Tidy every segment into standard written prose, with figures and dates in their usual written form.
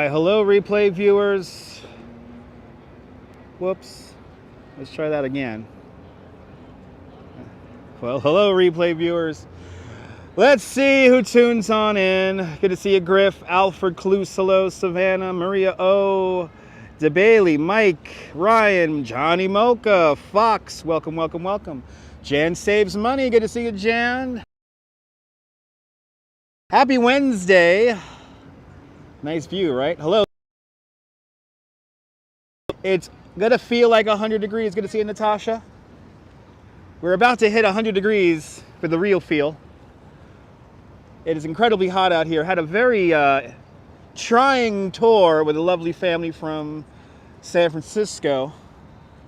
Why, hello, replay viewers. Whoops. Let's try that again. Well, hello, replay viewers. Let's see who tunes on in. Good to see you, Griff, Alfred Clusolo, Savannah, Maria O, DeBailey, Mike, Ryan, Johnny Mocha, Fox. Welcome, welcome, welcome. Jan Saves Money. Good to see you, Jan. Happy Wednesday. Nice view, right? Hello. It's gonna feel like 100 degrees. Good to see you, Natasha. We're about to hit 100 degrees for the real feel. It is incredibly hot out here. Had a very trying tour with a lovely family from San Francisco.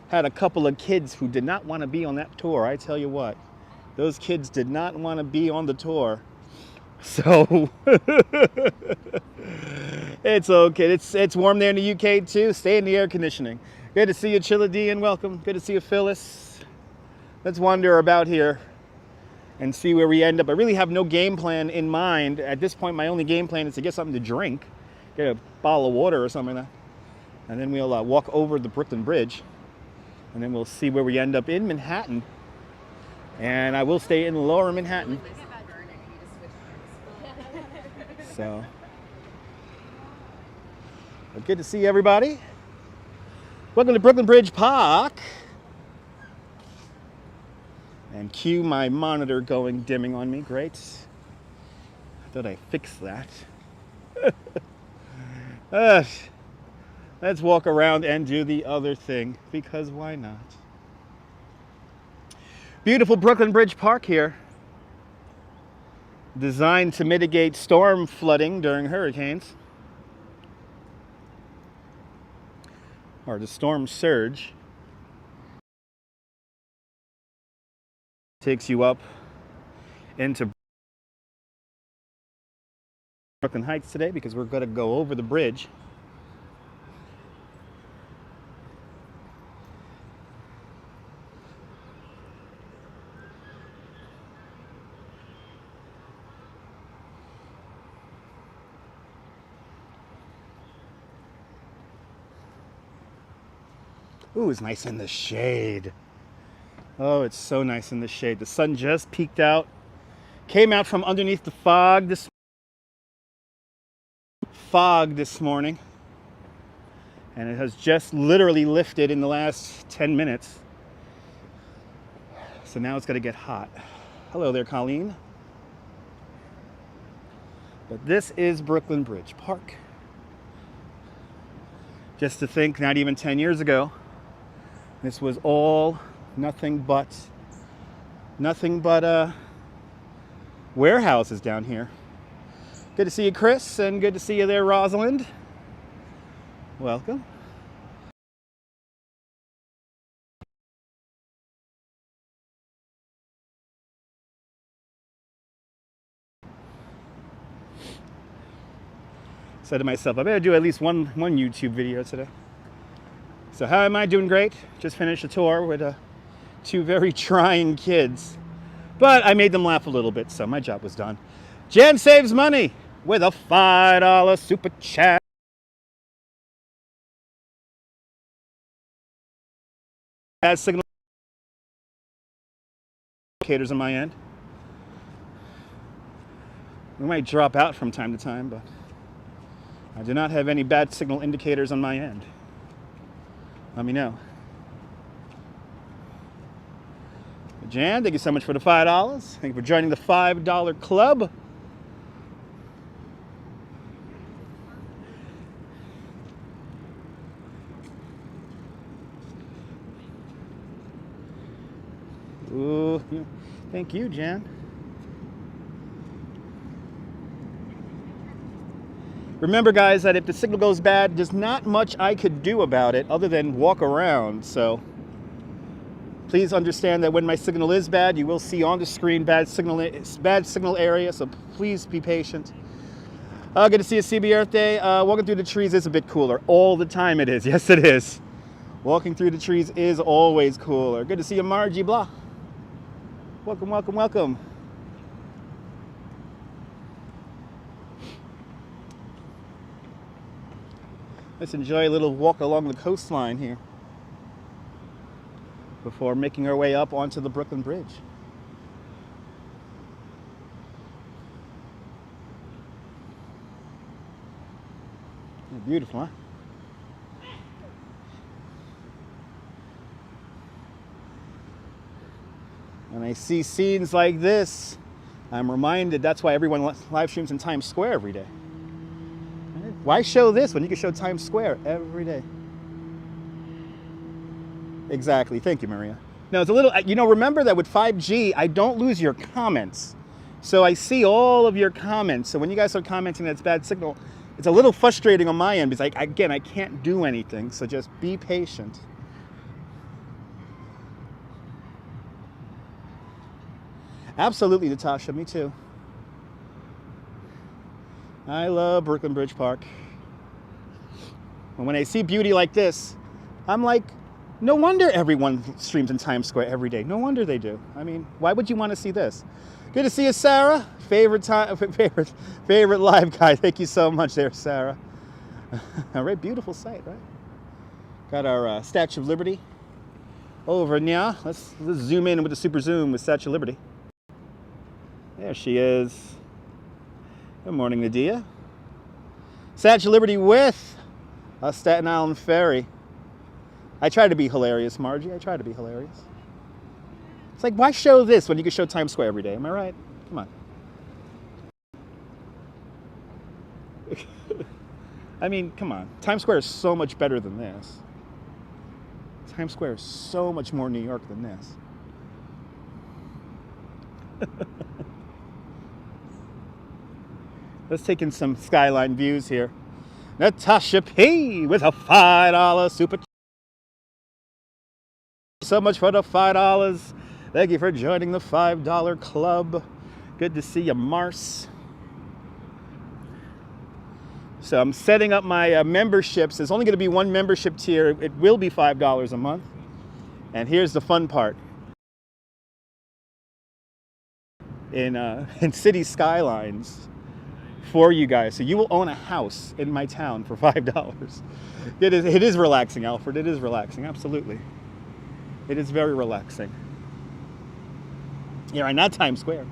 Had a couple of kids who did not want to be on that tour. I tell you what, those kids did not want to be on the tour. So it's okay. It's warm there in the UK too. Stay in the air conditioning. Good to see you, Chiladian. Welcome. Good to see you, Phyllis. Let's wander about here and see where we end up. I really have no game plan in mind. At this point, my only game plan is to get something to drink, get a bottle of water or something like that. And then we'll walk over the Brooklyn Bridge. And then we'll see where we end up in Manhattan. And I will stay in lower Manhattan. So, but good to see everybody. Welcome to Brooklyn Bridge Park. And cue my monitor going dimming on me. Great. I thought I fixed that. Let's walk around and do the other thing, because why not? Beautiful Brooklyn Bridge Park here. Designed to mitigate storm flooding during hurricanes. Or the storm surge. Takes you up into Brooklyn Heights today because we're going to go over the bridge. Ooh, it's nice in the shade. Oh, it's so nice in the shade. The sun just peeked out. Came out from underneath the fog this morning. And it has just literally lifted in the last 10 minutes. So now it's going to get hot. Hello there, Colleen. But this is Brooklyn Bridge Park. Just to think, not even 10 years ago, this was all nothing but warehouses down here. Good to see you, Chris, and good to see you there, Rosalind. Welcome. Said to myself, I better do at least one YouTube video today. So how am I? Doing great. Just finished a tour with two very trying kids. But I made them laugh a little bit, so my job was done. Jan Saves Money with a $5 super chat. Has signal indicators on my end. We might drop out from time to time, but I do not have any bad signal indicators on my end. Let me know. Jan, thank you so much for the $5. Thank you for joining the $5 club. Ooh, thank you, Jan. Remember, guys, that if the signal goes bad, there's not much I could do about it other than walk around. So please understand that when my signal is bad, you will see on the screen bad signal area. So please be patient. Good to see you, CB Earth Day. Walking through the trees is a bit cooler. All the time it is. Yes, it is. Walking through the trees is always cooler. Good to see you, Margie Blah. Welcome, welcome, welcome. Let's enjoy a little walk along the coastline here before making our way up onto the Brooklyn Bridge. Beautiful, huh? When I see scenes like this, I'm reminded that's why everyone live streams in Times Square every day. Why show this when you can show Times Square every day? Exactly. Thank you, Maria. Now, it's a little, you know, remember that with 5G, I don't lose your comments. So I see all of your comments. So when you guys are commenting that's bad signal, it's a little frustrating on my end because, again, I can't do anything. So just be patient. Absolutely, Natasha. Me too. I love Brooklyn Bridge Park. And when I see beauty like this, I'm like, no wonder everyone streams in Times Square every day. No wonder they do. I mean, why would you want to see this? Good to see you, Sarah. Favorite live guy. Thank you so much there, Sarah. All right, beautiful sight, right? Got our Statue of Liberty over now. Let's zoom in with the super zoom with Statue of Liberty. There she is. Good morning, Nadia. Statue of Liberty with a Staten Island ferry. I try to be hilarious, Margie. I try to be hilarious. It's like, why show this when you can show Times Square every day? Am I right? Come on. I mean, come on. Times Square is so much better than this. Times Square is so much more New York than this. Let's take in some skyline views here. Natasha P with a $5 super. So much for the $5. Thank you for joining the $5 club. Good to see you, Mars. So I'm setting up my memberships. There's only going to be one membership tier. It will be $5 a month. And here's the fun part. In city skylines for you guys. So you will own a house in my town for $5. It is relaxing, Alfred. It is relaxing, absolutely. It is very relaxing. Yeah, right, not Times Square.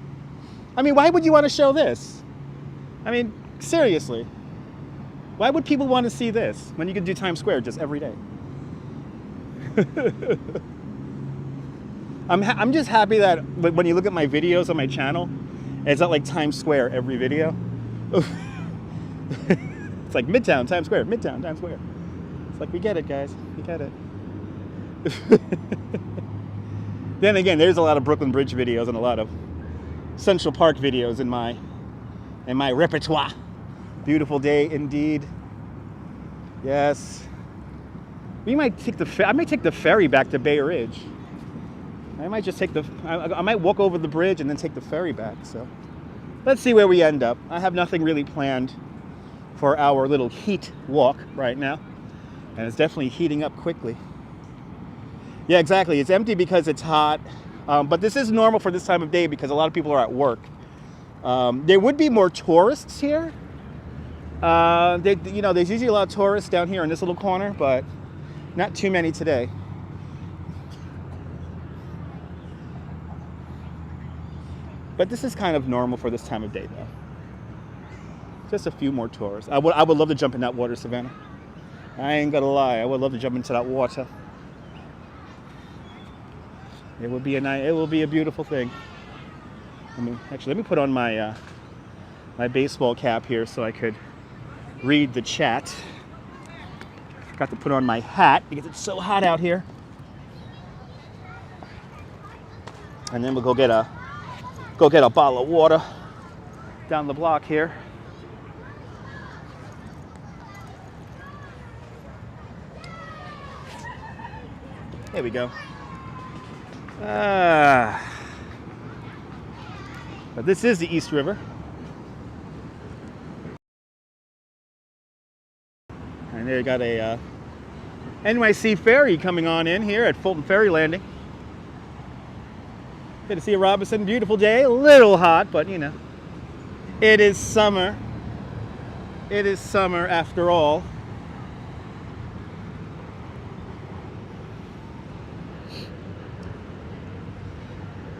I mean, why would you want to show this? I mean, seriously. Why would people want to see this when you could do Times Square just every day? I'm just happy that when you look at my videos on my channel, it's not like Times Square every video. It's like Midtown, Times Square, Midtown, Times Square. It's like, we get it, guys. We get it. Then again, there's a lot of Brooklyn Bridge videos and a lot of Central Park videos in my repertoire. Beautiful day indeed. Yes. I might take the ferry back to Bay Ridge. I might just take I might walk over the bridge and then take the ferry back. So let's see where we end up. I have nothing really planned for our little heat walk right now. And it's definitely heating up quickly. Yeah, exactly. It's empty because it's hot. But this is normal for this time of day because a lot of people are at work. There would be more tourists here. There's usually a lot of tourists down here in this little corner, but not too many today. But this is kind of normal for this time of day, though. Just a few more tourists. I would love to jump in that water, Savannah. I ain't gonna lie. I would love to jump into that water. It will be a beautiful thing. Let me put on my my baseball cap here so I could read the chat. Forgot to put on my hat because it's so hot out here. And then we'll go get a bottle of water down the block here. There we go. But this is the East River. And there you got a NYC ferry coming on in here at Fulton Ferry Landing. Good to see you, Robinson. Beautiful day. A little hot, but you know, it is summer. It is summer after all.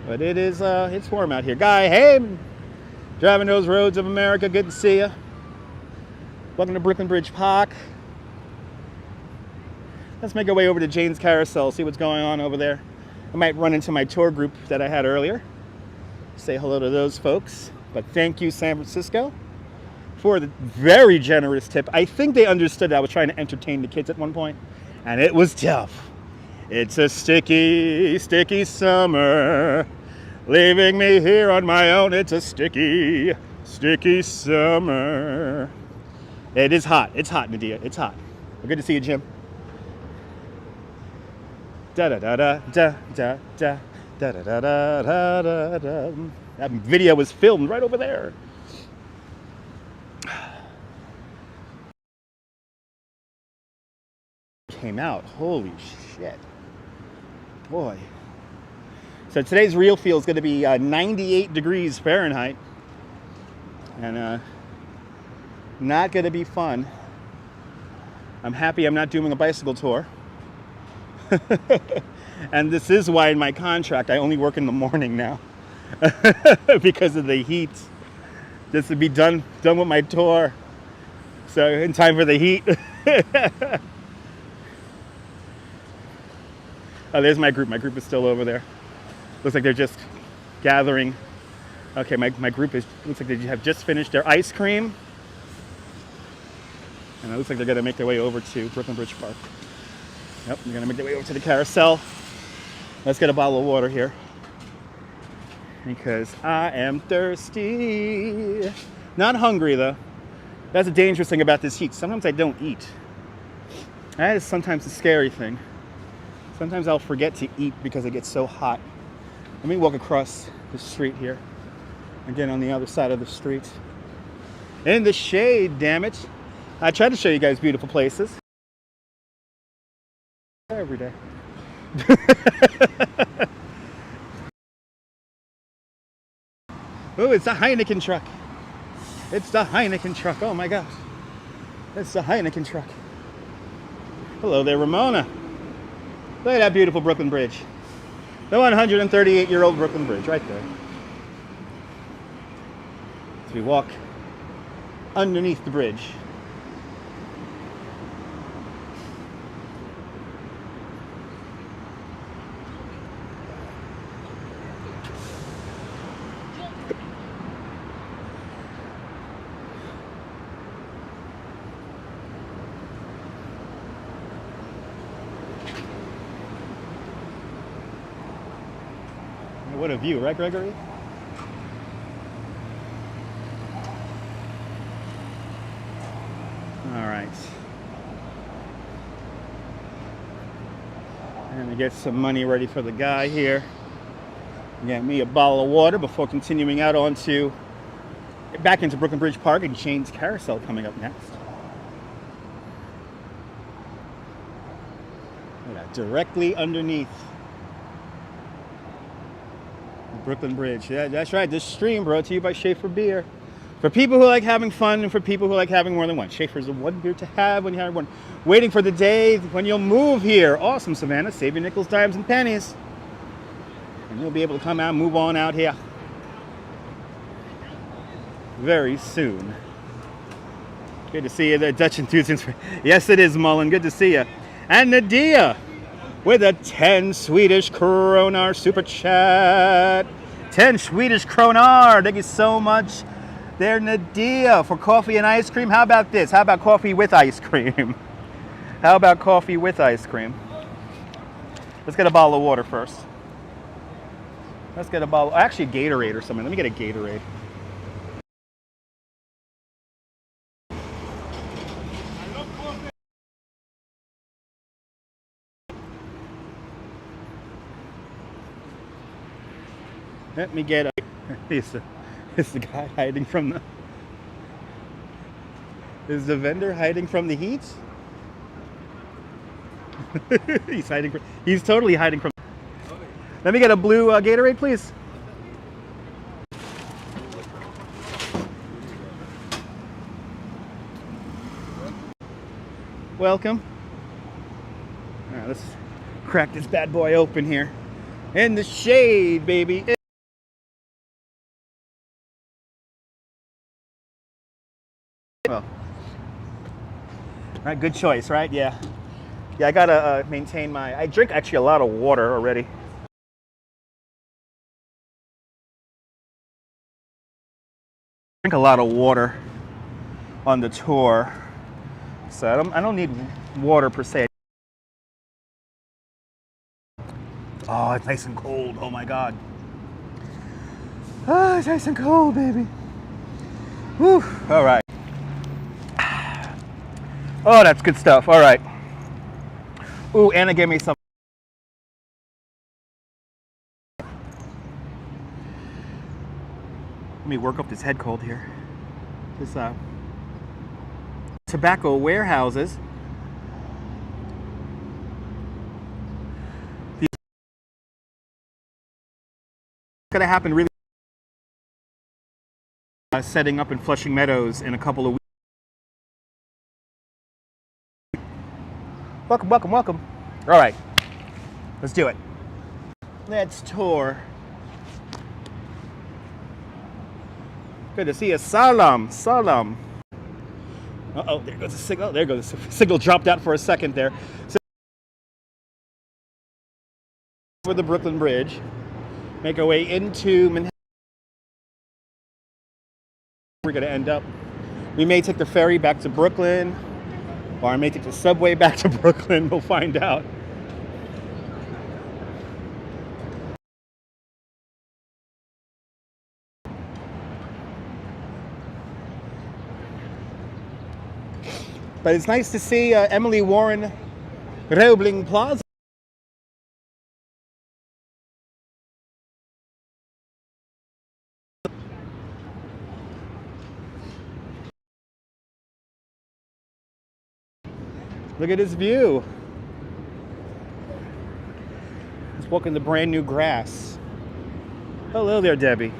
But it is, it's warm out here. Guy, hey, driving those roads of America. Good to see you. Welcome to Brooklyn Bridge Park. Let's make our way over to Jane's Carousel, see what's going on over there. I might run into my tour group that I had earlier. Say hello to those folks. But thank you, San Francisco, for the very generous tip. I think they understood I was trying to entertain the kids at one point, and it was tough. It's a sticky, sticky summer, leaving me here on my own. It's a sticky, sticky summer. It is hot. It's hot, Nadia. It's hot. Well, good to see you, Jim. Da da da da da da da da da da da da da. That video was filmed right over there. Came out. Holy shit. Boy. So today's real feel is going to be 98 degrees Fahrenheit. And not going to be fun. I'm happy I'm not doing a bicycle tour. And this is why in my contract I only work in the morning now. Because of the heat. Just to be done with my tour. So in time for the heat. Oh, there's my group. My group is still over there. Looks like they're just gathering. Okay, my group looks like they have just finished their ice cream. And it looks like they're gonna make their way over to Brooklyn Bridge Park. Yep, they're gonna make their way over to the carousel. Let's get a bottle of water here. Because I am thirsty. Not hungry though. That's a dangerous thing about this heat. Sometimes I don't eat. That is sometimes a scary thing. Sometimes I'll forget to eat because it gets so hot. Let me walk across the street here. Again, on the other side of the street. In the shade, damn it. I try to show you guys beautiful places. Every day. Oh, it's the Heineken truck. It's the Heineken truck. Oh my gosh. It's the Heineken truck. Hello there, Ramona. Look at that beautiful Brooklyn Bridge. The 138-year-old Brooklyn Bridge, right there. As we walk underneath the bridge. What a view, right, Gregory? All right. And to get some money ready for the guy here. Get me a bottle of water before continuing out back into Brooklyn Bridge Park and Jane's Carousel coming up next. Yeah, directly underneath Brooklyn Bridge. Yeah, that's right. This stream brought to you by Schaefer Beer. For people who like having fun and for people who like having more than one. Schaefer's the one beer to have when you have one. Waiting for the day when you'll move here. Awesome, Savannah. Save your nickels, dimes, and pennies. And you'll be able to come out and move on out here very soon. Good to see you there, Dutch enthusiast. Yes, it is, Mullen. Good to see you. And Nadia with a 10 Swedish kronar super chat. 10 Swedish kronar. Thank you so much there, Nadia, for coffee and ice cream. How about this? How about coffee with ice cream? How about coffee with ice cream? Let's get a bottle of water first. Let's get a bottle, actually a Gatorade or something. Let me get a Gatorade. Let me get a... Is the guy hiding from the... Is the vendor hiding from the heat? He's totally hiding from... Let me get a blue Gatorade, please. Welcome. All right, let's crack this bad boy open here. In the shade, baby. Well, right, good choice, right? Yeah. Yeah, I gotta maintain my... I drink actually a lot of water already. Drink a lot of water on the tour, so I don't need water per se. Oh, it's nice and cold. Oh my God. Oh, it's nice and cold, baby. Whew. All right. Oh, that's good stuff. All right. Ooh, Anna gave me some. Let me work up this head cold here. This tobacco warehouses. These gonna happen really. Setting up in Flushing Meadows in a couple of weeks. Welcome, welcome, welcome. All right, let's do it. Let's tour. Good to see you. Salam, salam. Uh-oh, there goes the signal. There goes the signal. Dropped out for a second there. So, for the Brooklyn Bridge, make our way into Manhattan. We're going to end up. We may take the ferry back to Brooklyn, or I may take the subway back to Brooklyn. We'll find out. But it's nice to see Emily Warren Roebling Plaza. Look at this view. Let's walk in the brand new grass. Hello there, Debbie.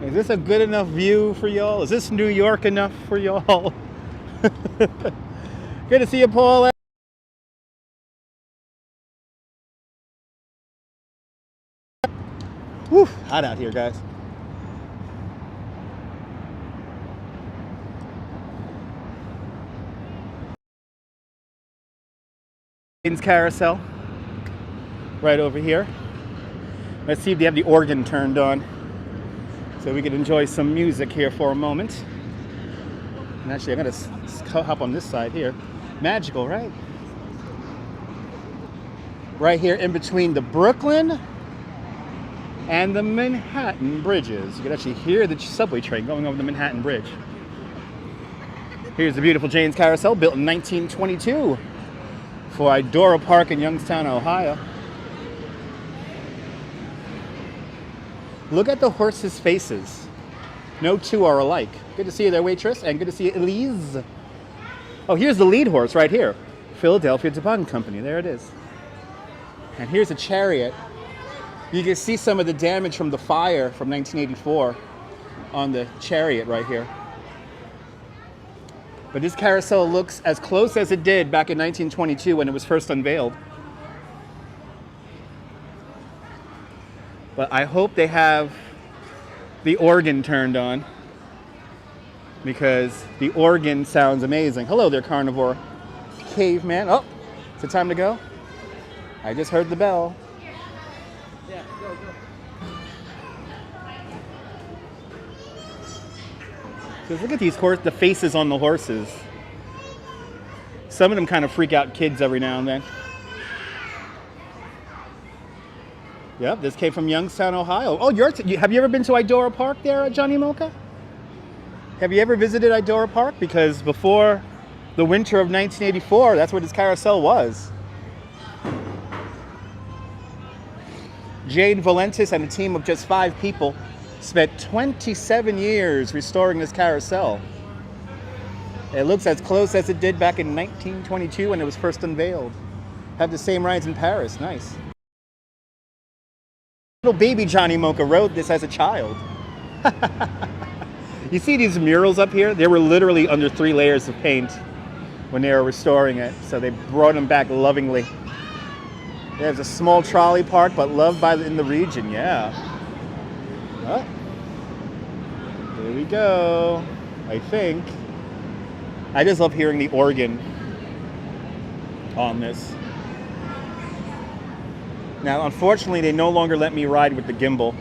Is this a good enough view for y'all? Is this New York enough for y'all? Good to see you, Paul. Whew, hot out here, guys. Carousel right over here. Let's see if they have the organ turned on so we can enjoy some music here for a moment. And actually, I'm gonna hop on this side here. Magical, right? Right here in between the Brooklyn and the Manhattan bridges. You can actually hear the subway train going over the Manhattan Bridge. Here's the beautiful Jane's Carousel, built in 1922 for Idora Park in Youngstown, Ohio. Look at the horses' faces. No two are alike. Good to see you there, waitress, and good to see you, Elise. Oh, here's the lead horse right here. Philadelphia Toboggan Company, there it is. And here's a chariot. You can see some of the damage from the fire from 1984 on the chariot right here. But this carousel looks as close as it did back in 1922 when it was first unveiled. But I hope they have the organ turned on, because the organ sounds amazing. Hello there, carnivore caveman. Oh, is it time to go? I just heard the bell. Yeah, go, go. Because look at these the faces on the horses. Some of them kind of freak out kids every now and then. Yep, this came from Youngstown, Ohio. Oh, have you ever been to Idora Park there, Johnny Mocha? Have you ever visited Idora Park? Because before the winter of 1984, that's where this carousel was. Jane Valentis and a team of just 5 people spent 27 years restoring this carousel. It looks as close as it did back in 1922 when it was first unveiled. Have the same rides in Paris, nice. Little baby Johnny Mocha rode this as a child. You see these murals up here? They were literally under 3 layers of paint. when they were restoring it. So they brought them back lovingly. There's a small trolley park, but loved in the region, yeah. Oh. Here we go, I think. I just love hearing the organ on this. Now, unfortunately, they no longer let me ride with the gimbal.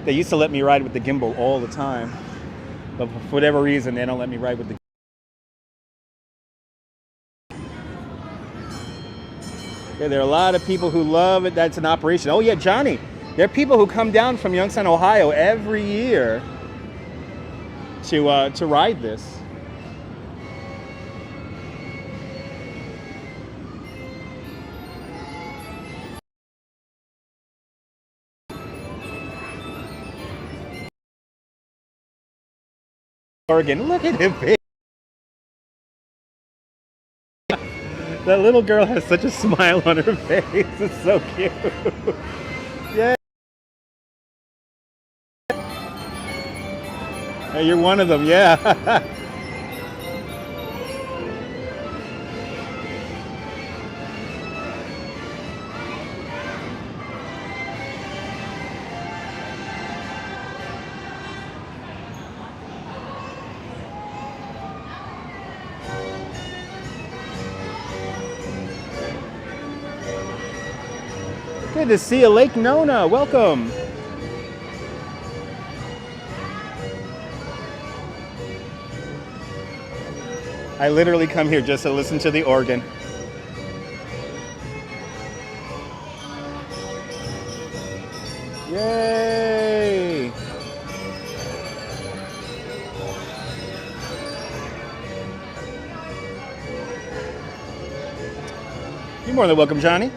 They used to let me ride with the gimbal all the time. But for whatever reason, they don't let me ride with the yeah, there are a lot of people who love it. That's an operation. Oh yeah, Johnny. There are people who come down from Youngstown, Ohio every year to ride this. Oregon, look at him. That little girl has such a smile on her face. It's so cute. Yeah. Hey, you're one of them, yeah. Good to see you, Lake Nona. Welcome. I literally come here just to listen to the organ. Yay! You're more than welcome, Johnny.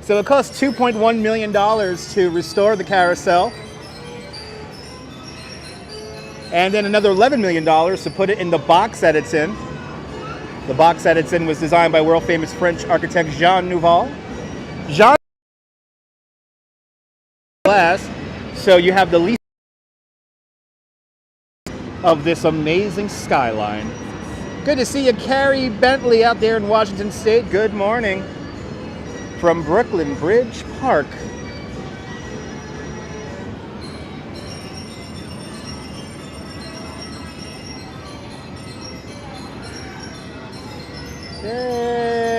So it cost $2.1 million to restore the carousel. And then another $11 million to put it in the box that it's in. The box that it's in was designed by world famous French architect Jean Nouvel. Jean glass, so you have the least of this amazing skyline. Good to see you, Carrie Bentley, out there in Washington State. Good morning. From Brooklyn Bridge Park. Yay!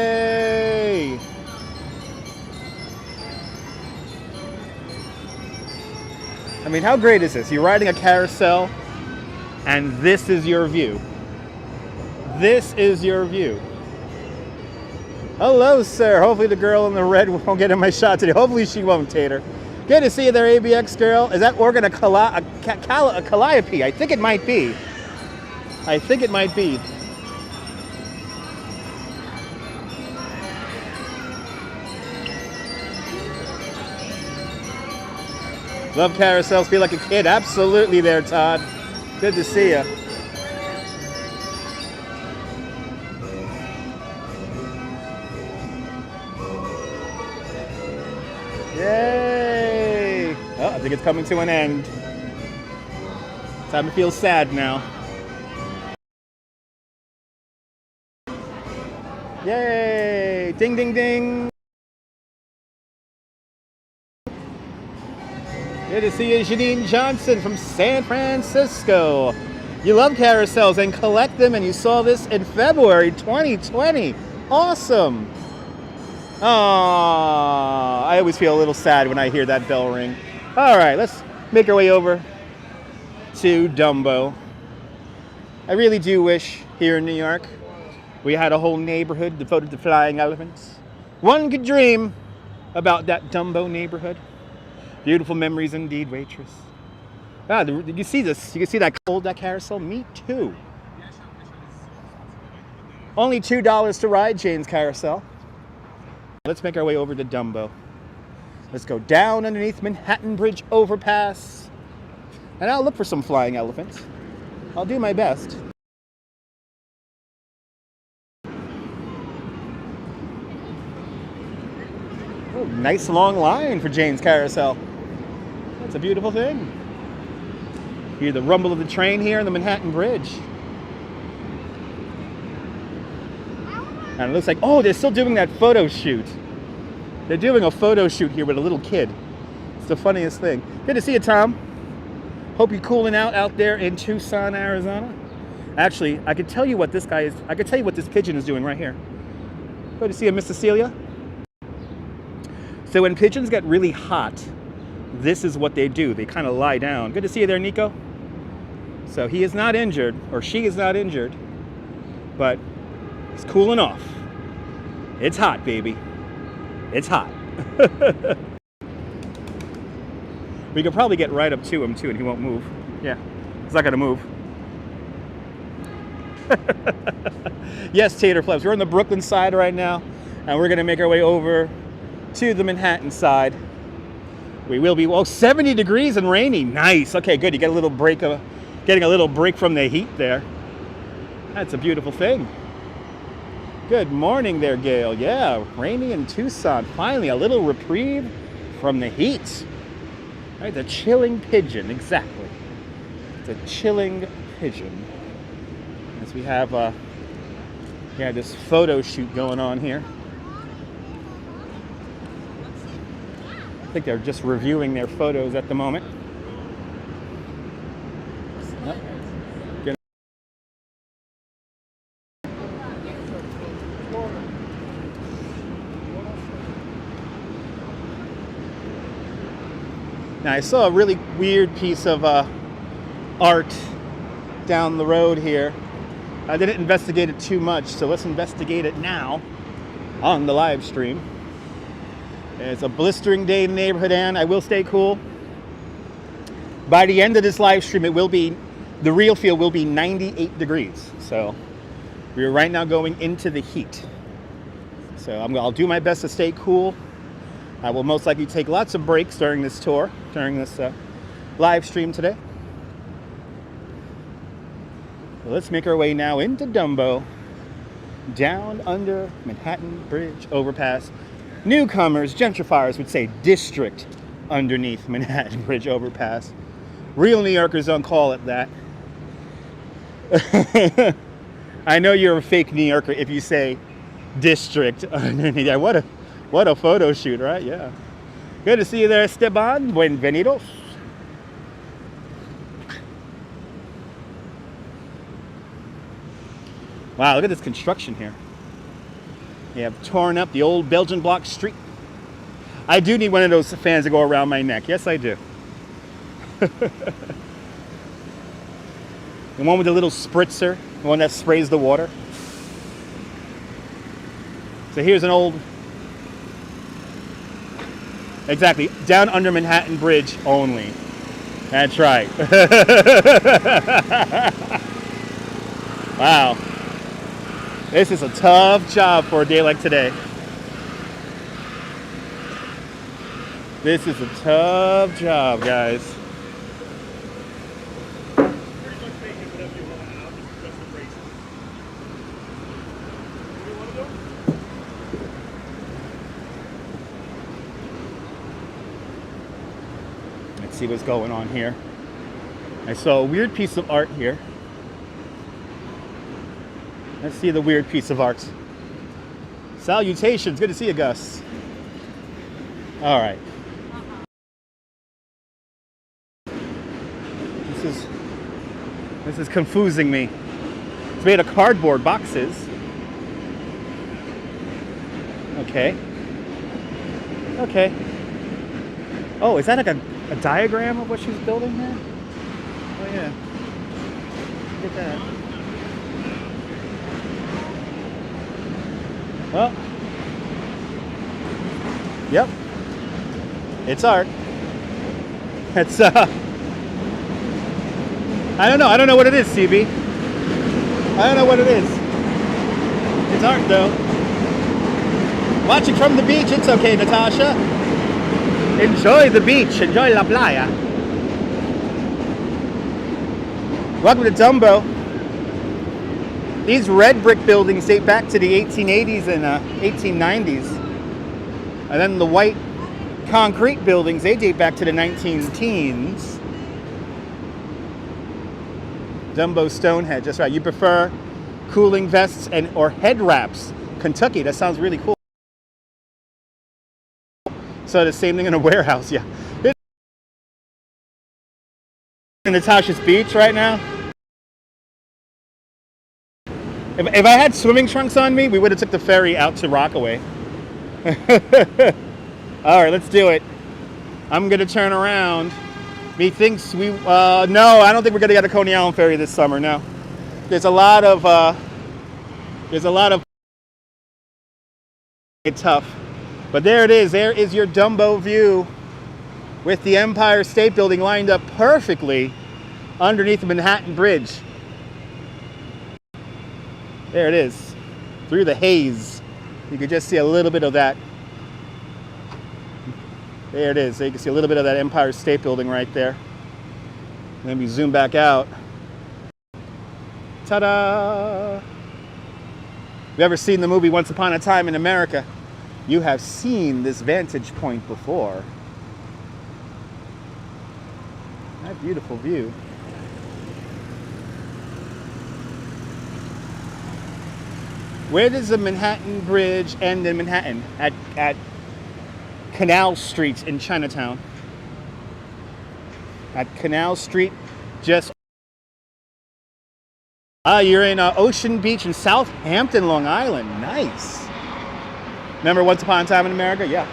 I mean, how great is this? You're riding a carousel, and this is your view. This is your view. Hello, sir. Hopefully the girl in the red won't get in my shot today. Hopefully she won't, Tater. Good to see you there, ABX girl. Is that organ a calliope? I think it might be. I think it might be. Love carousels. Feel like a kid. Absolutely there, Todd. Good to see you. Yay! Oh, I think it's coming to an end. Time to feel sad now. Yay! Ding, ding, ding! Good to see you, Janine Johnson from San Francisco. You love carousels and collect them, and you saw this in February 2020. Awesome! Aww, I always feel a little sad when I hear that bell ring. All right, let's make our way over to Dumbo. I really do wish here in New York we had a whole neighborhood devoted to flying elephants. One could dream about that Dumbo neighborhood. Beautiful memories indeed, waitress. Ah, did you see this? You can see that cold, that carousel? Me too. Only $2 to ride Jane's carousel. Let's make our way over to Dumbo. Let's go down underneath Manhattan Bridge overpass. And I'll look for some flying elephants. I'll do my best. Oh, nice long line for Jane's carousel. That's a beautiful thing. Hear the rumble of the train here on the Manhattan Bridge. And it looks like, oh, they're still doing that photo shoot. They're doing a photo shoot here with a little kid. It's the funniest thing. Good to see you, Tom. Hope you're cooling out there in Tucson, Arizona. Actually, I could tell you what this guy is. I could tell you what this pigeon is doing right here. Good to see you, Miss Cecilia. So when pigeons get really hot, this is what they do. They kind of lie down. Good to see you there, Nico. So he is not injured, or she is not injured, but he's cooling off. It's hot, baby. It's hot. We could probably get right up to him too, and he won't move. Yeah, he's not gonna move. Yes, Tater Flaps. We're on the Brooklyn side right now, and we're gonna make our way over to the Manhattan side. We will be, well, 70 degrees and rainy. Nice. Okay, good. You get a little break of, getting a little break from the heat there. That's a beautiful thing. Good morning there, Gail. Yeah, rainy in Tucson. Finally, a little reprieve from the heat. Right, the chilling pigeon, exactly. It's a chilling pigeon. As we have this photo shoot going on here. I think they're just reviewing their photos at the moment. Now, I saw a really weird piece of art down the road here. I didn't investigate it too much, so let's investigate it now on the live stream. It's a blistering day in the neighborhood, and I will stay cool. By the end of this live stream, it will be, the real feel will be 98 degrees. So we're right now going into the heat. So I'll do my best to stay cool. I will most likely take lots of breaks during this tour, during this live stream today. So let's make our way now into Dumbo, down under Manhattan Bridge overpass. Newcomers, gentrifiers would say district underneath Manhattan Bridge overpass. Real New Yorkers don't call it that. I know you're a fake New Yorker if you say district underneath. Yeah, what a photo shoot, right? Yeah. Good to see you there, Esteban. Bienvenidos. Wow, look at this construction here. They have torn up the old Belgian block street. I do need one of those fans to go around my neck. Yes, I do. The one with the little spritzer, the one that sprays the water. So here's an old, exactly, down under Manhattan Bridge only. That's right. Wow. This is a tough job for a day like today. This is a tough job, guys. Let's see what's going on here. I saw a weird piece of art here. Let's see the weird piece of art. Salutations. Good to see you, Gus. All right. This is confusing me. It's made of cardboard boxes. Okay. Okay. Oh, is that like a diagram of what she's building here? Oh yeah. Look at that. Well, yep, it's art. It's I don't know what it is, CB. I don't know what it is. It's art though. Watching from the beach, it's okay, Natasha. Enjoy the beach, enjoy la playa. Welcome to Dumbo. These red brick buildings date back to the 1880s and 1890s. And then the white concrete buildings, they date back to the 19-teens. Dumbo Stonehenge, that's right. You prefer cooling vests or head wraps Kentucky. That sounds really cool. So the same thing in a warehouse, yeah. In Natasha's Beach right now. If I had swimming trunks on me, we would have took the ferry out to Rockaway. All right, let's do it. I'm gonna turn around. Methinks we, no, I don't think we're gonna get a Coney Island ferry this summer, no. There's a lot of, it's tough. But there it is, there is your Dumbo view with the Empire State Building lined up perfectly underneath the Manhattan Bridge. There it is, through the haze. You can just see a little bit of that. There it is, so you can see a little bit of that Empire State Building right there. And then we zoom back out. Ta-da! If you've ever seen the movie Once Upon a Time in America, you have seen this vantage point before. That beautiful view. Where does the Manhattan Bridge end in Manhattan? At Canal Street in Chinatown. At Canal Street, just... you're in Ocean Beach in Southampton, Long Island. Nice. Remember Once Upon a Time in America? Yeah.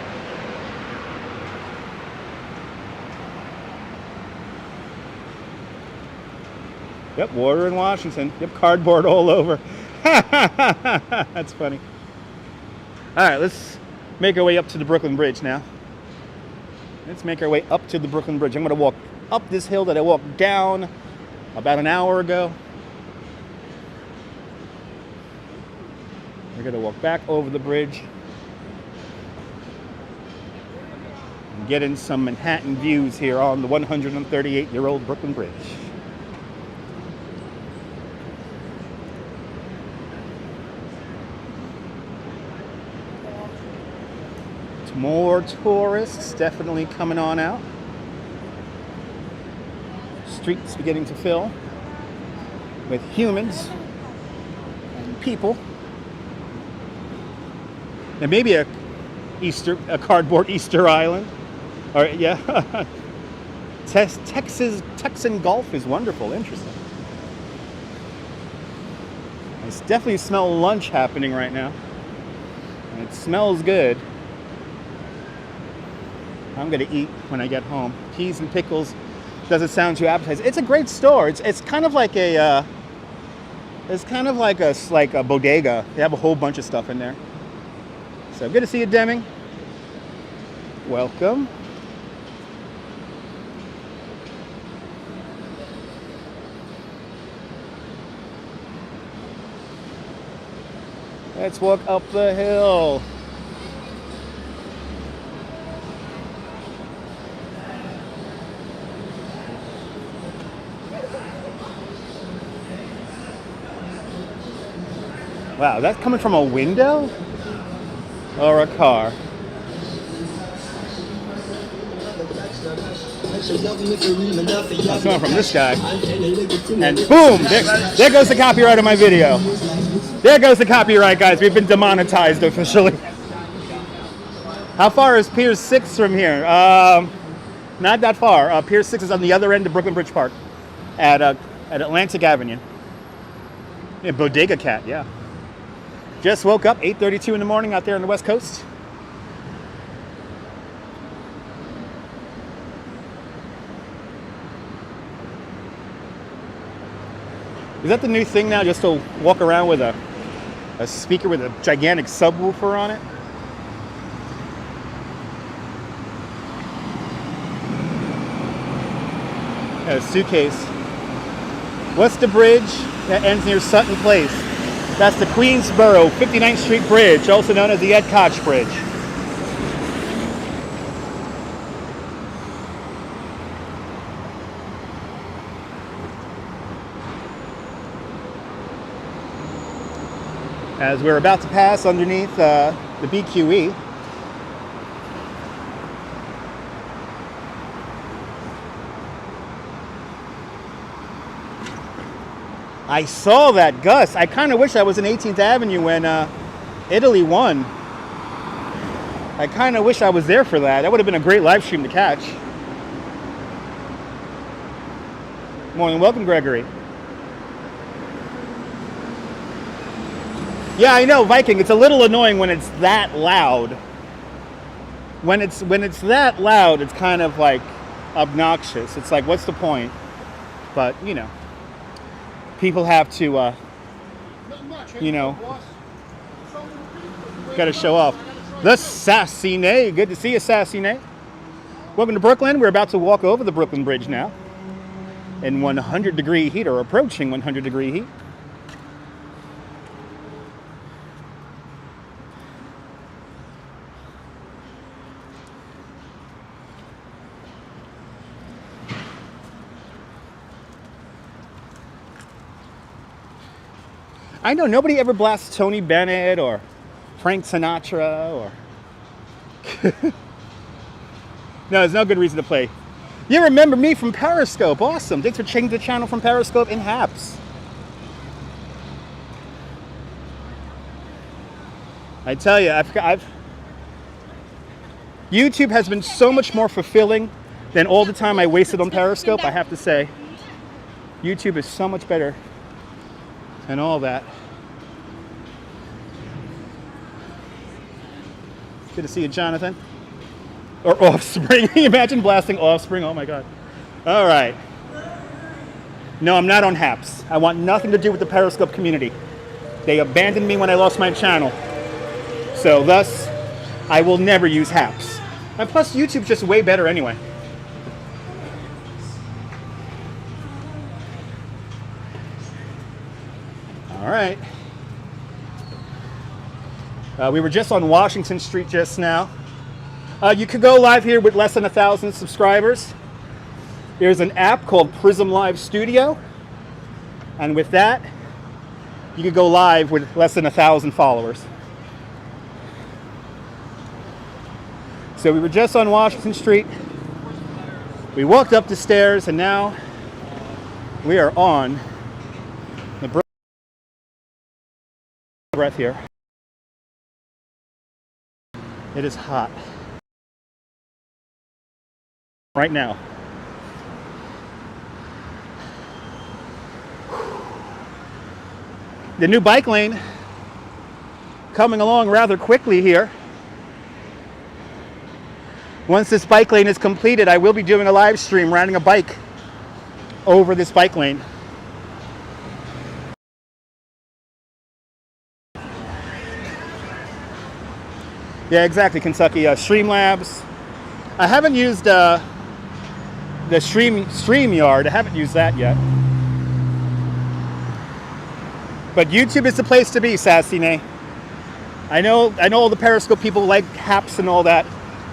Yep, water in Washington. Yep, cardboard all over. That's funny. All right, let's make our way up to the Brooklyn Bridge now. Let's make our way up to the Brooklyn Bridge. I'm going to walk up this hill that I walked down about an hour ago. We're going to walk back over the bridge and get in some Manhattan views here on the 138-year-old Brooklyn Bridge. More tourists definitely coming on out. Streets beginning to fill with humans and people. And maybe a cardboard Easter Island. Or yeah. Texan Gulf is wonderful, interesting. I definitely smell lunch happening right now. And it smells good. I'm gonna eat when I get home. Peas and pickles doesn't sound too appetizing. It's a great store. It's kind of like a a bodega. They have a whole bunch of stuff in there. So good to see you, Deming. Welcome. Let's walk up the hill. Wow, that's coming from a window or a car? That's coming from this guy. And boom, there goes the copyright of my video. There goes the copyright, guys. We've been demonetized officially. How far is Pier 6 from here? Not that far. Pier 6 is on the other end of Brooklyn Bridge Park at Atlantic Avenue. Yeah, Bodega Cat, yeah. Just woke up, 8:32 in the morning out there on the West Coast. Is that the new thing now, just to walk around with a speaker with a gigantic subwoofer on it? Got a suitcase. What's the bridge that ends near Sutton Place? That's the Queensboro 59th Street Bridge, also known as the Ed Koch Bridge. As we're about to pass underneath the BQE, I saw that, Gus. I kind of wish I was in 18th Avenue when Italy won. I kind of wish I was there for that. That would have been a great live stream to catch. Morning, welcome, Gregory. Yeah, I know, Viking. It's a little annoying when it's that loud. When it's that loud, it's kind of like obnoxious. It's like, what's the point? But you know, people have to, you know, got to show off. The Sassine. Good to see you, Sassine. Welcome to Brooklyn. We're about to walk over the Brooklyn Bridge now in 100-degree heat, or approaching 100-degree heat. I know nobody ever blasts Tony Bennett or Frank Sinatra or... No, there's no good reason to play. You remember me from Periscope. Awesome. Thanks for changing the channel from Periscope in Haps. I tell you, YouTube has been so much more fulfilling than all the time I wasted on Periscope, I have to say. YouTube is so much better and all that. Good to see you, Jonathan. Or Offspring. Can you imagine blasting Offspring? Oh my God. All right. No, I'm not on Haps. I want nothing to do with the Periscope community. They abandoned me when I lost my channel. So thus, I will never use Haps. And plus, YouTube's just way better anyway. All right. We were just on Washington Street just now. You could go live here with less than 1,000 subscribers. There's an app called Prism Live Studio. And with that, you could go live with less than 1,000 followers. So we were just on Washington Street. We walked up the stairs and now we are on the breath here. It is hot right now. The new bike lane coming along rather quickly here. Once this bike lane is completed, I will be doing a live stream riding a bike over this bike lane. Yeah, exactly, Kentucky. Streamlabs. I haven't used the StreamYard. I haven't used that yet. But YouTube is the place to be, Sassine. I know all the Periscope people like Haps and all that.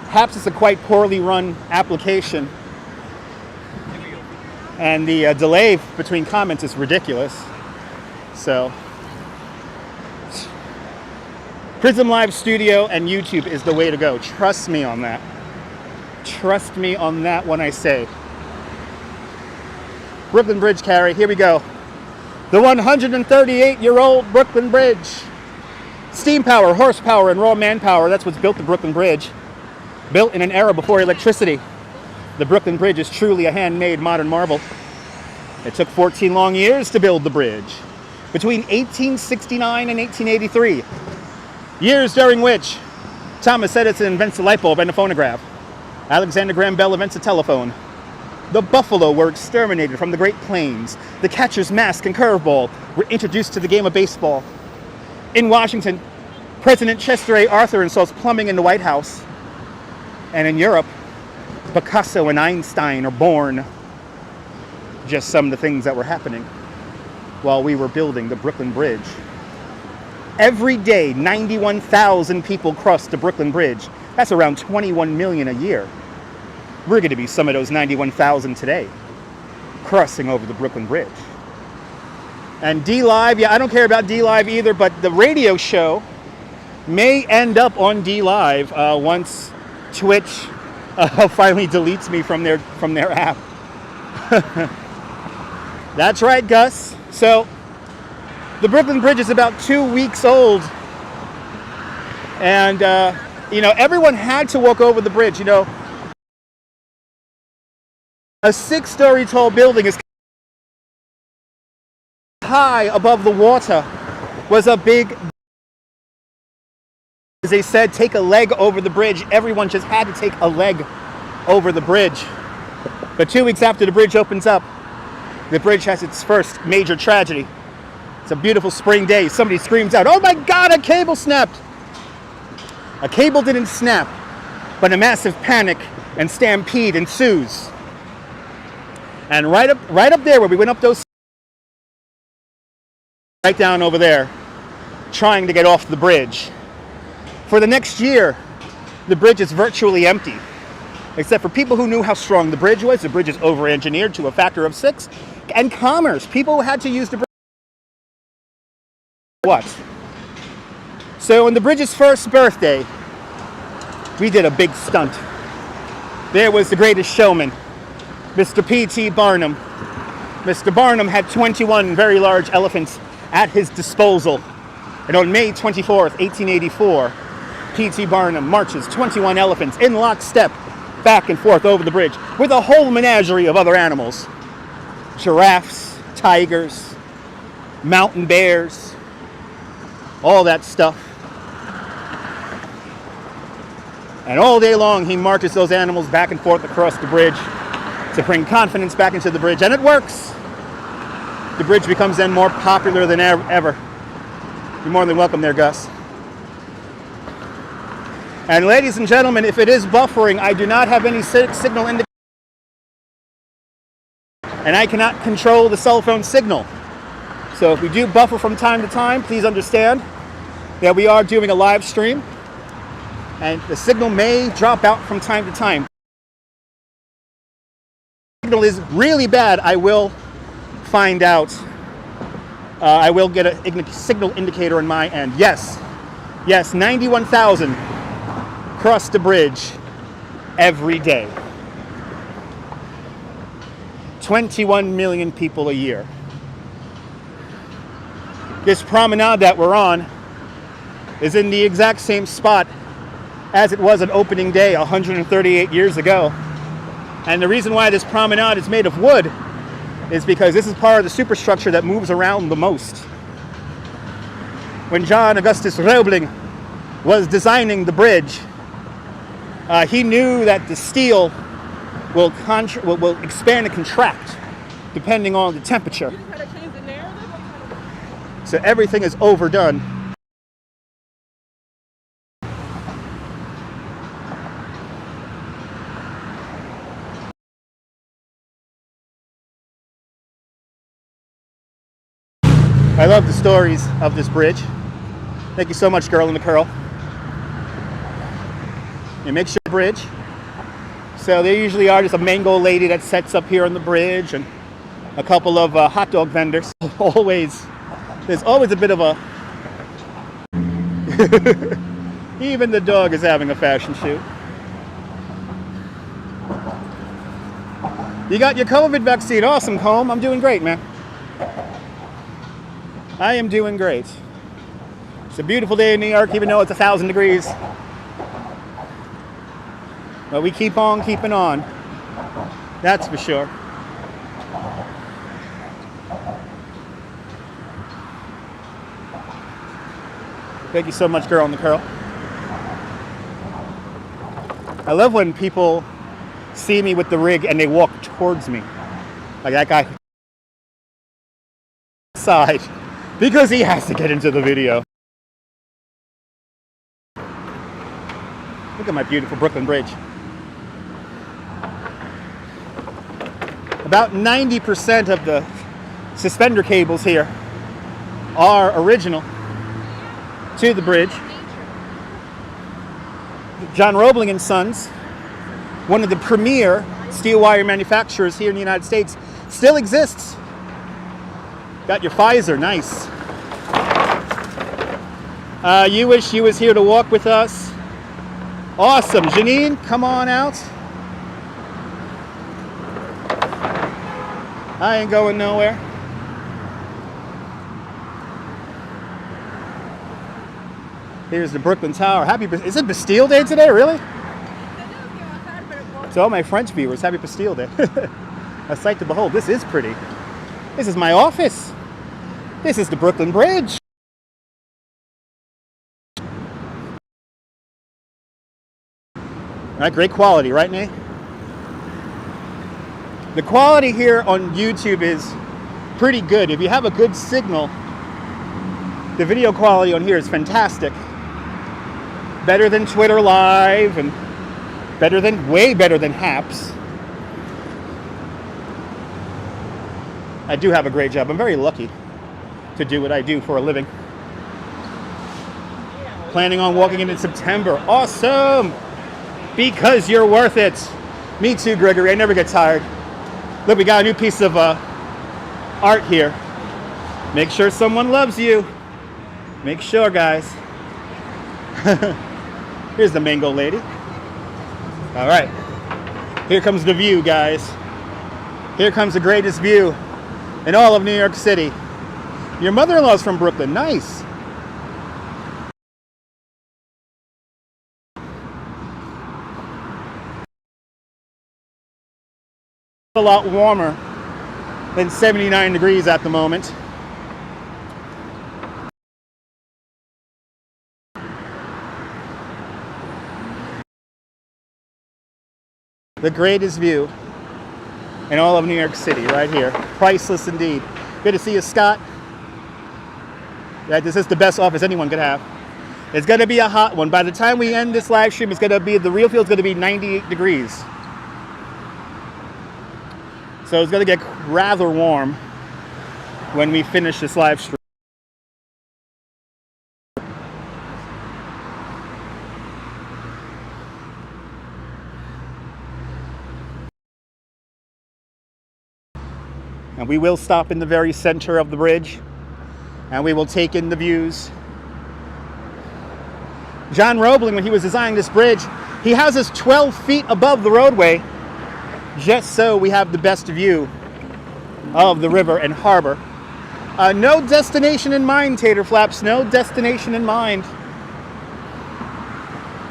Haps is a quite poorly run application. And the delay between comments is ridiculous. So... Prism Live Studio and YouTube is the way to go. Trust me on that. Trust me on that when I say. Brooklyn Bridge, Carrie. Here we go. The 138-year-old Brooklyn Bridge. Steam power, horsepower, and raw manpower. That's what's built the Brooklyn Bridge. Built in an era before electricity. The Brooklyn Bridge is truly a handmade modern marvel. It took 14 long years to build the bridge. Between 1869 and 1883. Years during which Thomas Edison invents the light bulb and the phonograph. Alexander Graham Bell invents a telephone. The buffalo were exterminated from the Great Plains. The catcher's mask and curveball were introduced to the game of baseball. In Washington, President Chester A. Arthur installs plumbing in the White House. And in Europe, Picasso and Einstein are born. Just some of the things that were happening while we were building the Brooklyn Bridge. Every day, 91,000 people cross the Brooklyn Bridge. That's around 21 million a year. We're going to be some of those 91,000 today, crossing over the Brooklyn Bridge. And D-Live, yeah, I don't care about D-Live either, but the radio show may end up on D-Live once Twitch finally deletes me from their app. That's right, Gus. So, the Brooklyn Bridge is about 2 weeks old. And, you know, everyone had to walk over the bridge. You know, a 6-story tall building is high above the water, was a big, as they said, take a leg over the bridge. Everyone just had to take a leg over the bridge. But 2 weeks after the bridge opens up, the bridge has its first major tragedy. It's a beautiful spring day. Somebody screams out, "Oh my God, a cable snapped!" A cable didn't snap, but a massive panic and stampede ensues. And right up there where we went up those, right down over there, trying to get off the bridge. For the next year, the bridge is virtually empty, except for people who knew how strong the bridge was. The bridge is over-engineered to a factor of 6. And commerce, people who had to use the bridge. What? So on the bridge's first birthday, we did a big stunt. There was the greatest showman, Mr. P.T. Barnum. Mr. Barnum had 21 very large elephants at his disposal. And on May 24th, 1884, P.T. Barnum marches 21 elephants in lockstep back and forth over the bridge with a whole menagerie of other animals. Giraffes, tigers, mountain bears, all that stuff. And all day long he marches those animals back and forth across the bridge to bring confidence back into the bridge, and it works. The bridge becomes then more popular than ever. You're more than welcome there, Gus. And ladies and gentlemen, if it is buffering, I do not have any signal indicator, and I cannot control the cell phone signal. So if we do buffer from time to time, please understand that we are doing a live stream, and the signal may drop out from time to time. If the signal is really bad, I will find out. I will get a signal indicator on my end. Yes, 91,000 cross the bridge every day. 21 million people a year. This promenade that we're on is in the exact same spot as it was on opening day 138 years ago. And the reason why this promenade is made of wood is because this is part of the superstructure that moves around the most. When John Augustus Roebling was designing the bridge, he knew that the steel will expand and contract depending on the temperature. So everything is overdone. I love the stories of this bridge. Thank you so much, Girl in the Curl. You make sure bridge. So there usually are just a mango lady that sets up here on the bridge and a couple of hot dog vendors. There's always a bit of a... Even the dog is having a fashion shoot. You got your COVID vaccine. Awesome, Combe. I'm doing great, man. I am doing great. It's a beautiful day in New York, even though it's 1,000 degrees. But we keep on keeping on. That's for sure. Thank you so much, Girl in the Curl. I love when people see me with the rig and they walk towards me. Like that guy. Side. Because he has to get into the video. Look at my beautiful Brooklyn Bridge. About 90% of the suspender cables here are original to the bridge. John Roebling and Sons, one of the premier steel wire manufacturers here in the United States, still exists. Got your Pfizer, nice. You wish you was here to walk with us. Awesome, Janine, come on out. I ain't going nowhere. Here's the Brooklyn Tower. Is it Bastille Day today, really? To all my French viewers, happy Bastille Day. A sight to behold. This is pretty. This is my office. This is the Brooklyn Bridge. All right, great quality, right, Nate? The quality here on YouTube is pretty good. If you have a good signal, the video quality on here is fantastic. Better than Twitter Live and way better than Haps. I do have a great job. I'm very lucky to do what I do for a living. Planning on walking in September. Awesome! Because you're worth it. Me too, Gregory. I never get tired. Look, we got a new piece of art here. Make sure someone loves you. Make sure, guys. Here's the mango lady. All right. Here comes the view, guys. Here comes the greatest view in all of New York City. Your mother-in-law's from Brooklyn. Nice. A lot warmer than 79 degrees at the moment. The greatest view in all of New York City, right here. Priceless indeed. Good to see you, Scott. Yeah, this is the best office anyone could have. It's going to be a hot one. By the time we end this live stream, it's going to be, the real field's going to be 98 degrees. So it's going to get rather warm when we finish this live stream. And we will stop in the very center of the bridge, and we will take in the views. John Roebling, when he was designing this bridge, he has us 12 feet above the roadway, just so we have the best view of the river and harbor. No destination in mind, Tater Flaps, no destination in mind.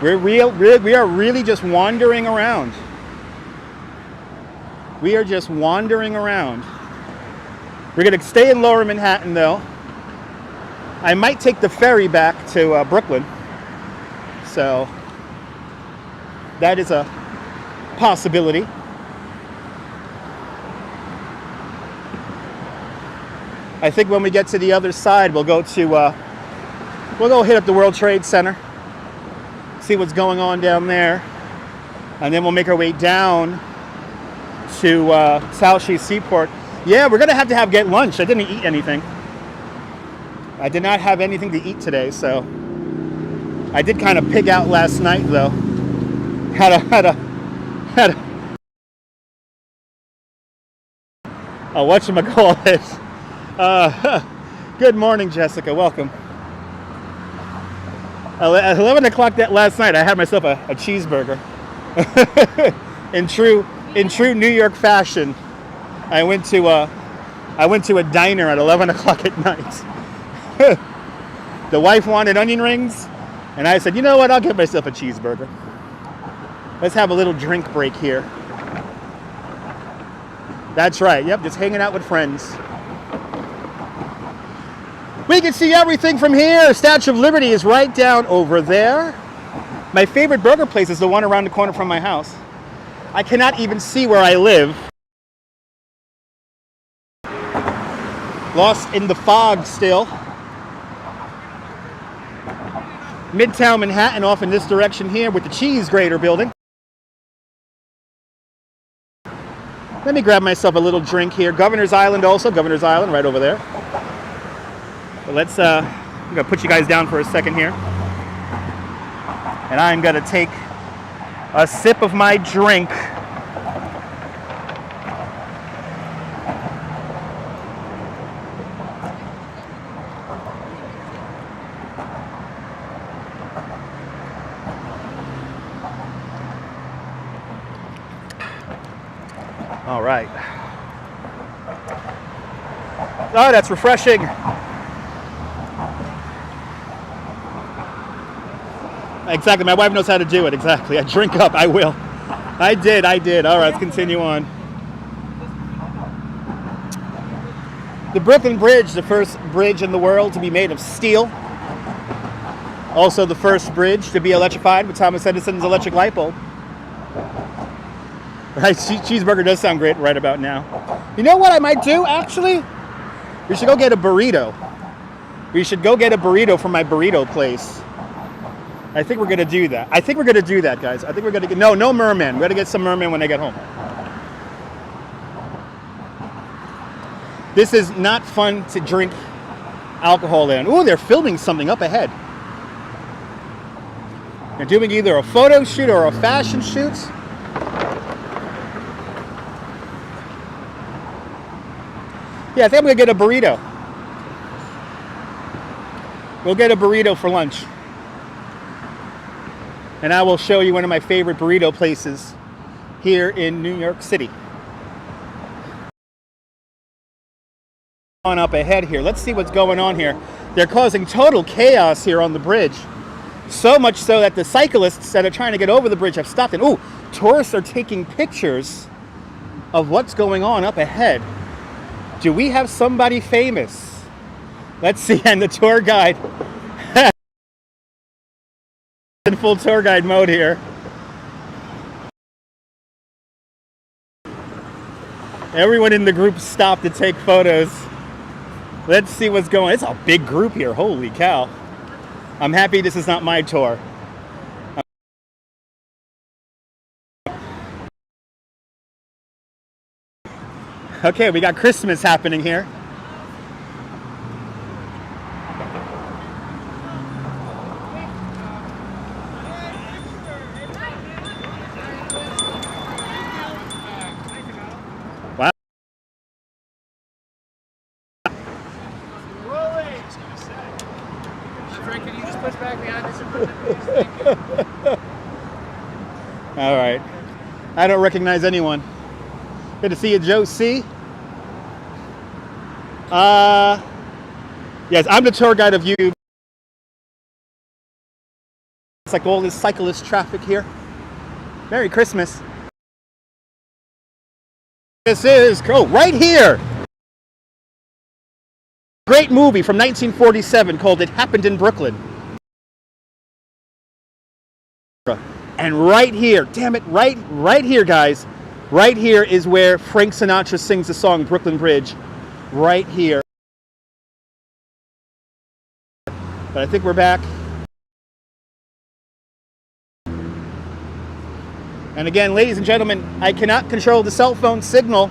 We are really just wandering around. We are just wandering around. We're going to stay in Lower Manhattan, though. I might take the ferry back to Brooklyn. So that is a possibility. I think when we get to the other side, we'll go hit up the World Trade Center, see what's going on down there, and then we'll make our way down to South Street Seaport. Yeah, we're gonna have to get lunch. I didn't eat anything. I did not have anything to eat today, so I did kind of pig out last night, though. Had a whatchamacallit. Good morning, Jessica. Welcome. At 11 o'clock last night, I had myself a cheeseburger. in true New York fashion, I went to a diner at 11 o'clock at night. The wife wanted onion rings, and I said, you know what? I'll get myself a cheeseburger. Let's have a little drink break here. That's right. Yep, just hanging out with friends. We can see everything from here. Statue of Liberty is right down over there. My favorite burger place is the one around the corner from my house. I cannot even see where I live. Lost in the fog still. Midtown Manhattan off in this direction here with the cheese grater building. Let me grab myself a little drink here. Governor's Island also. Governor's Island right over there. But let's, I'm going to put you guys down for a second here. And I'm going to take a sip of my drink. All right. Oh, that's refreshing. Exactly. My wife knows how to do it. Exactly. I drink up. I will. I did. All right, let's continue on. The Brooklyn Bridge, the first bridge in the world to be made of steel. Also the first bridge to be electrified with Thomas Edison's electric light bulb. Right, cheeseburger does sound great right about now. You know what I might do, actually? We should go get a burrito. We should go get a burrito from my burrito place. I think we're going to do that. I think we're going to do that, guys. I think we're going to get... No merman. We're going to get some merman when I get home. This is not fun to drink alcohol in. Ooh, they're filming something up ahead. They're doing either a photo shoot or a fashion shoot. Yeah, I think I'm going to get a burrito. We'll get a burrito for lunch. And I will show you one of my favorite burrito places here in New York City. On up ahead here. Let's see what's going on here. They're causing total chaos here on the bridge. So much so that the cyclists that are trying to get over the bridge have stopped. And ooh, tourists are taking pictures of what's going on up ahead. Do we have somebody famous? Let's see. And the tour guide. In full tour guide mode here. Everyone in the group stopped to take photos. Let's see what's going on. It's a big group here. Holy cow. I'm happy this is not my tour. Okay, we got Christmas happening here. Wow. Frank, can you just push back behind this? All right. I don't recognize anyone. Good to see you, Joe C. Yes, I'm the tour guide of you. It's like all this cyclist traffic here. Merry Christmas. This is, oh, right here. Great movie from 1947 called It Happened in Brooklyn. And right here, damn it, right here, guys. Right here is where Frank Sinatra sings the song Brooklyn Bridge. Right here. But I think we're back. And again, ladies and gentlemen, I cannot control the cell phone signal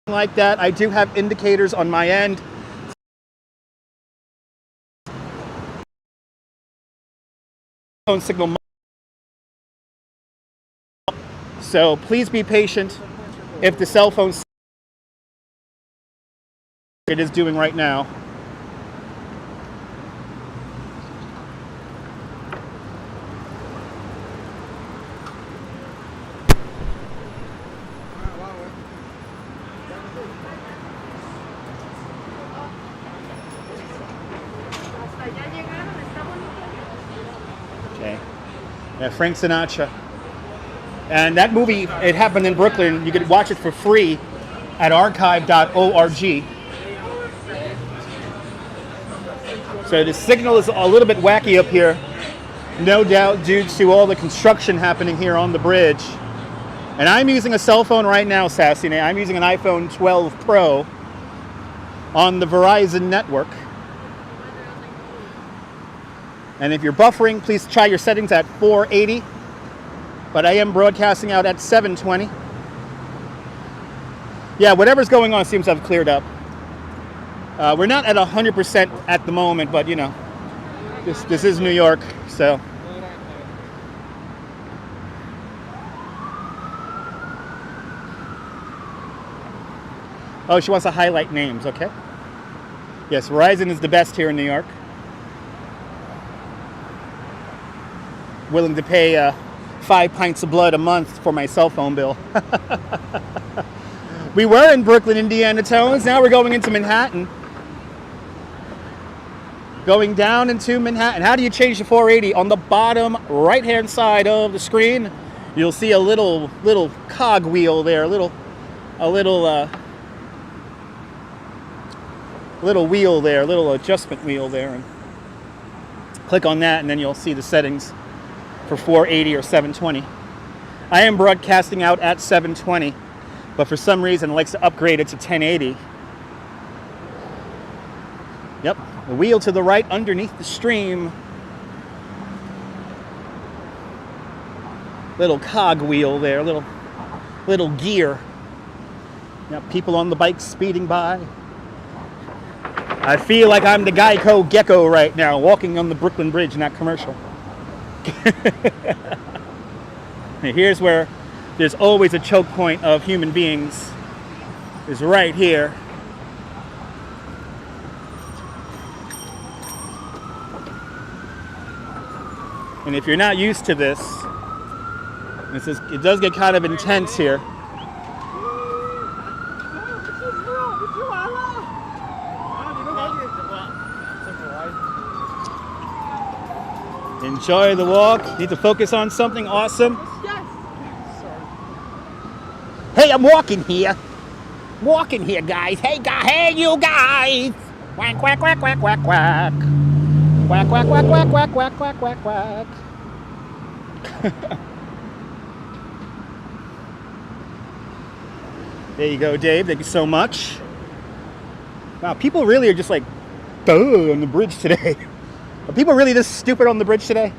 like that. I do have indicators on my end. Phone signal. So please be patient if the cell phone it is doing right now. Okay. Yeah, Frank Sinatra. And that movie, It Happened in Brooklyn, you can watch it for free at archive.org. So the signal is a little bit wacky up here, no doubt due to all the construction happening here on the bridge. And I'm using a cell phone right now, Sassy. I'm using an iPhone 12 Pro on the Verizon network. And if you're buffering, please try your settings at 480. But I am broadcasting out at 720. Yeah, whatever's going on seems to have cleared up. We're not at 100% at the moment, but you know, this is New York, so. Oh, she wants to highlight names, okay. Yes, Verizon is the best here in New York. Willing to pay 5 pints of blood a month for my cell phone bill. We were in Brooklyn, Indiana, Tones. Now we're going into Manhattan. going down into Manhattan. How do you change to 480? On the bottom right-hand side of the screen, you'll see a little cog wheel there, a little wheel there, a little adjustment wheel there, and click on that, and then you'll see the settings for 480 or 720. I am broadcasting out at 720, but for some reason it likes to upgrade it to 1080. Yep, the wheel to the right underneath the stream. Little cog wheel there, little gear. Yep, people on the bikes speeding by. I feel like I'm the Geico Gecko right now, walking on the Brooklyn Bridge in that commercial. Here's where there's always a choke point of human beings, is right here. And if you're not used to this, it does get kind of intense here. Enjoy the walk. Need to focus on something awesome. Hey, I'm walking here. Walking here, guys. Hey, you guys. Quack, quack, quack, quack, quack, quack. Quack, quack, quack, quack, quack, quack, quack, quack, quack. There you go, Dave. Thank you so much. Wow, people really are just like, duh, on the bridge today. Are people really this stupid on the bridge today?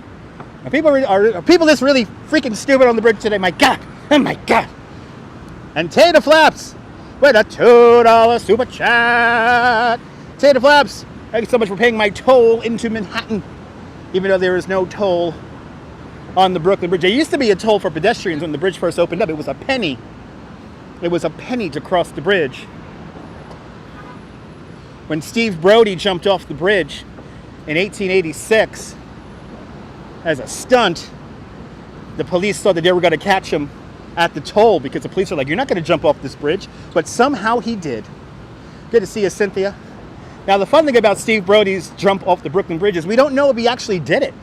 Are people this really freaking stupid on the bridge today? My God. Oh, my God. And Tater Flaps with a $2 super chat. Tater Flaps, thank you so much for paying my toll into Manhattan, even though there is no toll on the Brooklyn Bridge. There used to be a toll for pedestrians when the bridge first opened up. It was a penny. It was a penny to cross the bridge. When Steve Brody jumped off the bridge in 1886 as a stunt, the police thought that they were going to catch him at the toll because the police are like, you're not going to jump off this bridge. But somehow he did. Good to see you, Cynthia. Now, the fun thing about Steve Brody's jump off the Brooklyn Bridge is we don't know if he actually did it.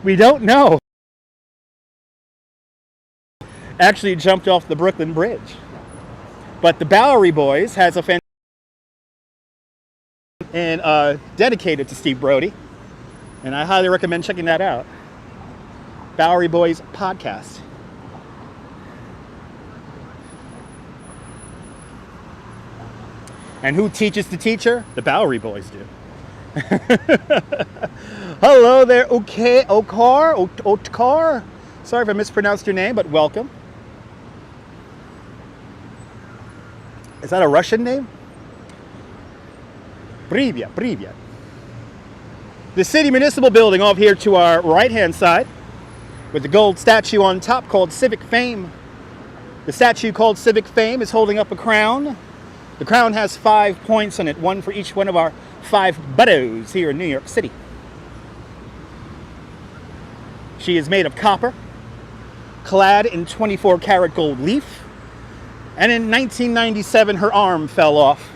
We don't know. Actually jumped off the Brooklyn Bridge. But the Bowery Boys has a fantastic and dedicated to Steve Brody. And I highly recommend checking that out. Bowery Boys podcast. And who teaches the teacher? The Bowery Boys do. Hello there, Otkar. Sorry if I mispronounced your name, but welcome. Is that a Russian name? Privyat. The City Municipal Building off here to our right-hand side with the gold statue on top called Civic Fame. The statue called Civic Fame is holding up a crown. The crown has 5 points on it, one for each one of our 5 boroughs here in New York City. She is made of copper, clad in 24-karat gold leaf, and in 1997 her arm fell off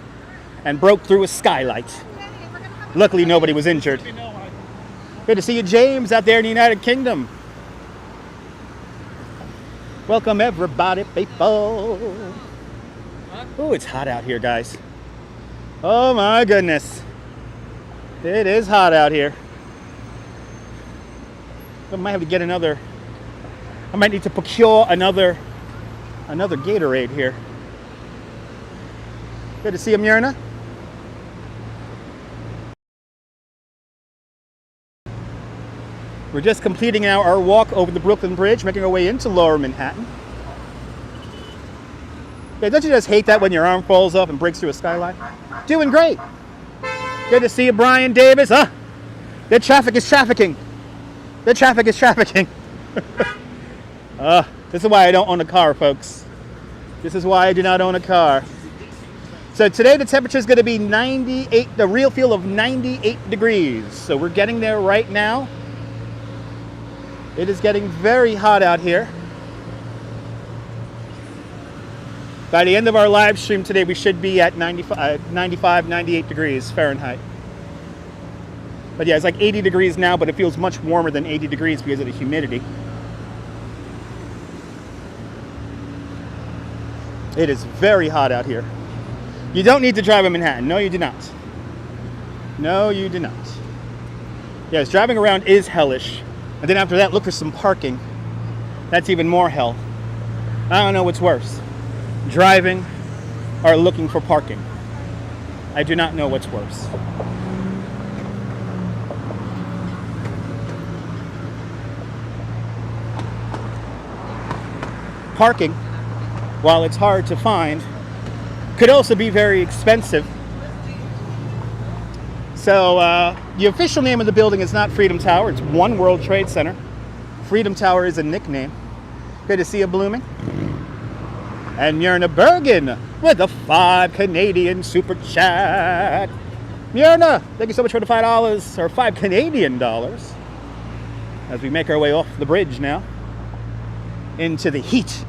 and broke through a skylight. Luckily nobody was injured. Good to see you, James, out there in the United Kingdom. Welcome everybody, people. Oh, it's hot out here, guys. Oh my goodness. It is hot out here. I might have to get another. I might need to procure another Gatorade here. Good to see you, Myrna. We're just completing our walk over the Brooklyn Bridge, making our way into Lower Manhattan. Yeah, don't you just hate that when your arm falls off and breaks through a skylight? Doing great. Good to see you, Brian Davis. The traffic is trafficking. The traffic is trafficking. This is why I don't own a car, folks. This is why I do not own a car. So today the temperature is going to be 98, the real feel of 98 degrees. So we're getting there right now. It is getting very hot out here. By the end of our live stream today, we should be at 95, 98 degrees Fahrenheit. But yeah, it's like 80 degrees now, but it feels much warmer than 80 degrees because of the humidity. It is very hot out here. You don't need to drive in Manhattan. No, you do not. No, you do not. Yes, driving around is hellish. And then after that, look for some parking. That's even more hell. I don't know what's worse. Driving or looking for parking. I do not know what's worse. Parking, while it's hard to find, could also be very expensive. So the official name of the building is not Freedom Tower, it's One World Trade Center. Freedom Tower is a nickname. Good to see you, Blooming. And Myrna Bergen with the 5 Canadian super chat. Myrna, thank you so much for the $5 or 5 Canadian dollars. As we make our way off the bridge now into the heat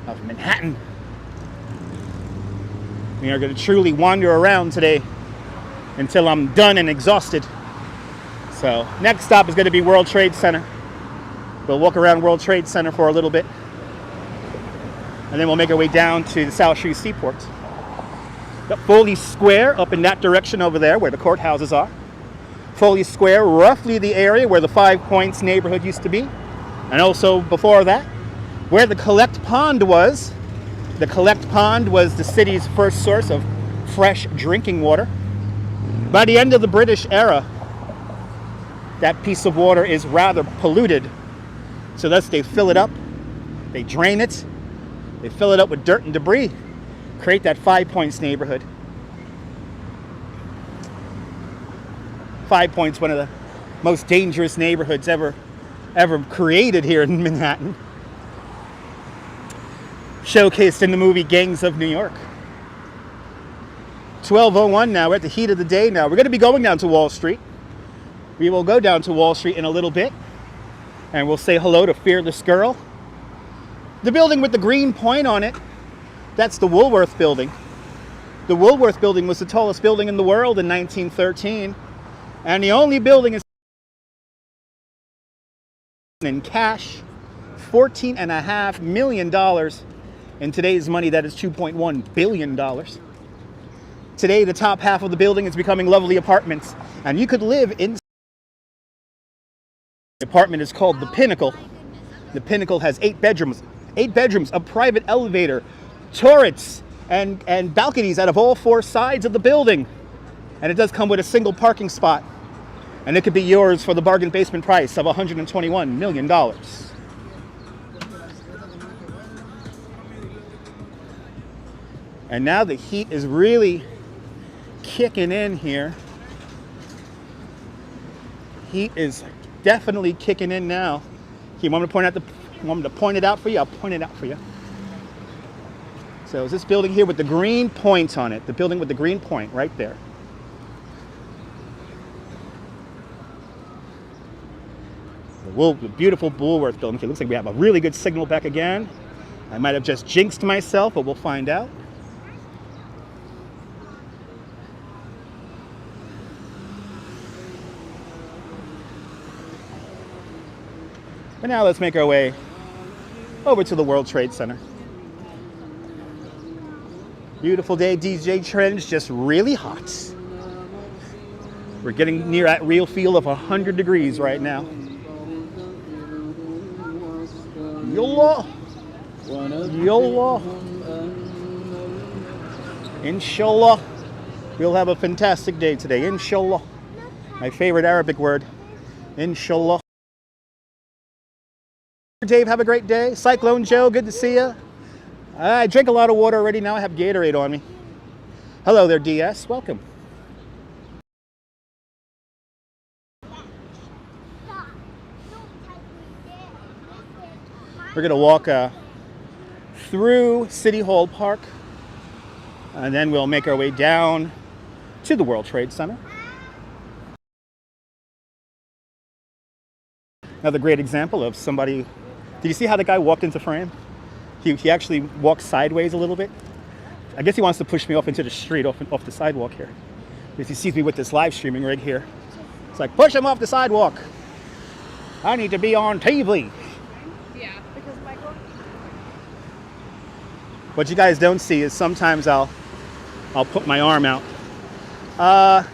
of Manhattan. We are going to truly wander around today until I'm done and exhausted. So next stop is going to be World Trade Center. We'll walk around World Trade Center for a little bit. And then we'll make our way down to the South Street Seaport. Foley Square up in that direction over there where the courthouses are. Foley Square, roughly the area where the 5 Points neighborhood used to be. And also before that, where the Collect Pond was. The Collect Pond was the city's first source of fresh drinking water. By the end of the British era, that piece of water is rather polluted. So thus they fill it up, they drain it, they fill it up with dirt and debris, create that 5 Points neighborhood. 5 Points, one of the most dangerous neighborhoods ever created here in Manhattan. Showcased in the movie Gangs of New York. 12:01 now, we're at the heat of the day now. We're going to be going down to Wall Street. We will go down to Wall Street in a little bit. And we'll say hello to Fearless Girl. The building with the green point on it, that's the Woolworth building. The Woolworth building was the tallest building in the world in 1913. And the only building is in cash, $14.5 million. In today's money, that is $2.1 billion. Today, the top half of the building is becoming lovely apartments. And you could live in. The apartment is called The Pinnacle. The Pinnacle has 8 bedrooms. 8 bedrooms, a private elevator, turrets, and balconies out of all 4 sides of the building. And it does come with a single parking spot. And it could be yours for the bargain basement price of $121 million. And now the heat is really kicking in here. Heat is definitely kicking in now. You want me to point it out for you? I'll point it out for you. So it's this building here with the green point on it. The building with the green point right there. The beautiful Woolworth building. Okay, looks like we have a really good signal back again. I might have just jinxed myself, but we'll find out. But now let's make our way over to the World Trade Center. Beautiful day, DJ Trends, just really hot. We're getting near that real feel of 100 degrees right now. Yolla! Yolla! Inshallah, we'll have a fantastic day today. Inshallah. My favorite Arabic word. Inshallah. Dave, have a great day. Cyclone Joe, good to see you. I drank a lot of water already. Now I have Gatorade on me. Hello there, DS. Welcome. We're going to walk through City Hall Park, and then we'll make our way down to the World Trade Center. Another great example of somebody. Did you see how the guy walked into frame? He actually walked sideways a little bit. I guess he wants to push me off into the street, off the sidewalk here. Because he sees me with this live streaming rig here. It's like, push him off the sidewalk. I need to be on TV. Yeah, because Michael. What you guys don't see is sometimes I'll put my arm out.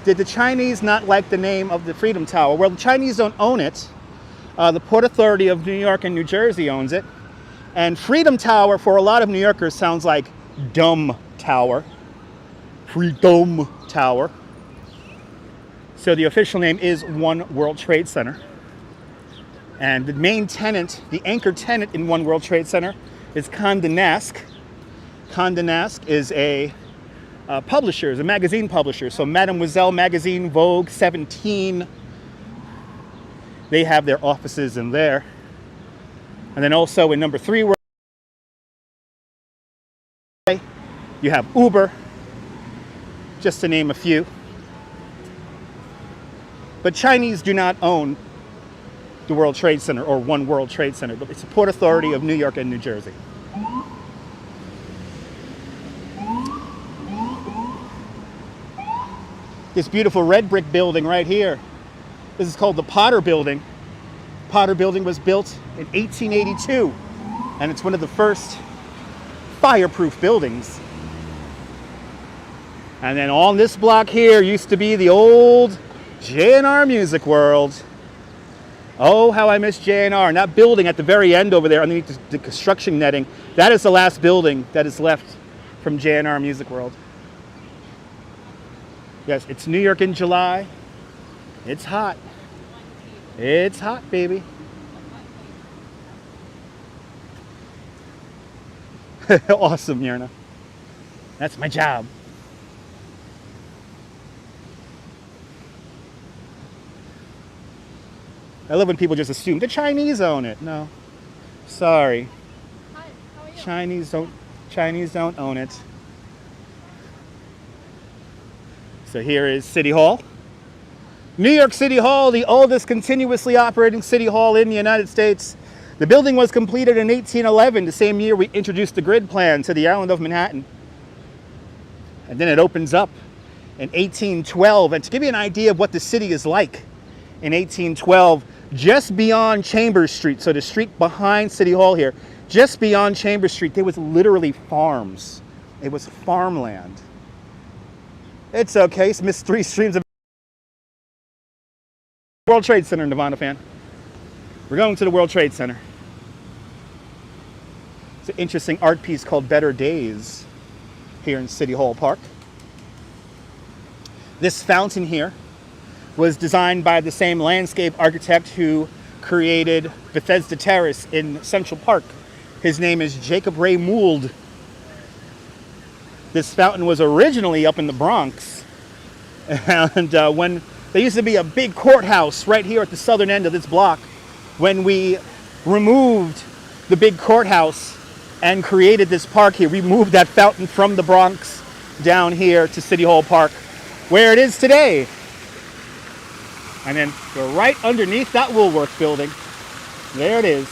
Did the Chinese not like the name of the Freedom Tower? Well, the Chinese don't own it. The Port Authority of New York and New Jersey owns it. And Freedom Tower, for a lot of New Yorkers, sounds like Dumb Tower. Freedom Tower. So the official name is One World Trade Center. And the main tenant, the anchor tenant in One World Trade Center is Condé Nast. Condé Nast is a publisher, is a magazine publisher. So Mademoiselle Magazine, Vogue, 17, they have their offices in there. And then also in number 3, you have Uber, just to name a few. But Chinese do not own the World Trade Center or One World Trade Center. It's the Port Authority of New York and New Jersey. This beautiful red brick building right here. This is called the Potter Building. Potter Building was built in 1882, and it's one of the first fireproof buildings. And then on this block here used to be the old J&R Music World. Oh, how I miss J&R. And that building at the very end over there underneath the construction netting, that is the last building that is left from J&R Music World. Yes, it's New York in July. It's hot. It's hot, baby. Awesome, Yerna. That's my job. I love when people just assume the Chinese own it. No. Sorry. Hi, how are you? Chinese don't own it. So here is City Hall. New York City Hall, the oldest continuously operating city hall in the United States. The building was completed in 1811, the same year we introduced the grid plan to the island of Manhattan. And then it opens up in 1812. And to give you an idea of what the city is like in 1812, just beyond Chambers Street, so the street behind City Hall here, just beyond Chambers Street, there was literally farms. It was farmland. It's okay, it's missed 3 streams of World Trade Center, Nirvana fan. We're going to the World Trade Center. It's an interesting art piece called Better Days here in City Hall Park. This fountain here was designed by the same landscape architect who created Bethesda Terrace in Central Park. His name is Jacob Ray Mould. This fountain was originally up in the Bronx. And when there used to be a big courthouse right here at the southern end of this block, when we removed the big courthouse and created this park here, we moved that fountain from the Bronx down here to City Hall Park, where it is today. And then go right underneath that Woolworth building. There it is.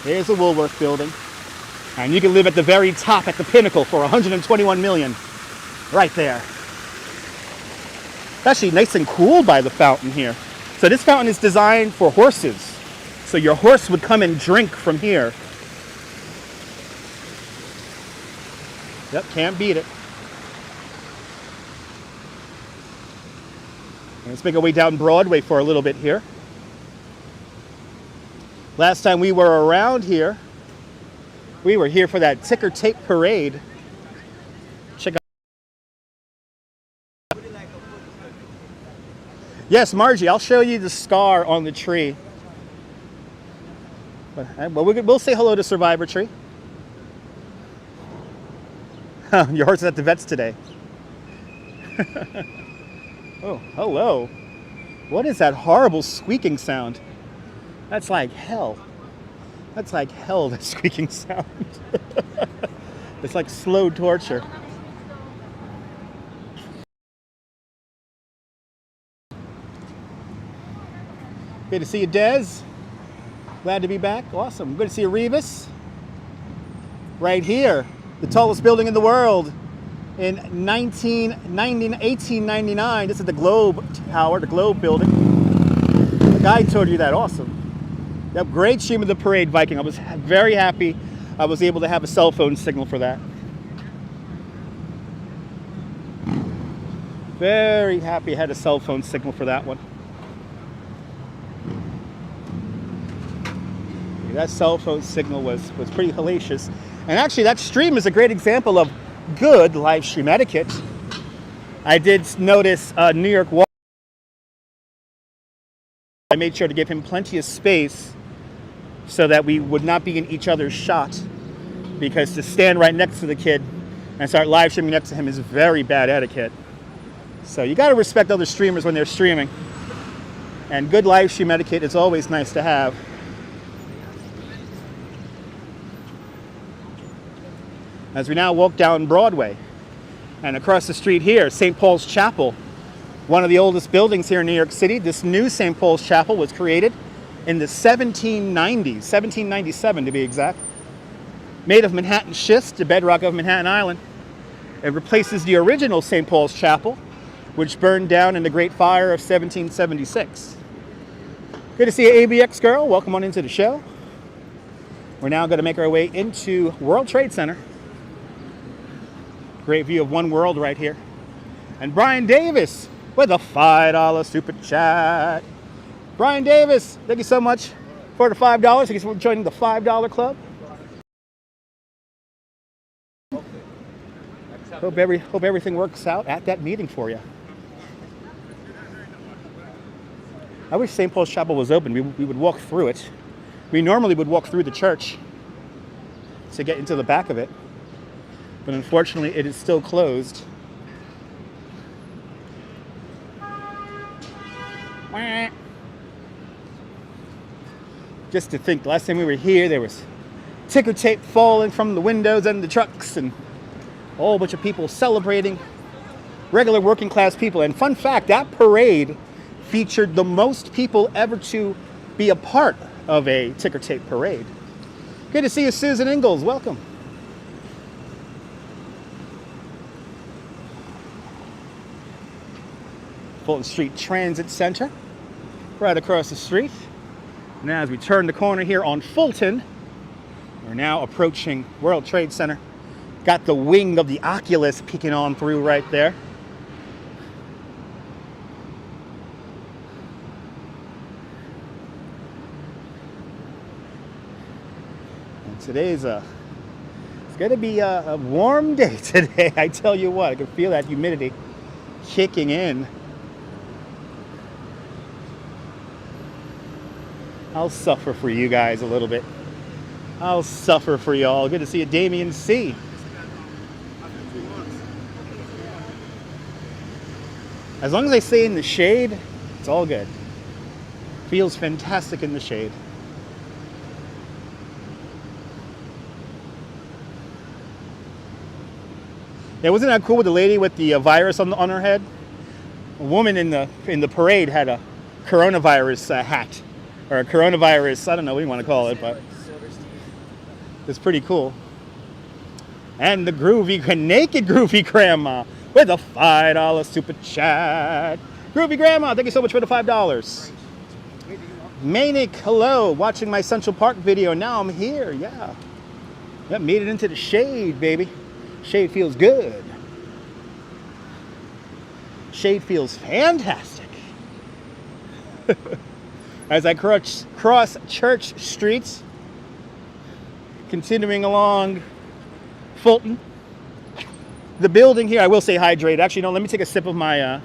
There's the Woolworth building. And you can live at the very top, at the pinnacle, for $121 million. Right there. It's actually nice and cool by the fountain here. So this fountain is designed for horses. So your horse would come and drink from here. Yep, can't beat it. Let's make our way down Broadway for a little bit here. Last time we were around here, we were here for that ticker tape parade. Check out. Yes, Margie, I'll show you the scar on the tree. But we'll say hello to Survivor Tree. Your horse is at the vet's today. Oh, hello. What is that horrible squeaking sound? That's like hell. That's like hell, that squeaking sound. It's like slow torture. Good to see you, Des. Glad to be back. Awesome. Good to see you, Rebus. Right here, the tallest building in the world in 1899. This is the Globe Tower, the Globe building. The guy told you that. Awesome. Yep, great stream of the parade, Viking. I was very happy I was able to have a cell phone signal for that. Very happy I had a cell phone signal for that one. That cell phone signal was pretty hellacious. And actually that stream is a great example of good live stream etiquette. I did notice New York. I made sure to give him plenty of space so that we would not be in each other's shot, because to stand right next to the kid and start live streaming next to him is very bad etiquette. So you got to respect other streamers when they're streaming. And good live stream etiquette is always nice to have. As we now walk down Broadway, and across the street here, St. Paul's Chapel, one of the oldest buildings here in New York City. This new St. Paul's Chapel was created in the 1790s, 1797 to be exact. Made of Manhattan schist, the bedrock of Manhattan Island. It replaces the original St. Paul's Chapel, which burned down in the Great Fire of 1776. Good to see you, ABX girl. Welcome on into the show. We're now going to make our way into World Trade Center. Great view of One World right here. And Brian Davis with a $5 super chat. Brian Davis, thank you so much for the $5. Thank you for joining the $5 club. Hope everything works out at that meeting for you. I wish St. Paul's Chapel was open. We would walk through it. We normally would walk through the church to get into the back of it. But unfortunately, it is still closed. Just to think, the last time we were here, there was ticker tape falling from the windows and the trucks, and a whole bunch of people celebrating, regular working class people. And fun fact, that parade featured the most people ever to be a part of a ticker tape parade. Good to see you, Susan Ingalls. Welcome. Fulton Street Transit Center, right across the street. Now as we turn the corner here on Fulton, we're now approaching World Trade Center. Got the wing of the Oculus peeking on through right there. And today's it's going to be a warm day today. I tell you what, I can feel that humidity kicking in. I'll suffer for you guys a little bit. I'll suffer for y'all. Good to see you, Damien C. As long as I stay in the shade, it's all good. Feels fantastic in the shade. Yeah, wasn't that cool with the lady with the virus on her head? A woman in the parade had a coronavirus hat. Or a coronavirus, I don't know what you want to call it, but it's pretty cool. And the naked groovy grandma with a $5 super chat. Groovy grandma, thank you so much for the $5. Manic, hello, watching my Central Park video. Now I'm here, yeah. Yep, made it into the shade, baby. Shade feels good. Shade feels fantastic. As I cross Church Street, continuing along Fulton. The building here, I will say hydrate. Actually, no, let me take a sip of my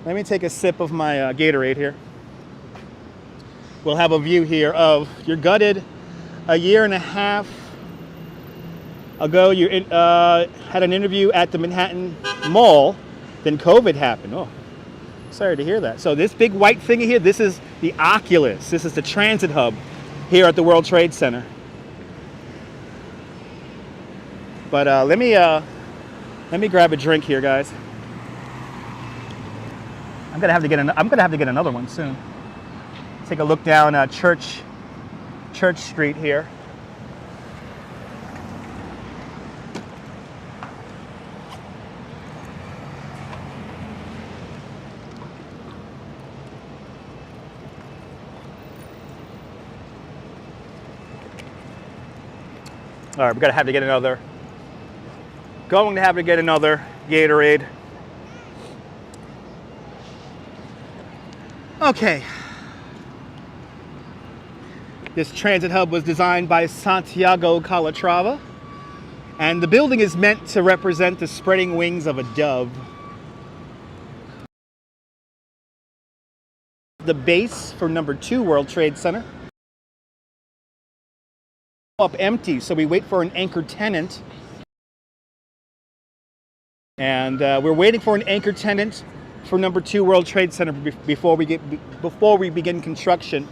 Gatorade here. We'll have a view here of, you're gutted. A year and a half ago, you had an interview at the Manhattan Mall, then COVID happened. Oh. Sorry to hear that. So this big white thingy here, this is the Oculus. This is the transit hub here at the World Trade Center. But let me grab a drink here, guys. I'm gonna have to get another one soon. Take a look down Church Street here. All right, we're gonna have to get another. Going to have to get another Gatorade. Okay. This transit hub was designed by Santiago Calatrava, and the building is meant to represent the spreading wings of a dove. The base for number 2 World Trade Center. Up empty, so we wait for an anchor tenant. And we're waiting for an anchor tenant for number 2 World Trade Center before we begin construction.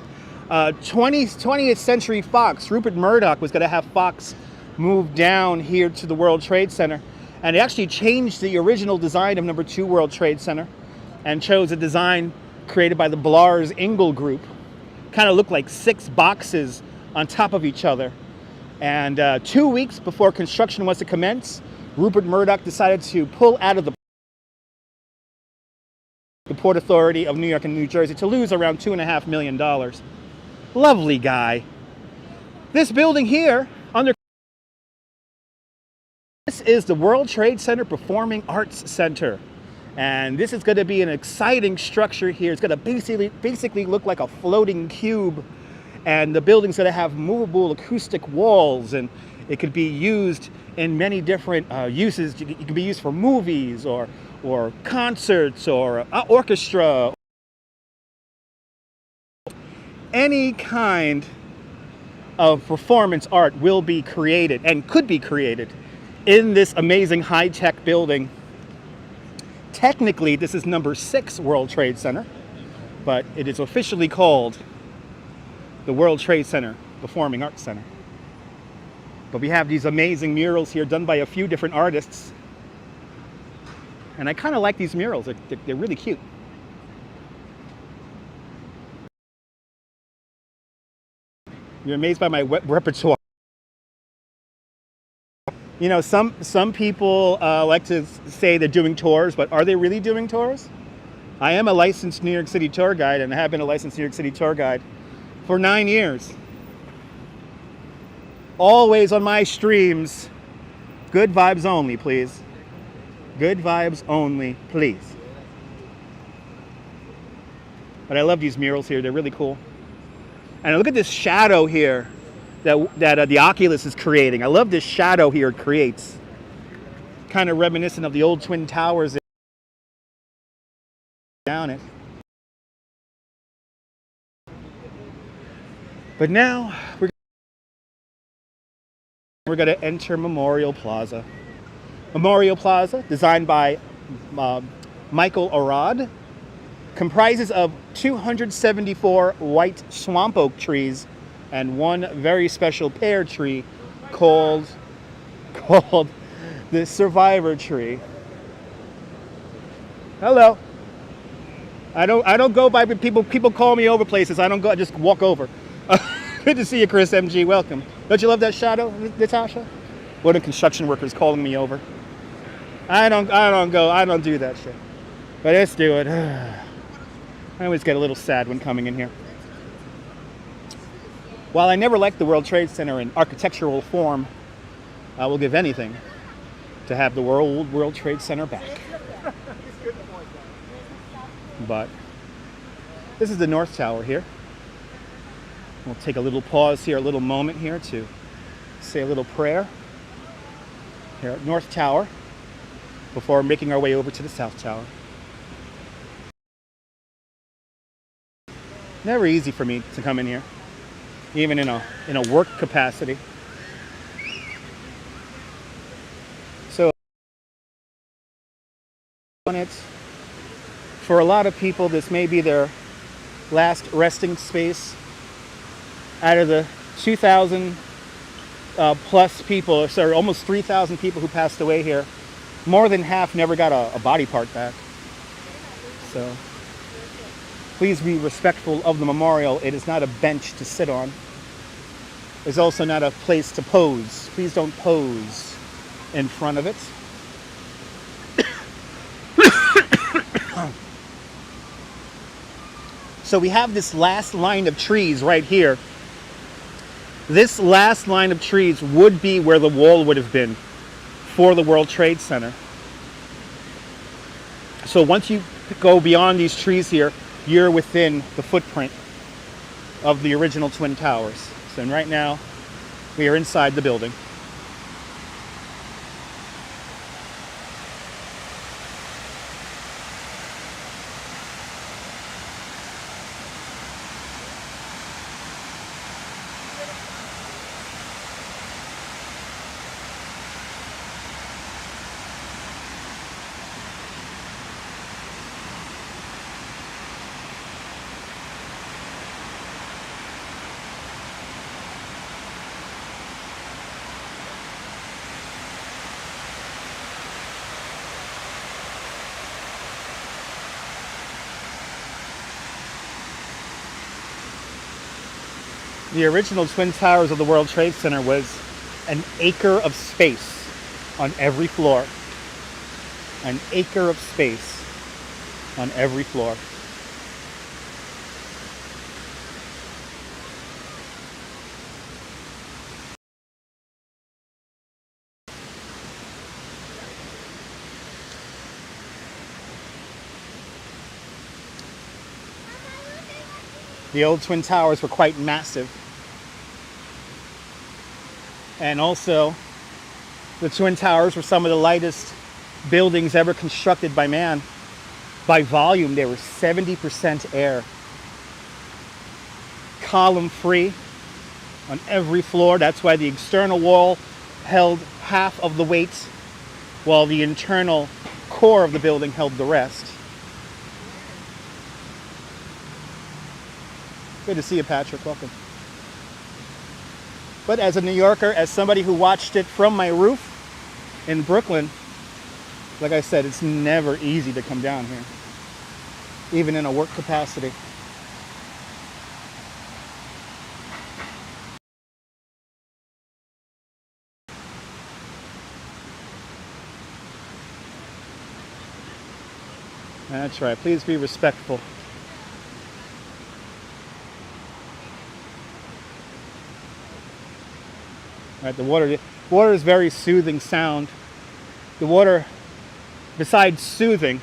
20th Century Fox, Rupert Murdoch was going to have Fox move down here to the World Trade Center, and it actually changed the original design of number 2 World Trade Center and chose a design created by the Blars Ingle Group. Kind of looked like 6 boxes on top of each other. And 2 weeks before construction was to commence, Rupert Murdoch decided to pull out of the Port Authority of New York and New Jersey to lose around $2.5 million. Lovely guy. This building here, this is the World Trade Center Performing Arts Center. And this is going to be an exciting structure here. It's going to basically look like a floating cube. And the building's going to have movable acoustic walls, and it could be used in many different uses. It can be used for movies or concerts or orchestra. Any kind of performance art will be created and could be created in this amazing high-tech building. Technically, this is number 6 World Trade Center, but it is officially called the World Trade Center Performing Arts Center. But we have these amazing murals here done by a few different artists. And I kind of like these murals. They're really cute. You're amazed by my repertoire. You know, some people like to say they're doing tours, but are they really doing tours? I am a licensed New York City tour guide, and I have been a licensed New York City tour guide for 9 years. Always on my streams, good vibes only, please. Good vibes only, please. But I love these murals here. They're really cool. And look at this shadow here that the Oculus is creating. I love this shadow here it creates. Kind of reminiscent of the old Twin Towers down it. But now we're going to enter Memorial Plaza. Memorial Plaza, designed by Michael Arad, comprises of 274 white swamp oak trees and one very special pear tree called the Survivor Tree. Hello. I don't go by people call me over places. I don't go. I just walk over. Good to see you, Chris MG. Welcome. Don't you love that shadow, Natasha? One of the construction workers calling me over. I don't go. I don't do that shit. But let's do it. I always get a little sad when coming in here. While I never liked the World Trade Center in architectural form, I will give anything to have the World Trade Center back. But this is the North Tower here. We'll take a little pause here, a little moment here to say a little prayer here at North Tower before making our way over to the South Tower. Never easy for me to come in here, even in a work capacity. So for a lot of people, this may be their last resting space. Out of the 2,000 plus people, sorry, almost 3,000 people who passed away here, more than half never got a body part back. So please be respectful of the memorial. It is not a bench to sit on. It's also not a place to pose. Please don't pose in front of it. So we have this last line of trees right here. This last line of trees would be where the wall would have been for the World Trade Center. So once you go beyond these trees here, you're within the footprint of the original Twin Towers. So right now, we are inside the building. The original Twin Towers of the World Trade Center was an acre of space on every floor. An acre of space on every floor. The old Twin Towers were quite massive. And also, the Twin Towers were some of the lightest buildings ever constructed by man. By volume, they were 70% air. Column free on every floor. That's why the external wall held half of the weight, while the internal core of the building held the rest. Good to see you, Patrick. Welcome. But as a New Yorker, as somebody who watched it from my roof in Brooklyn, like I said, it's never easy to come down here, even in a work capacity. That's right. Please be respectful. Right, the water is very soothing sound. The water, besides soothing,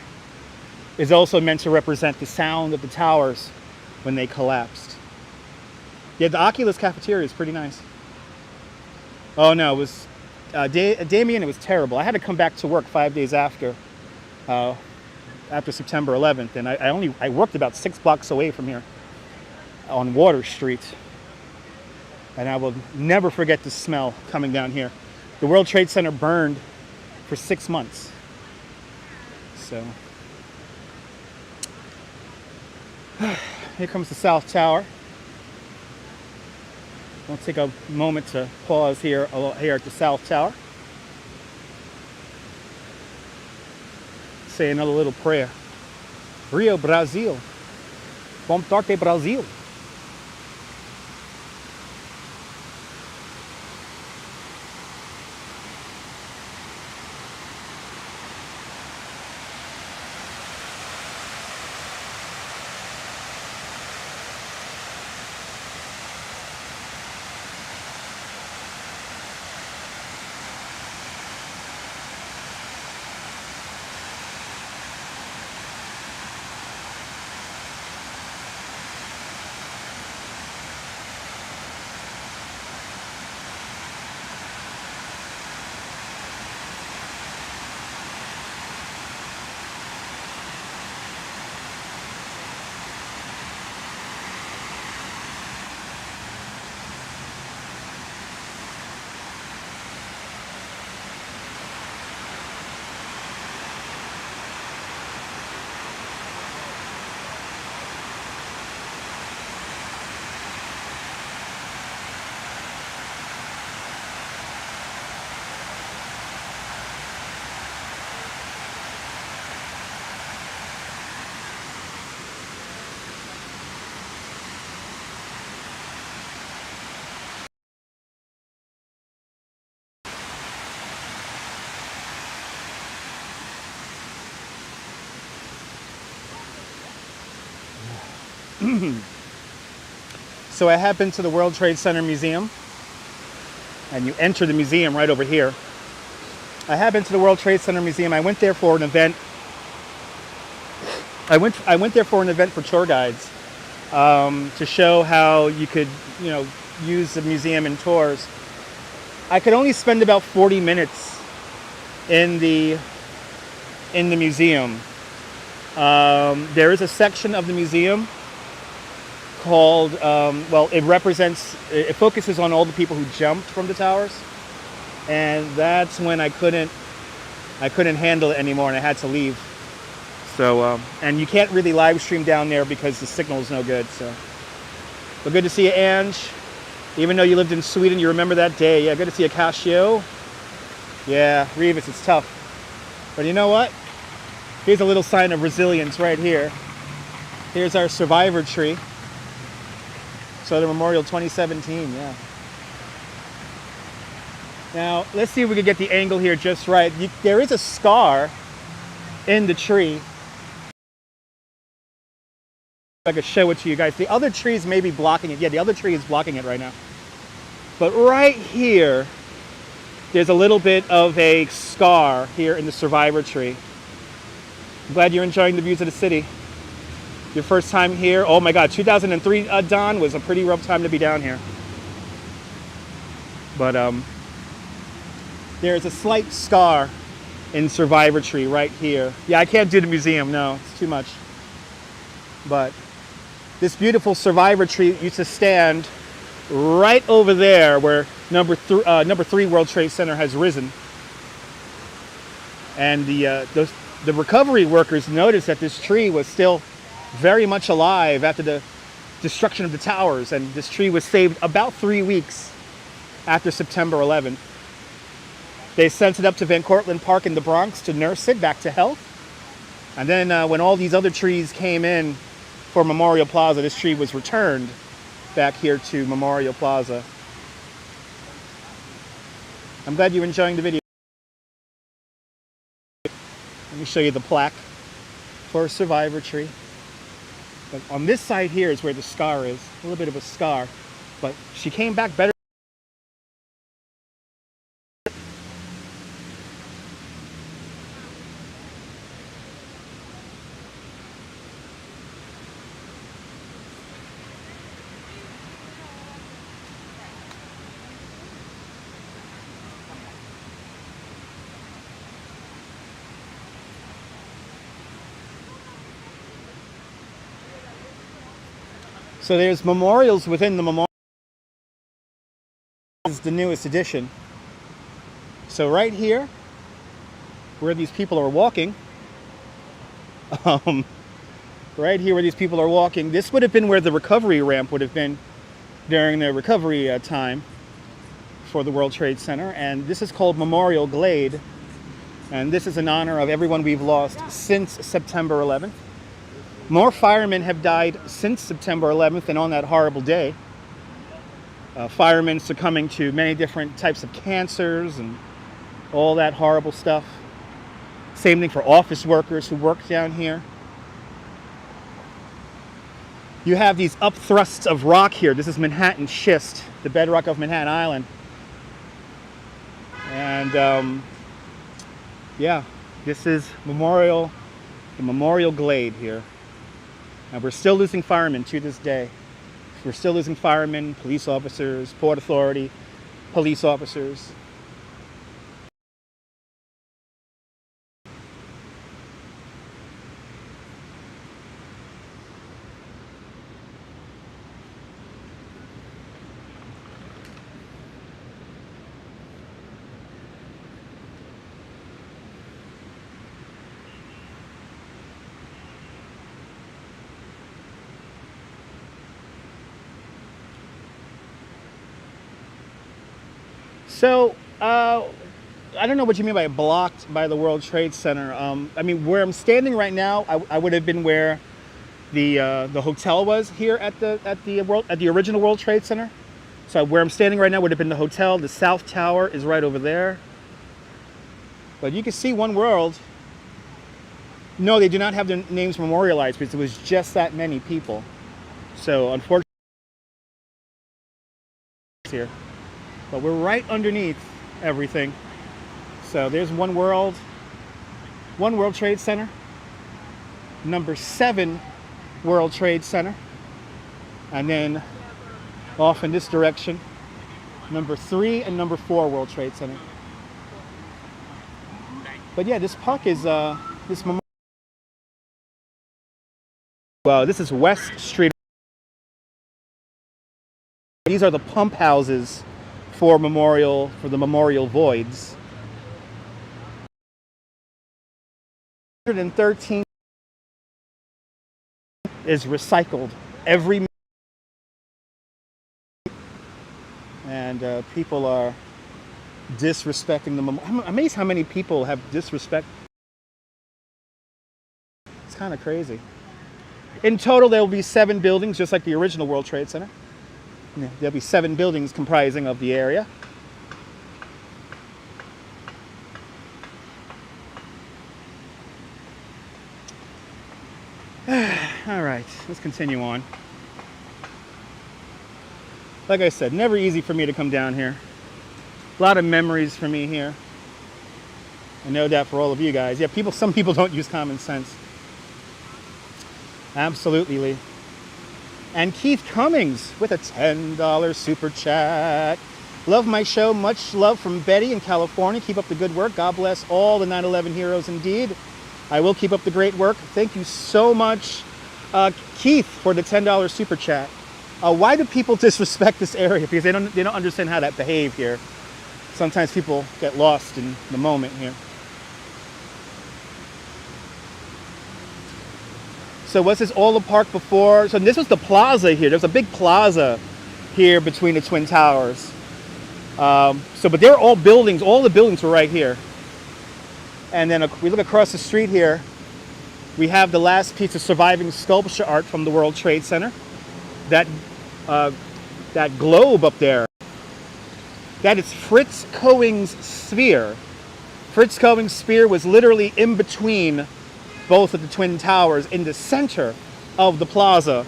is also meant to represent the sound of the towers when they collapsed. Yeah, the Oculus cafeteria is pretty nice. Oh no, it was Damien. It was terrible. I had to come back to work 5 days after September 11th, and I worked about 6 blocks away from here on Water Street. And I will never forget the smell coming down here. The World Trade Center burned for 6 months. So, here comes the South Tower. I'll take a moment to pause here at the South Tower. Say another little prayer. Rio, Brazil. Bom tarde, Brazil. So I have been to the World Trade Center Museum. and you enter the museum right over here. I have been to the World Trade Center Museum. I went there for an event. I went there for an event for tour guides to show how you could, use the museum in tours. I could only spend about 40 minutes in the museum. There is a section of the museum called, it focuses on all the people who jumped from the towers, and that's when I couldn't handle it anymore, and I had to leave. So, and you can't really live stream down there because the signal is no good. So, but good to see you, Ange. Even though you lived in Sweden, you remember that day. Yeah, good to see you, Casio. Yeah, Revis, it's tough. But you know what? Here's a little sign of resilience right here. Here's our survivor tree. Southern Memorial 2017, yeah. Now, let's see if we can get the angle here just right. There is a scar in the tree. I could show it to you guys. The other trees may be blocking it. Yeah, the other tree is blocking it right now. But right here, there's a little bit of a scar here in the survivor tree. I'm glad you're enjoying the views of the city. Your first time here. Oh my God, 2003, Don, was a pretty rough time to be down here. But there's a slight scar in survivor tree right here. Yeah, I can't do the museum, no, it's too much. But this beautiful survivor tree used to stand right over there where number 3 World Trade Center has risen. And the recovery workers noticed that this tree was still very much alive after the destruction of the towers, and this tree was saved about 3 weeks after September 11th. They sent it up to Van Cortlandt Park in the Bronx to nurse it back to health. And then when all these other trees came in for Memorial Plaza, this tree was returned back here to Memorial Plaza. I'm glad you're enjoying the video. Let me show you the plaque for a survivor tree. But on this side here is where the scar is, a little bit of a scar. But she came back better. So there's memorials within the memorial. This is the newest edition. So right here, where these people are walking, right here where these people are walking, this would have been where the recovery ramp would have been during the recovery time for the World Trade Center. And this is called Memorial Glade. And this is in honor of everyone we've lost since September 11th. More firemen have died since September 11th and on that horrible day. Firemen succumbing to many different types of cancers and all that horrible stuff. Same thing for office workers who work down here. You have these upthrusts of rock here. This is Manhattan schist, the bedrock of Manhattan Island. And yeah, this is the Memorial Glade here. And we're still losing firemen to this day. We're still losing firemen, police officers, Port Authority, police officers. So, I don't know what you mean by blocked by the World Trade Center. I mean, where I'm standing right now, I would have been where the hotel was here at the original World Trade Center. So where I'm standing right now would have been the hotel. The South Tower is right over there. But you can see One World. No, they do not have their names memorialized because it was just that many people. So unfortunately, here. but we're right underneath everything. So there's One World Trade Center, number 7 World Trade Center, and then off in this direction, number 3 and number 4 World Trade Center. But yeah, this park is this memorial. Well, this is West Street. These are the pump houses for the memorial voids. 113 is recycled every, and people are disrespecting the memorial. I'm amazed how many people have disrespect. It's kind of crazy. In total, there will be 7 buildings, just like the original World Trade Center. There'll be 7 buildings comprising of the area. All right, let's continue on. Like I said, never easy for me to come down here. A lot of memories for me here. I know that for all of you guys. Yeah, some people don't use common sense. Absolutely, Lee. And Keith Cummings with a $10 super chat. Love my show. Much love from Betty in California. Keep up the good work. God bless all the 9/11 heroes indeed. I will keep up the great work. Thank you so much, Keith, for the $10 super chat. Why do people disrespect this area? Because they don't understand how to behave here. Sometimes people get lost in the moment here. So was this all the park before? So this was the plaza here. There's a big plaza here between the Twin Towers. But they're all buildings. All the buildings were right here. And then we look across the street here. We have the last piece of surviving sculpture art from the World Trade Center. That globe up there. That is Fritz Cohen's sphere. Fritz Cohen's sphere was literally in between both of the Twin Towers in the center of the plaza,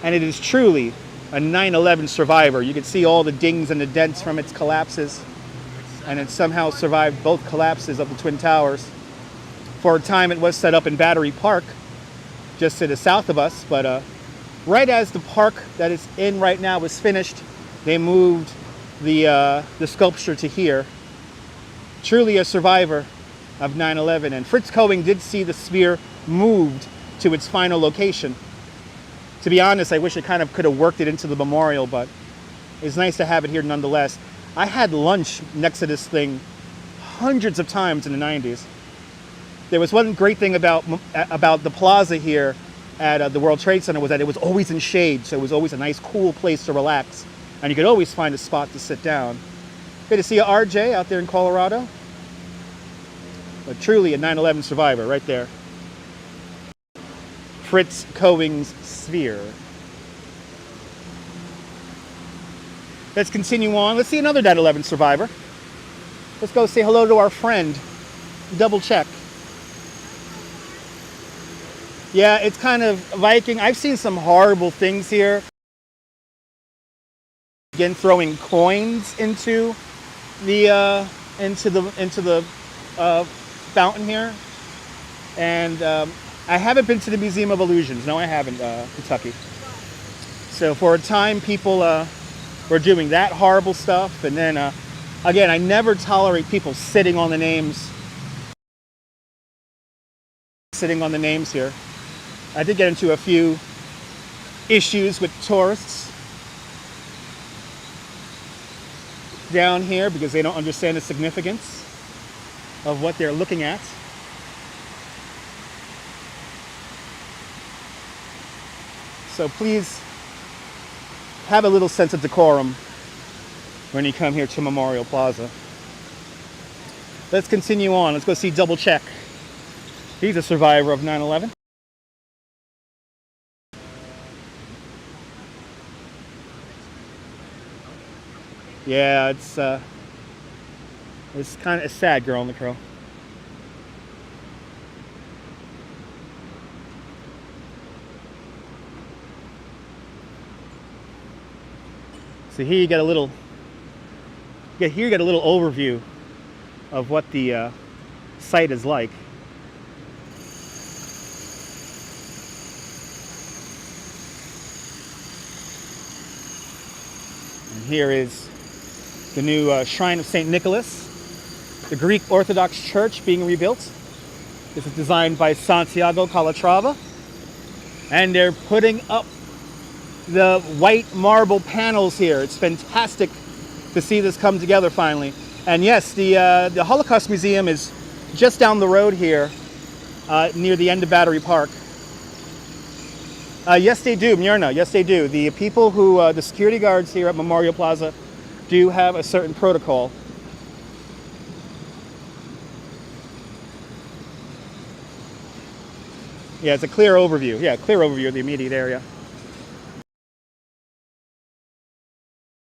and it is truly a 9/11 survivor. You can see all the dings and the dents from its collapses, and it somehow survived both collapses of the Twin Towers. For a time it was set up in Battery Park, just to the south of us, but right as the park that it's in right now was finished, they moved the sculpture to here. Truly a survivor of 9/11, and Fritz Cohen did see the sphere moved to its final location. To be honest, I wish it kind of could have worked it into the memorial, but it's nice to have it here nonetheless. I had lunch next to this thing hundreds of times in the 90s. There was one great thing about the plaza here at the World Trade Center was that it was always in shade, so it was always a nice cool place to relax, and you could always find a spot to sit down. Good to see you, RJ, out there in Colorado. But truly a 9/11 survivor right there. Fritz Cohen's sphere. Let's continue on. Let's see another 9/11 survivor. Let's go say hello to our friend. Double check. Yeah, it's kind of Viking. I've seen some horrible things here. Again, throwing coins into the fountain here, and I haven't been to the Museum of Illusions. No, I haven't, Kentucky. So for a time, people were doing that horrible stuff, and then again, I never tolerate people sitting on the names. Sitting on the names here. I did get into a few issues with tourists down here because they don't understand the significance of what they're looking at. So please have a little sense of decorum when you come here to Memorial Plaza. Let's continue on. Let's go see Double Check. He's a survivor of 9/11. Yeah, it's kind of a sad girl in the crow. So here you get a little Yeah, here you get a little overview of what the site is like. And here is the new Shrine of St. Nicholas, the Greek Orthodox Church being rebuilt. This is designed by Santiago Calatrava. And they're putting up the white marble panels here. It's fantastic to see this come together finally. And yes, the Holocaust Museum is just down the road here, near the end of Battery Park. Yes, they do, Myrna. Yes, they do. The people who, the security guards here at Memorial Plaza do have a certain protocol. Yeah, it's a clear overview. Yeah, clear overview of the immediate area.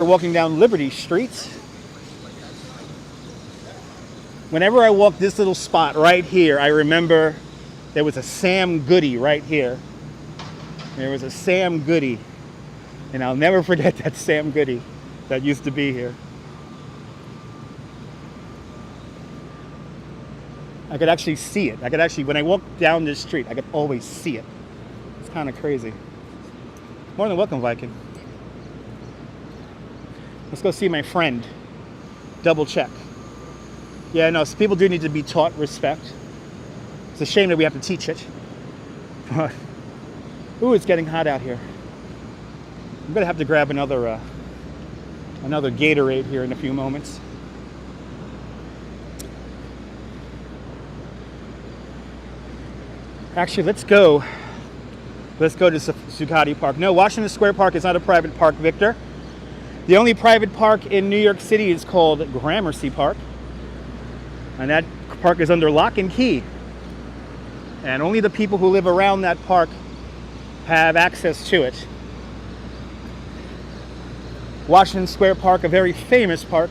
We're walking down Liberty Street. Whenever I walk this little spot right here, I remember there was a Sam Goody right here. There was a Sam Goody. And I'll never forget that Sam Goody that used to be here. I could actually see it. When I walk down this street, I could always see it. It's kind of crazy. More than welcome, Viking. Let's go see my friend. Double check. Yeah, no, so people do need to be taught respect. It's a shame that we have to teach it. But, ooh, it's getting hot out here. I'm gonna have to grab another Gatorade here in a few moments. Actually, let's go to Zuccotti Park. No, Washington Square Park is not a private park, Victor. The only private park in New York City is called Gramercy Park. And that park is under lock and key. And only the people who live around that park have access to it. Washington Square Park, a very famous park,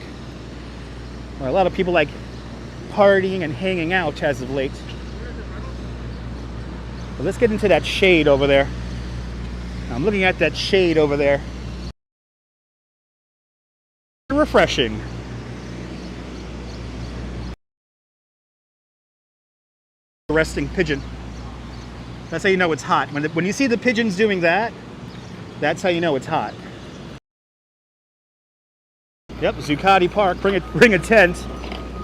where a lot of people like partying and hanging out as of late. But let's get into that shade over there. I'm looking at that shade over there. Refreshing. Resting pigeon. That's how you know it's hot. When you see the pigeons doing that, that's how you know it's hot. Yep, Zuccotti Park. Bring a tent.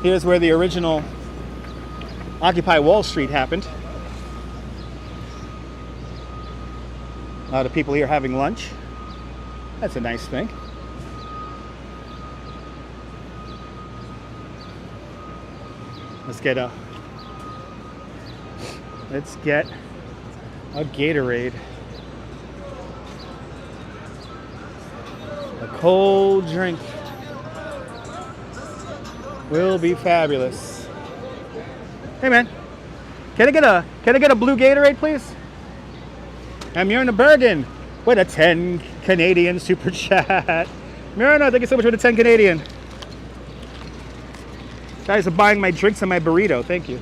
Here's where the original Occupy Wall Street happened. A lot of people here having lunch. That's a nice thing. Let's get a Gatorade. A cold drink will be fabulous. Hey man, can I get a blue Gatorade, please? And Myrna Bergen with a 10 Canadian super chat. Myrna, thank you so much for the 10 Canadian. Guys are buying my drinks and my burrito. Thank you.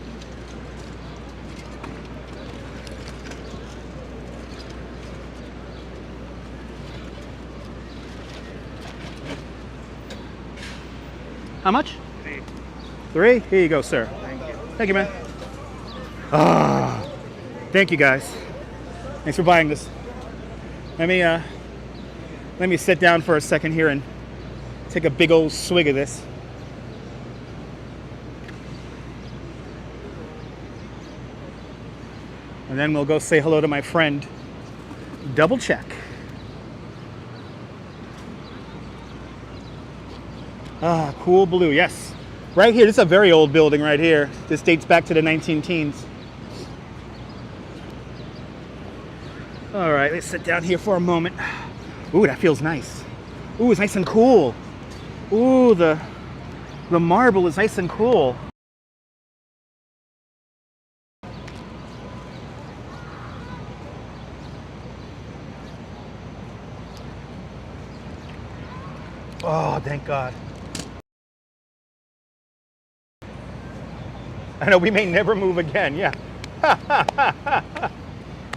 How much? 3. 3? Here you go, sir. Thank you. Thank you, man. Ah, thank you, guys. Thanks for buying this. Let me sit down for a second here and take a big old swig of this. And then we'll go say hello to my friend. Double check. Ah, cool blue, yes. Right here, this is a very old building right here. This dates back to the 19-teens. All right, let's sit down here for a moment. Ooh, that feels nice. Ooh, it's nice and cool. Ooh, the marble is nice and cool. Oh, thank God. I know we may never move again, yeah.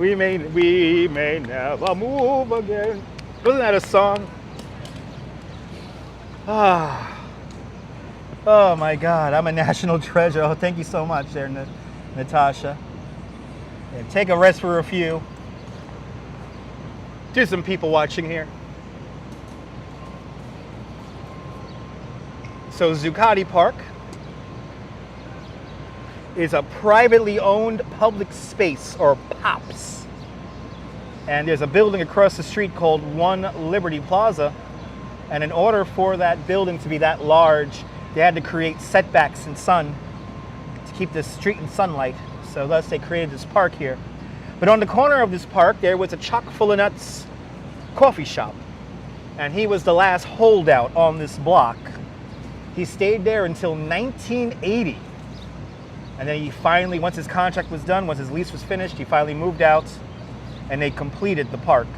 we may never move again. Wasn't that a song? Ah, Oh my God, I'm a national treasure. Oh, thank you so much there, Natasha. And take a rest for a few. There's some people watching here. So Zuccotti Park is a privately owned public space, or POPs. And there's a building across the street called One Liberty Plaza. And in order for that building to be that large, they had to create setbacks in sun to keep the street in sunlight. So thus they created this park here. But on the corner of this park, there was a chock-full-of-nuts coffee shop. And he was the last holdout on this block. He stayed there until 1980. And then he finally, once his contract was done, once his lease was finished, he finally moved out and they completed the park.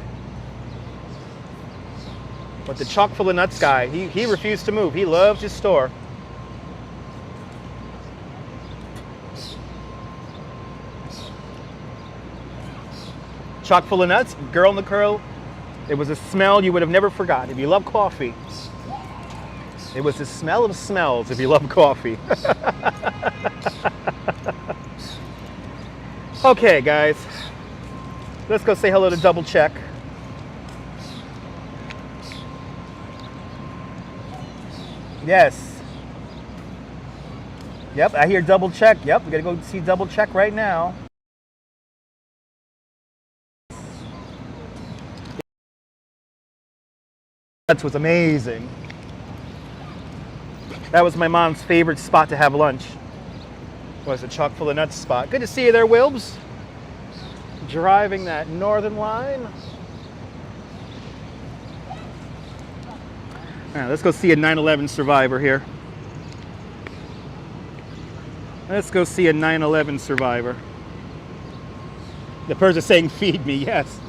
But the chock-full-of-nuts guy, he refused to move. He loved his store. Chock-full-of-nuts, girl in the curl. It was a smell you would have never forgot if you love coffee. It was the smell of smells if you love coffee. Okay, guys. Let's go say hello to Double Check. Yes. Yep, I hear Double Check. Yep, we gotta go see Double Check right now. That was amazing. That was my mom's favorite spot to have lunch. Was a chock-full-of-nuts spot. Good to see you there, Wilbs. Driving that Northern Line. All right, let's go see a 9/11 survivor here. Let's go see a 9/11 survivor. The person saying, feed me, yes.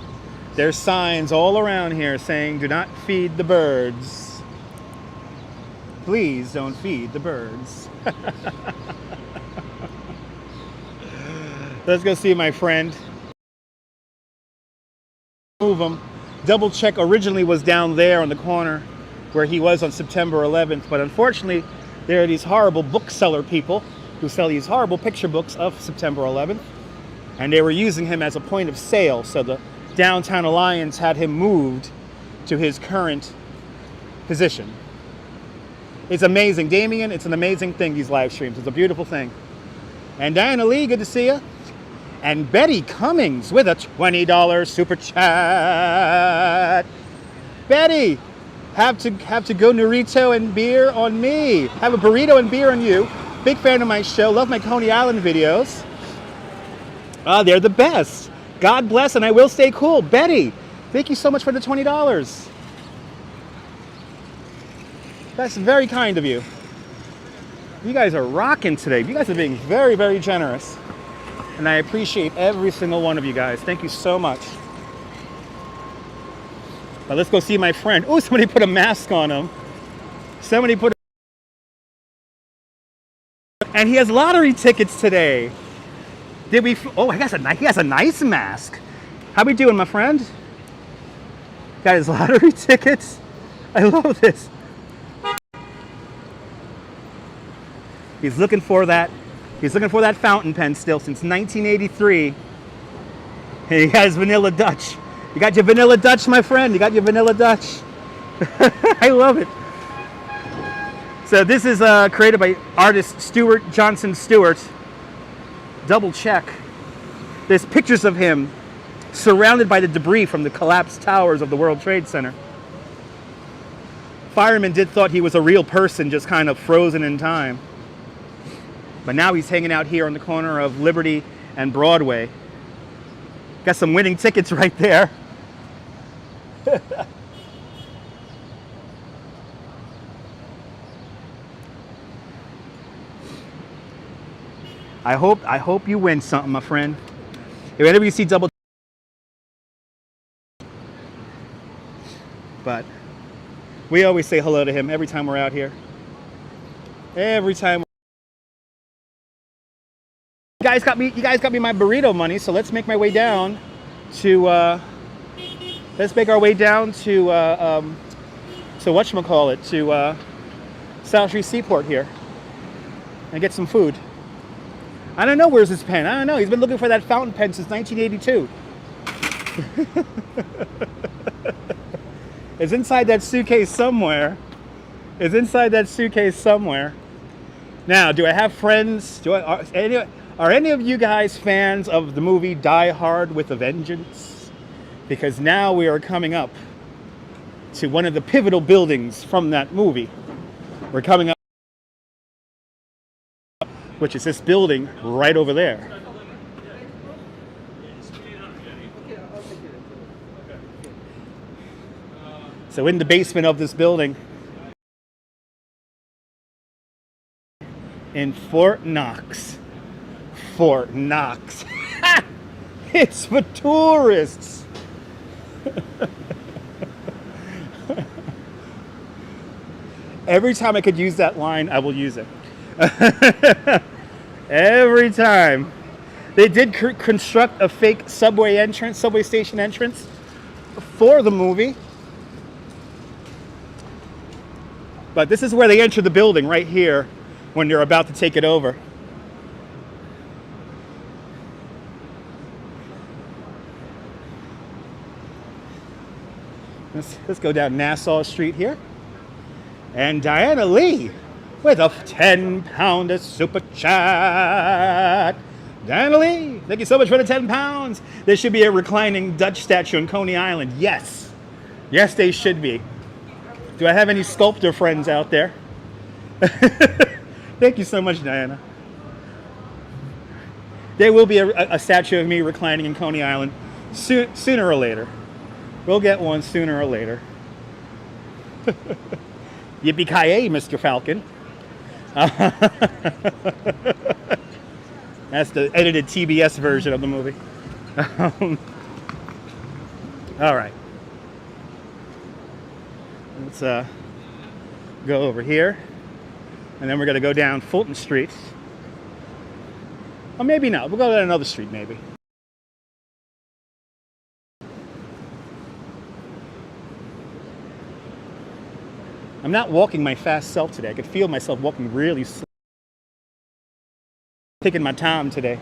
There's signs all around here saying, do not feed the birds. Please don't feed the birds. Let's go see my friend. Move him. Double Check originally was down there on the corner where he was on September 11th, but unfortunately there are these horrible bookseller people who sell these horrible picture books of September 11th, and they were using him as a point of sale, so the Downtown Alliance had him moved to his current position. It's amazing, Damien. It's an amazing thing, these live streams. It's a beautiful thing. And Diana Lee, good to see you. And Betty Cummings with a $20 super chat. Betty, have to go Norito and beer on me. Have a burrito and beer on you. Big fan of my show. Love my Coney Island videos. They're the best. God bless, and I will stay cool. Betty, thank you so much for the $20. That's very kind of you. You guys are rocking today. You guys are being very, very generous. And I appreciate every single one of you guys. Thank you so much. Now let's go see my friend. Oh, somebody put a mask on him. Somebody put and he has lottery tickets today. Did we? Oh, he has a nice mask. How we doing, my friend? Got his lottery tickets. I love this. He's looking for that. He's looking for that fountain pen still since 1983. And he has Vanilla Dutch. You got your Vanilla Dutch, my friend. You got your Vanilla Dutch. I love it. So this is created by artist Stuart Johnson Stewart. Double Check. There's pictures of him surrounded by the debris from the collapsed towers of the World Trade Center. Firemen thought he was a real person, just kind of frozen in time. But now he's hanging out here on the corner of Liberty and Broadway. Got some winning tickets right there. I hope you win something, my friend. If whenever you see Double, but we always say hello to him every time we're out here. Every time. You guys got me my burrito money, so let's make my way down to whatchamacallit, to South Street Seaport here. and get some food. I don't know where's his pen. I don't know. He's been looking for that fountain pen since 1982. It's inside that suitcase somewhere. It's inside that suitcase somewhere. Now, do I have friends? Are any of you guys fans of the movie Die Hard with a Vengeance? Because now we are coming up to one of the pivotal buildings from that movie. We're coming up, which is this building right over there. So in the basement of this building, in Fort Knox. Fort Knox. It's for tourists. Every time I could use that line, I will use it. Every time. They did construct a fake subway station entrance for the movie. But this is where they enter the building, right here, when they're about to take it over. Let's go down Nassau Street here. And Diana Lee with a 10-pounder super chat. Diana Lee, thank you so much for the 10 pounds. There should be a reclining Dutch statue on Coney Island. Yes. Yes, they should be. Do I have any sculptor friends out there? Thank you so much, Diana. There will be a statue of me reclining in Coney Island sooner or later. We'll get one sooner or later. Yippee-ki-yay, Mr. Falcon. That's the edited TBS version of the movie. All right. Let's go over here. And then we're going to go down Fulton Street. Or maybe not. We'll go down another street, maybe. I'm not walking my fast self today. I could feel myself walking really slow. Taking my time today.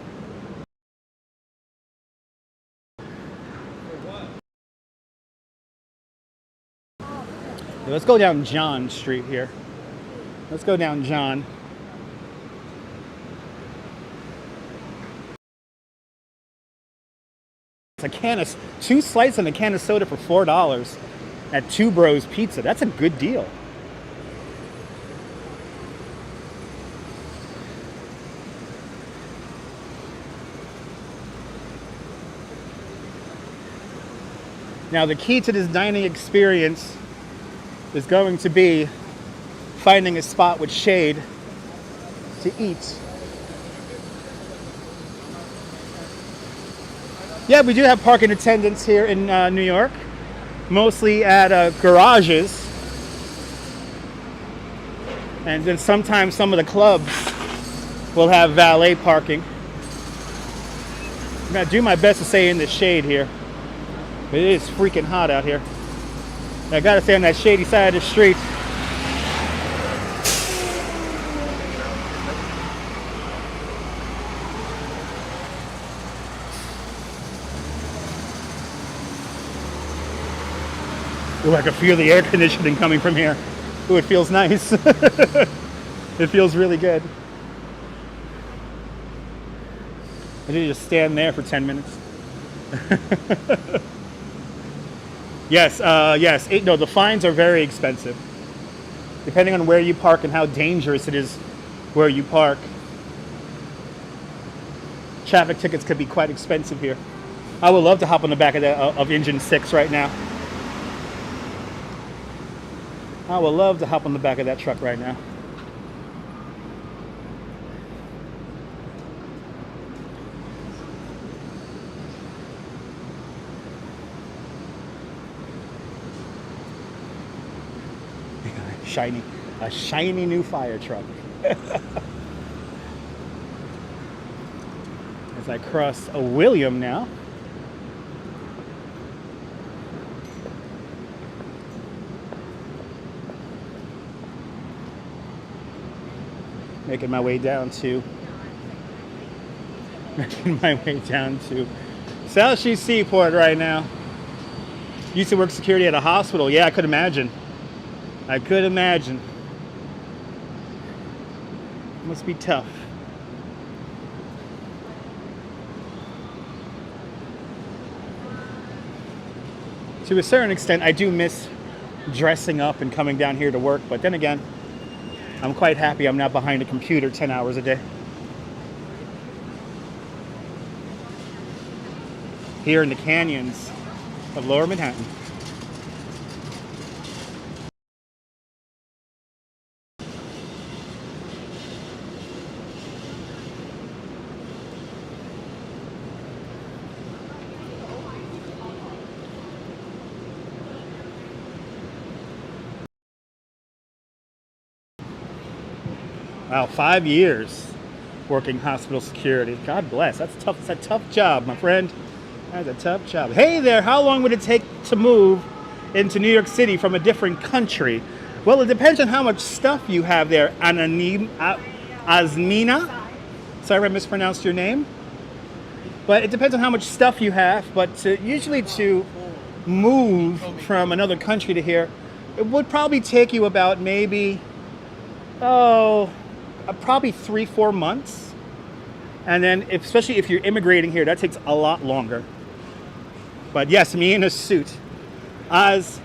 Let's go down John Street here. Let's go down John. It's a can of 2 slices and a can of soda for $4 at Two Bros Pizza. That's a good deal. Now the key to this dining experience is going to be finding a spot with shade to eat. Yeah, we do have parking attendants here in New York, mostly at garages. And then sometimes some of the clubs will have valet parking. I'm gonna do my best to stay in the shade here. It is freaking hot out here. I gotta stay on that shady side of the street. Ooh, I can feel the air conditioning coming from here. Ooh, it feels nice. It feels really good. I need to just stand there for 10 minutes. Yes, yes. No, the fines are very expensive. Depending on where you park and how dangerous it is where you park. Traffic tickets could be quite expensive here. I would love to hop on the back of Engine 6 right now. I would love to hop on the back of that truck right now. A shiny new fire truck. As I cross a William now. Making my way down to South Street Seaport right now. Used to work security at a hospital. Yeah, I could imagine. I could imagine. Must be tough. To a certain extent, I do miss dressing up and coming down here to work, but then again, I'm quite happy I'm not behind a computer 10 hours a day. Here in the canyons of Lower Manhattan. Wow, 5 years working hospital security. God bless. That's tough. It's a tough job, my friend. That's a tough job. Hey there, how long would it take to move into New York City from a different country? Well, it depends on how much stuff you have there. Azmina. Sorry if I mispronounced your name. But it depends on how much stuff you have. But usually to move from another country to here, it would probably take you about maybe, probably 3-4 months. And then, especially if you're immigrating here, that takes a lot longer. But yes, me in a suit. Azimina.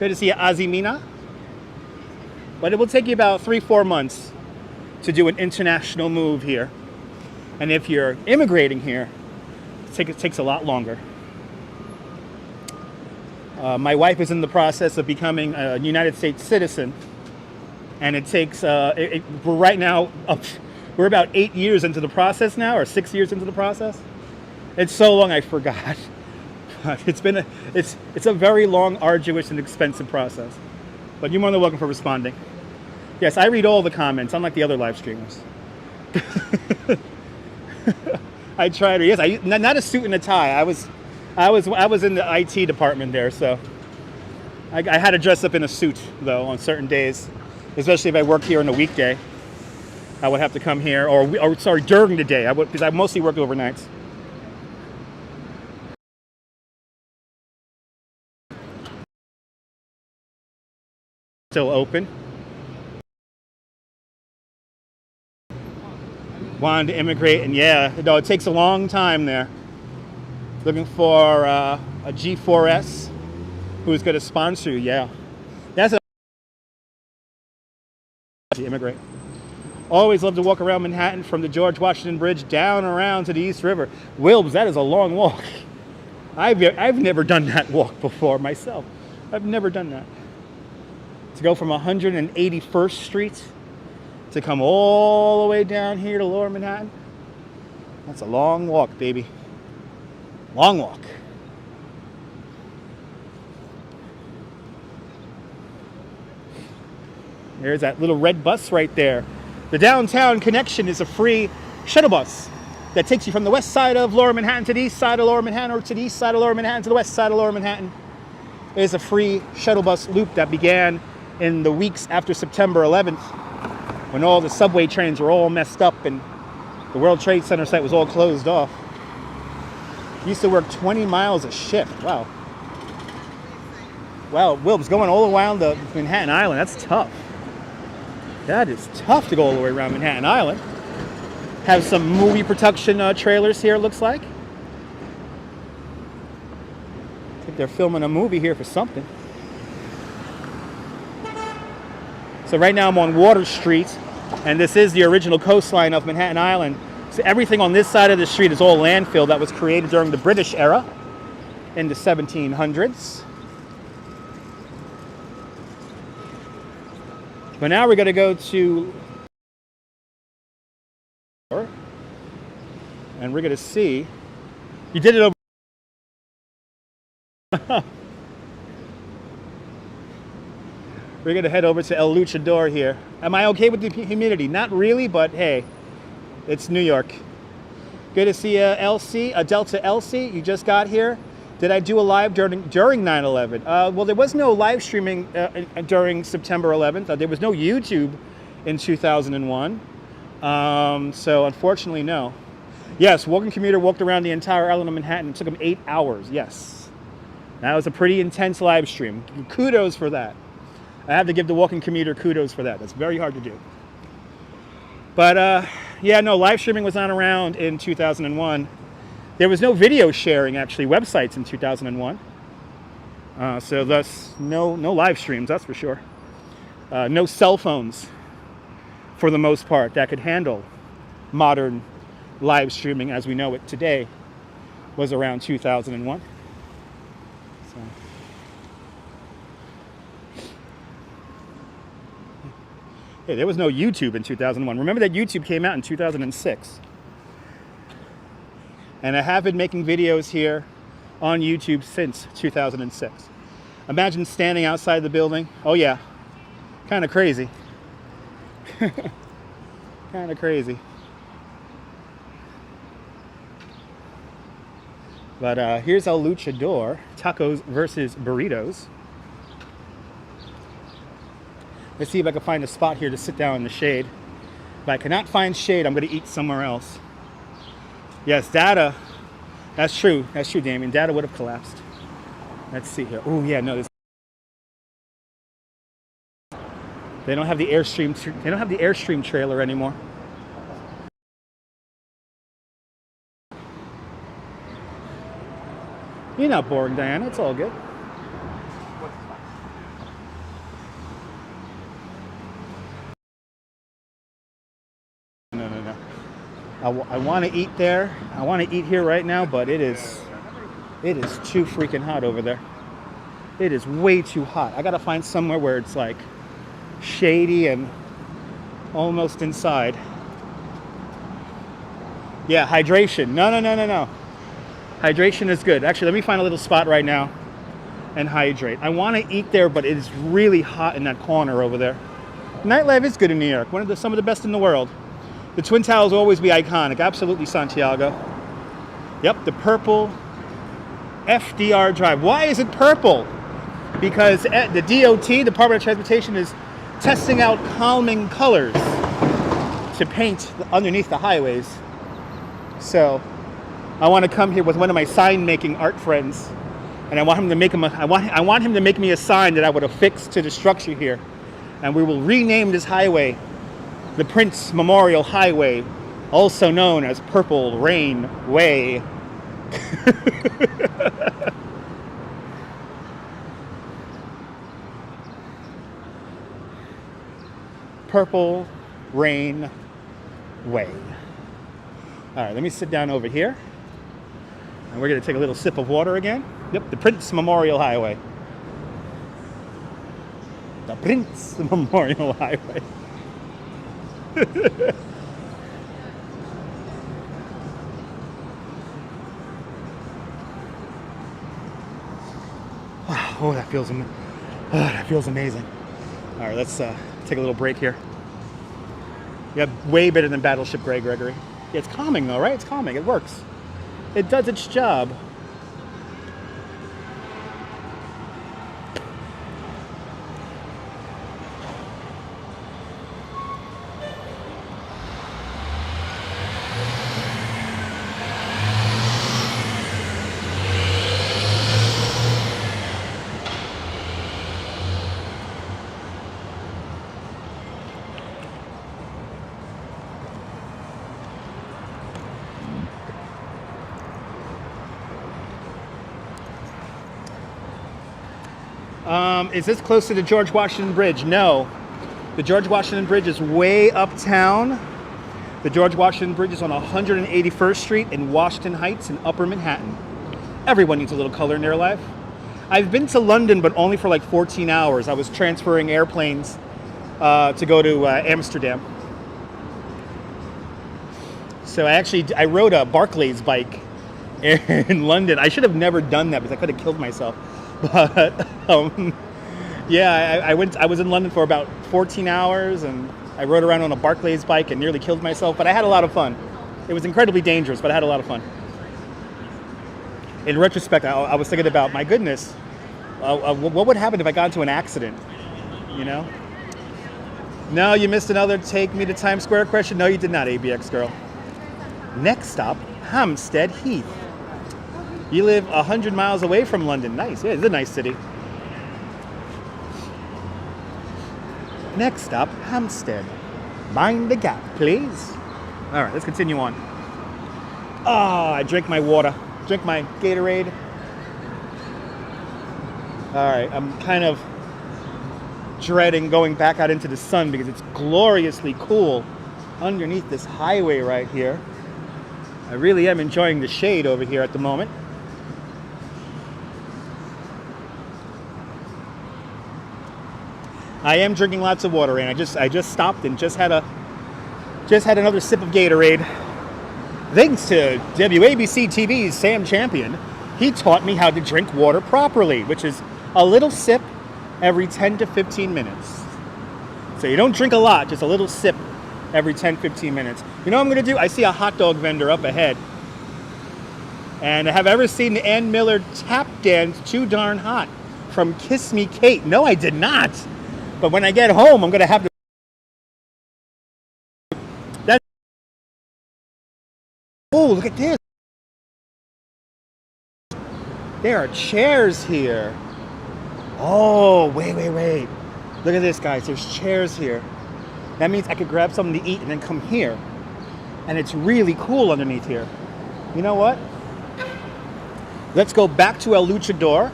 Good to see you, Azimina. But it will take you about 3-4 months to do an international move here. And if you're immigrating here, it takes a lot longer. My wife is in the process of becoming a United States citizen. And it takes, we're right now, we're about 8 years into the process now, or 6 years into the process. It's so long I forgot. It's a very long, arduous, and expensive process. But you're more than welcome for responding. Yes, I read all the comments, unlike the other live streamers. I try to. Yes, not a suit and a tie. I was in the IT department there, so I had to dress up in a suit though on certain days, especially if I worked here on a weekday. I would have to come here, or during the day. Because I mostly work overnights. Still open. Wanted to immigrate, and yeah, no, it takes a long time there. Looking for a G4S who's going to sponsor you. Yeah, that's to immigrate. Always love to walk around Manhattan from the George Washington Bridge down around to the East River. Wilbs, that is a long walk. I've never done that walk before myself. I've never done that. To go from 181st Street to come all the way down here to Lower Manhattan, that's a long walk, baby. Long walk. There's that little red bus right there. The downtown connection is a free shuttle bus that takes you from the west side of Lower Manhattan to the east side of Lower Manhattan, or to the east side of Lower Manhattan to the west side of Lower Manhattan. It is a free shuttle bus loop that began in the weeks after September 11th, when all the subway trains were all messed up and the World Trade Center site was all closed off. Used to work 20 miles a shift. Wow. Wow, Wilbs, going all around the Manhattan Island, that's tough. That is tough to go all the way around Manhattan Island. Have some movie production trailers here, it looks like. I think they're filming a movie here for something. So right now I'm on Water Street, and this is the original coastline of Manhattan Island. So everything on this side of the street is all landfill that was created during the British era in the 1700s. But now we're going to go to, and we're going to see. You did it over. We're going to head over to El Luchador here. Am I okay with the humidity? Not really, but hey, it's New York. Good to see Elsie, Delta Elsie. You just got here. Did I do a live during 9/11? Well, there was no live streaming during September 11th. There was no YouTube in 2001. So unfortunately, no. Yes, Walking Commuter walked around the entire island of Manhattan. It took him 8 hours. Yes, that was a pretty intense live stream. Kudos for that. I have to give the Walking Commuter kudos for that. That's very hard to do. But yeah, no, live streaming was not around in 2001. There was no video sharing, actually, websites in 2001. So thus, no live streams, that's for sure. No cell phones, for the most part, that could handle modern live streaming as we know it today was around 2001. So. Hey, there was no YouTube in 2001. Remember that YouTube came out in 2006. And I have been making videos here on YouTube since 2006. Imagine standing outside the building. Oh yeah, kind of crazy. Kind of crazy. But here's El Luchador, tacos versus burritos. Let's see if I can find a spot here to sit down in the shade. If I cannot find shade, I'm going to eat somewhere else. Yes, data. That's true. That's true, Damien. Data would have collapsed. Let's see here. Oh yeah, no. They don't have the Airstream. They don't have the Airstream trailer anymore. You're not boring, Diana. It's all good. No. I want to eat there. I want to eat here right now, but it is too freaking hot over there. It is way too hot. I gotta find somewhere where it's like shady and almost inside. Yeah, hydration. No. Hydration is good. Actually, let me find a little spot right now and hydrate. I want to eat there, but it is really hot in that corner over there. Nightlife is good in New York. Some of the best in the world. The Twin Towers will always be iconic. Absolutely, Santiago. Yep, the purple FDR Drive. Why is it purple? Because the DOT, Department of Transportation, is testing out calming colors to paint underneath the highways. So I want to come here with one of my sign-making art friends, and I want him to make I want him to make me a sign that I would affix to the structure here, and we will rename this highway the Prince Memorial Highway, also known as Purple Rain Way. Purple Rain Way. All right, let me sit down over here. And we're going to take a little sip of water again. Yep, the Prince Memorial Highway. The Prince Memorial Highway. Wow, oh, that feels amazing. All right, let's take a little break here. Yeah, way better than Battleship Gray, Gregory. Yeah, it's calming though, right? It's calming. It works. It does its job. Is this close to the George Washington Bridge? No. The George Washington Bridge is way uptown. The George Washington Bridge is on 181st Street in Washington Heights in Upper Manhattan. Everyone needs a little color in their life. I've been to London, but only for like 14 hours. I was transferring airplanes to go to Amsterdam. So I rode a Barclays bike in London. I should have never done that because I could have killed myself. But yeah, I was in London for about 14 hours and I rode around on a Barclays bike and nearly killed myself, but I had a lot of fun. It was incredibly dangerous, but I had a lot of fun. in retrospect, I was thinking about, my goodness, what would happen if I got into an accident, you know? No, you missed another take me to Times Square question. No, you did not, ABX girl. Next stop, Hampstead Heath. You live 100 miles away from London. Nice, yeah, it's a nice city. Next stop, Hampstead. Mind the gap, please. All right, let's continue on. Ah, I drank my water. Drink my Gatorade. All right, I'm kind of dreading going back out into the sun because it's gloriously cool underneath this highway right here. I really am enjoying the shade over here at the moment. I am drinking lots of water, and I just stopped and just had another sip of Gatorade. Thanks to WABC TV's Sam Champion, he taught me how to drink water properly, which is a little sip every 10 to 15 minutes. So you don't drink a lot, just a little sip every 10, 15 minutes. You know what I'm gonna do? I see a hot dog vendor up ahead. And have I ever seen the Ann Miller tap dance Too Darn Hot from Kiss Me Kate? No, I did not. But when I get home, I'm gonna have to. Oh, look at this. There are chairs here. Oh, wait. Look at this, guys. There's chairs here. That means I could grab something to eat and then come here. And it's really cool underneath here. You know what? Let's go back to El Luchador.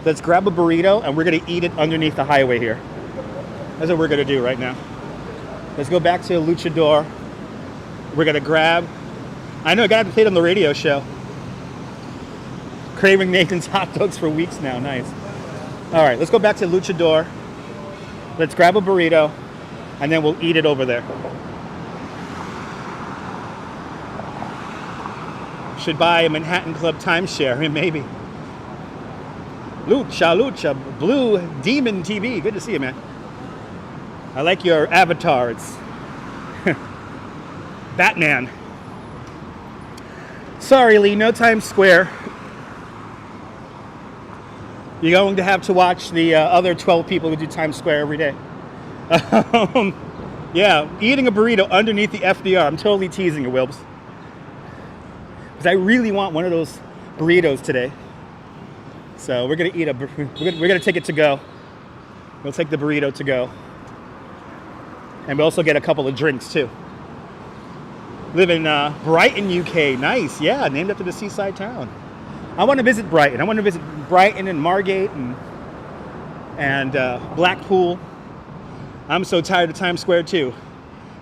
Let's grab a burrito and we're gonna eat it underneath the highway here. That's what we're gonna do right now. Let's go back to El Luchador. We're gonna grab, I know, I gotta play it on the radio show. Craving Nathan's hot dogs for weeks now, nice. All right, let's go back to Luchador. Let's grab a burrito and then we'll eat it over there. Should buy a Manhattan Club timeshare, maybe. Lucha, Blue Demon TV, good to see you, man. I like your avatar, it's Batman. Sorry, Lee, no Times Square. You're going to have to watch the other 12 people who do Times Square every day. Yeah, eating a burrito underneath the FDR. I'm totally teasing you, Wilbs. Because I really want one of those burritos today. So we're gonna eat we're gonna take it to go. We'll take the burrito to go. And we also get a couple of drinks too. Live in Brighton, UK. Nice, yeah, named after the seaside town. I want to visit Brighton. I want to visit Brighton and Margate and Blackpool. I'm so tired of Times Square too.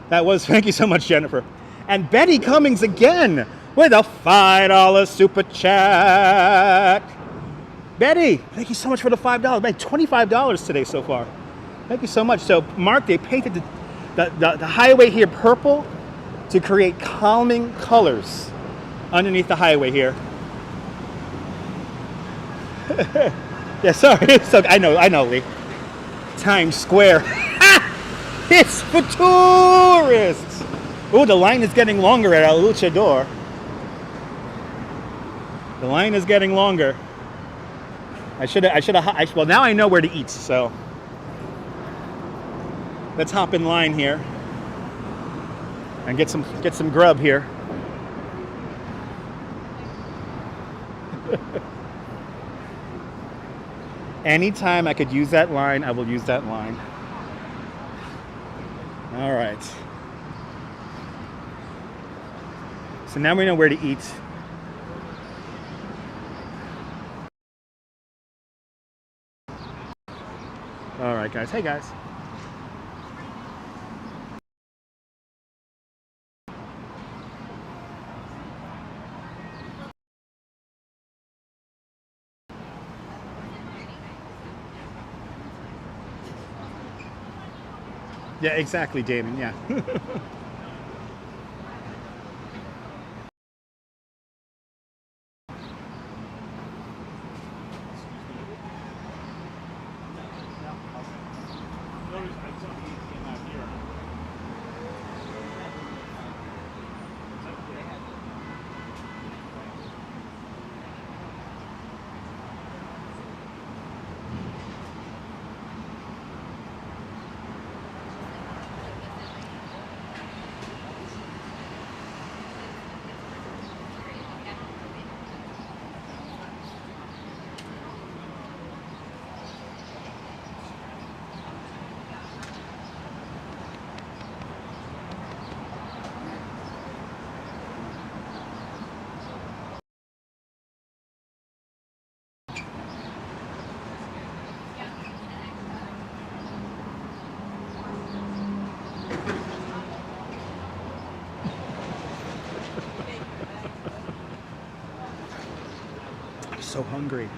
That was, thank you so much, Jennifer. And Betty Cummings again with a $5 super chat. Betty, thank you so much for the $5. Man, $25 today so far. Thank you so much. So, Mark, they painted the highway here purple to create calming colors underneath the highway here. Yeah, sorry. So, I know, Lee. Times Square. It's for tourists. Oh, the line is getting longer at El Luchador. The line is getting longer. Well, now I know where to eat, so let's hop in line here and get some grub here. Anytime I could use that line, I will use that line. All right. So now we know where to eat. All right, guys. Hey, guys. Yeah, exactly, Damon. Yeah. so hungry.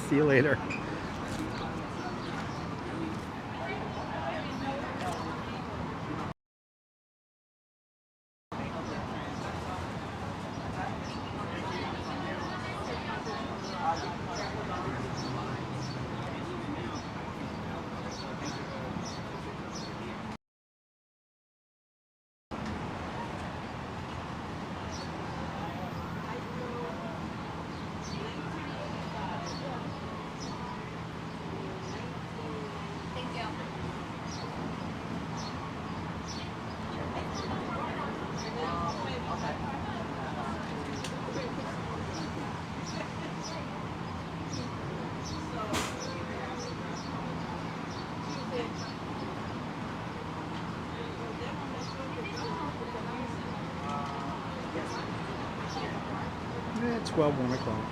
See you later. Yeah, 12, 1 o'clock.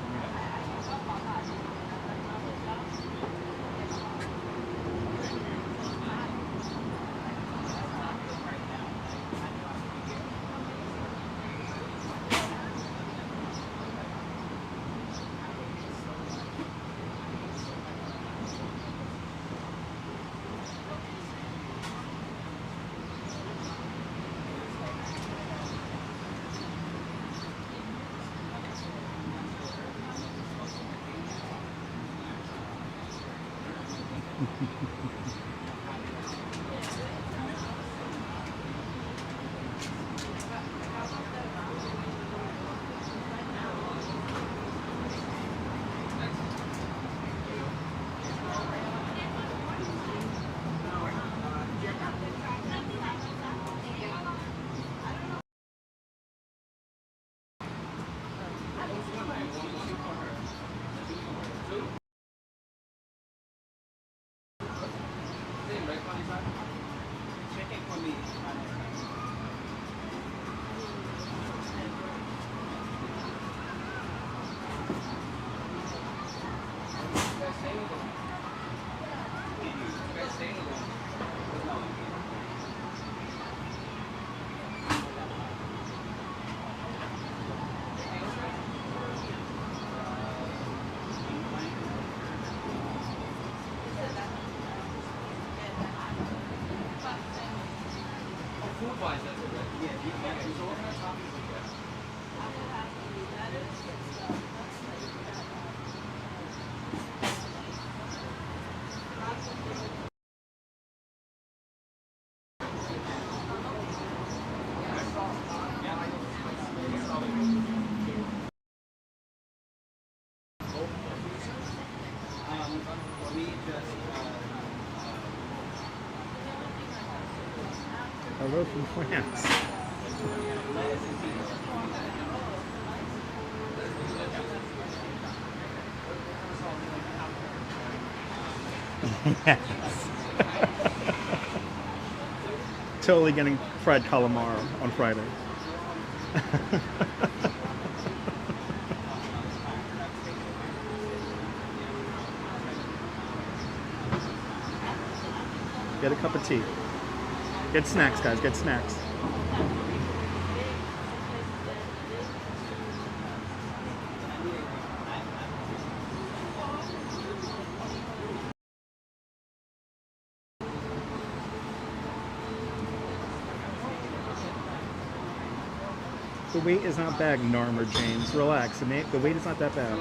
Hello from France. Yes. Totally getting fried calamari on Friday. Get a cup of tea. Get snacks, guys. Get snacks. The weight is not bad, Norm or James. Relax. The weight is not that bad.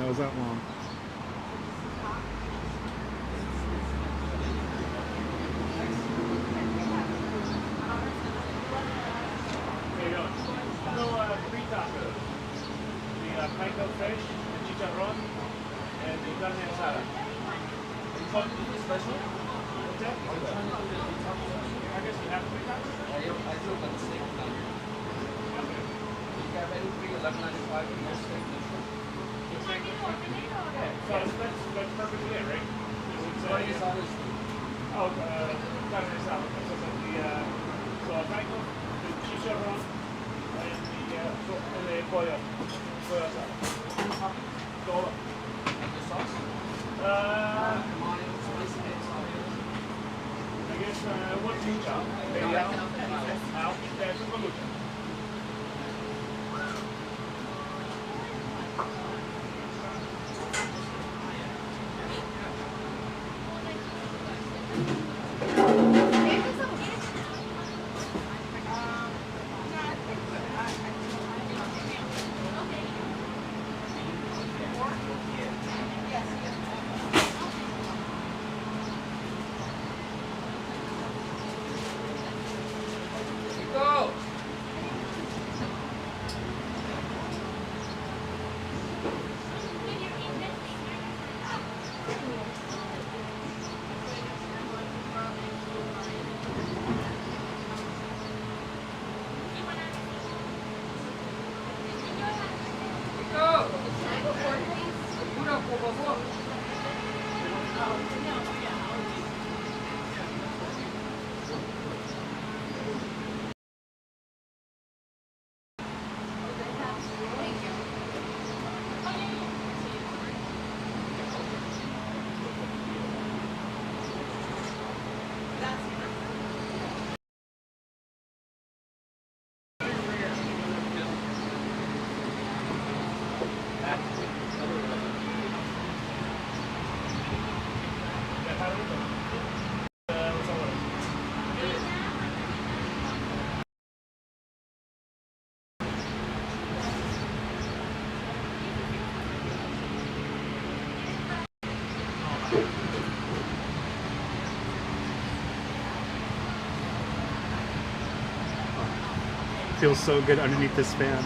know it was that long. There you go. No, 3 tacos. The panko fish, the chicharrón, and the carne asada. Special? What's that? I guess you have 3 tacos? I do, but the steak is not. Okay. You have anything 11.95 in your steak? Yeah, so that's perfectly it, right? What is on this? Oh, carne asada. So a panko, the chicharrón, and the pollo asada. Todo. And the sauce? I guess what's mucho? Al, that's a mucho. Go! Go! Una, por favor. Feels so good underneath this fan.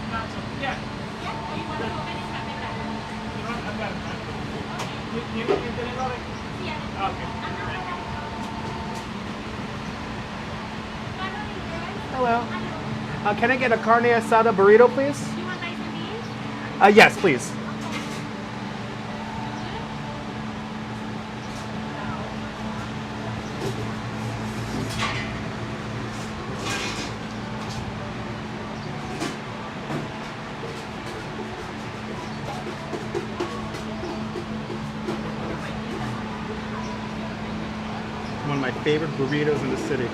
Not so. Yeah. I've got it. You did it already? Okay. Hello. Can I get a carne asada burrito, please? You want nice and easy? Yes, please. One of my favorite burritos in the city.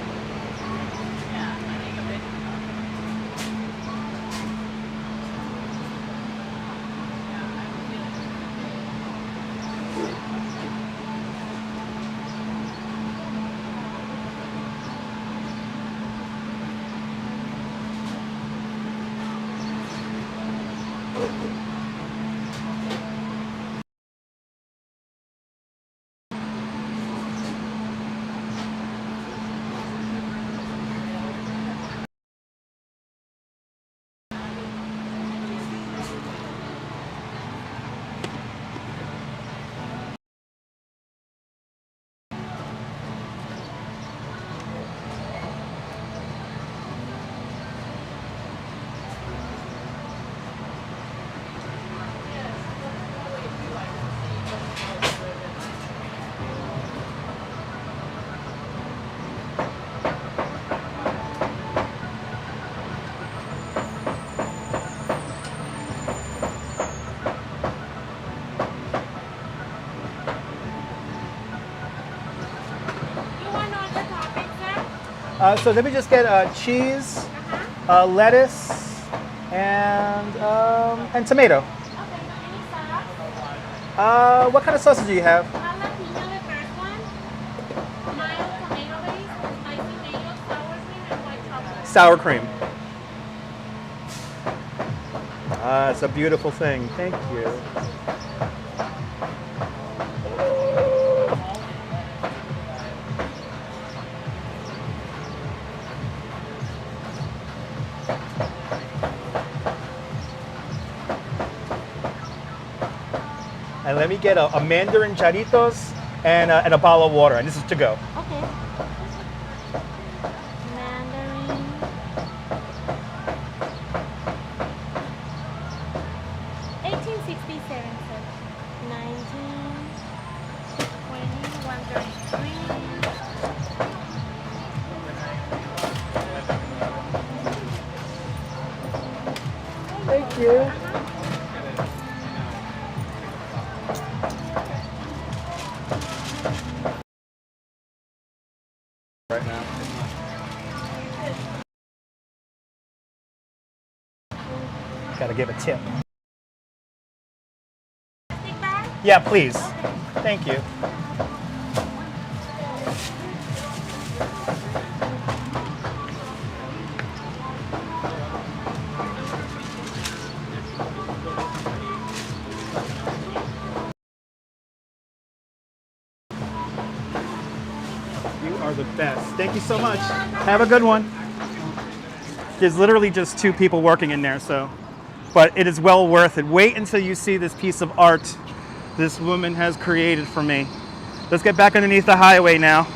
So let me just get cheese, lettuce, and tomato. Okay, any sauce? What kind of sauces do you have? Jalapeno, the first one. Mild tomato base, spicy mayo, sour cream, and white chocolate. Sour cream. It's a beautiful thing. Thank you. And let me get a mandarin charitos and a bottle of water. And this is to go. Okay. Mandarin. 1867, sir. 19, 20, 133. Thank you. Right now. Gotta give a tip. Plastic bag? Yeah, please. Thank you. You are the best. Thank you so much. Have a good one. There's literally just 2 people working in there, so, but it is well worth it. Wait until you see this piece of art this woman has created for me. Let's get back underneath the highway now,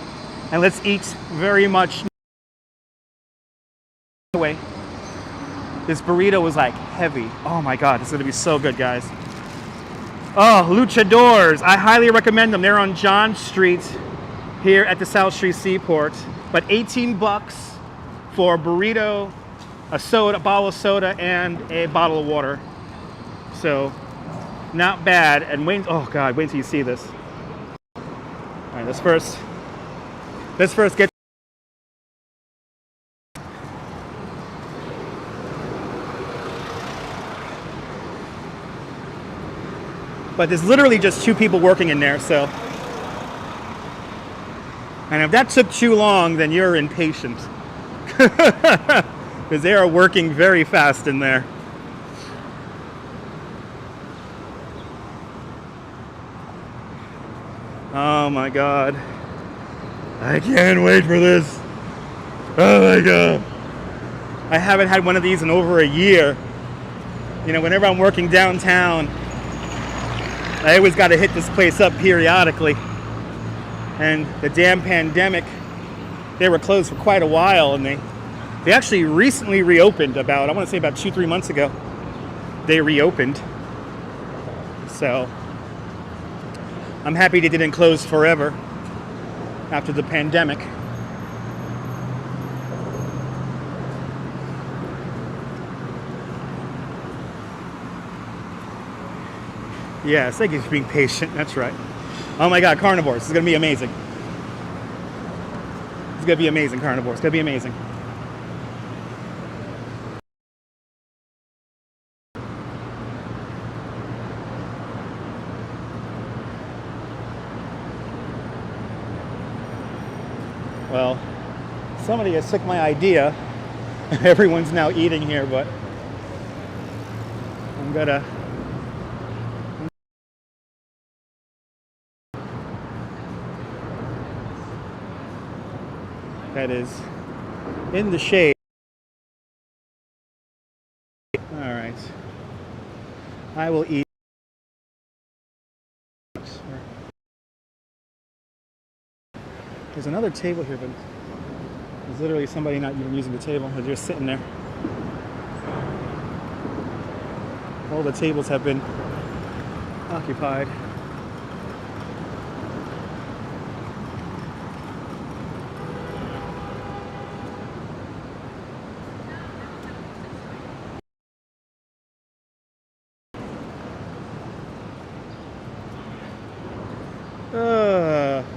and let's eat very much. This burrito was like heavy. Oh my God, it's gonna be so good, guys. Oh, Luchadors. I highly recommend them. They're on John Street here at the South Street Seaport. But 18 bucks for a burrito, a soda, a bottle of soda, and a bottle of water. So, not bad. And wait, oh God, wait till you see this. All right, let's first get. But there's literally just 2 people working in there, so. And if that took too long, then you're impatient. Because they are working very fast in there. Oh my God. I can't wait for this. Oh my God. I haven't had one of these in over a year. You know, whenever I'm working downtown, I always got to hit this place up periodically. And the damn pandemic, they were closed for quite a while, and they actually recently reopened about, I want to say about 2-3 months ago. They reopened. So I'm happy they didn't close forever after the pandemic. Yes, thank you for being patient. That's right. Oh my God, carnivores. This is going to be amazing. It's going to be amazing, carnivores. It's going to be amazing. Well, somebody has took my idea. Everyone's now eating here, but I'm going to... That is in the shade. All right. I will eat. There's another table here, but there's literally somebody not even using the table. They're just sitting there. All the tables have been occupied.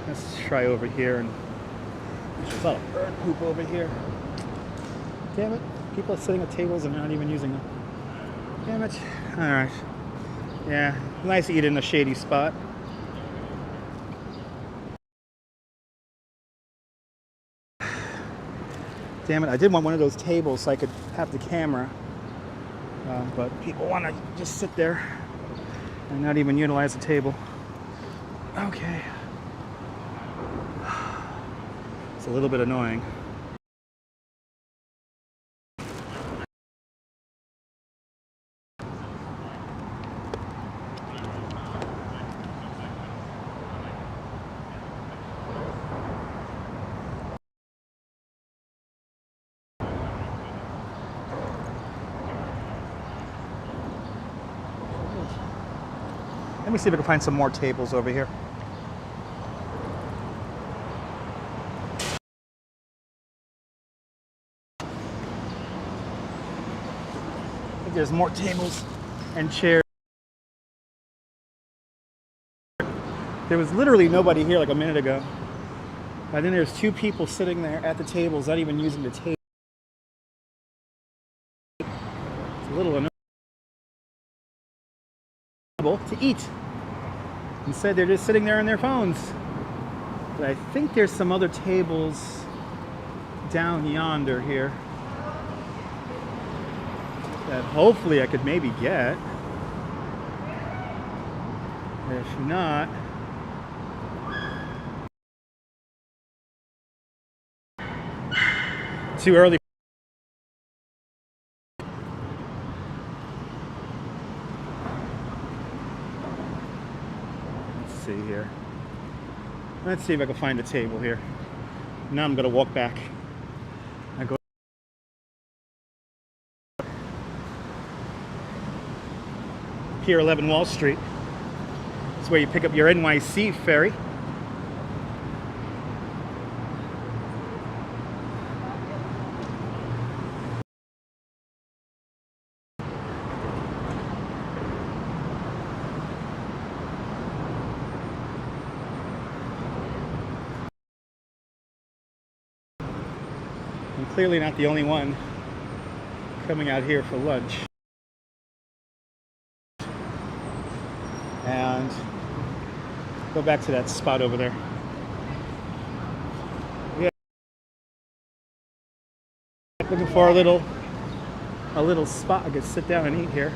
Let's try over here and There's a lot of bird poop over here. Damn it. People are sitting at tables and not even using them. Damn it. Alright. Yeah, nice to eat in a shady spot. Damn it, I did want one of those tables so I could have the camera. But people want to just sit there and not even utilize the table. Okay. It's a little bit annoying. Let me see if I can find some more tables over here. I think there's more tables and chairs. There was literally nobody here like a minute ago. And then there's two people sitting there at the tables, not even using the table. It's a little annoying to eat. Instead, they're just sitting there on their phones. But I think there's some other tables down yonder here that hopefully I could maybe get. If not, too early. Let's see here. Let's see if I can find a table here. Now I'm gonna walk back. I go Pier 11 Wall Street. It's where you pick up your NYC ferry. I'm clearly not the only one coming out here for lunch. And go back to that spot over there. Yeah. Looking for a little spot I could sit down and eat here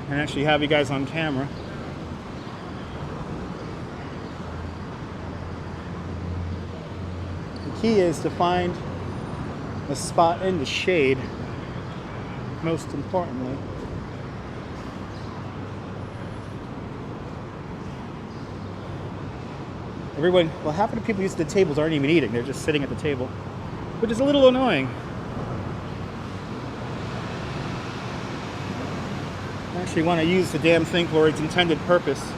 and actually have you guys on camera. The key is to find a spot in the shade, most importantly. Everyone, well, half of the people using the tables aren't even eating. They're just sitting at the table, which is a little annoying. I actually want to use the damn thing for its intended purpose.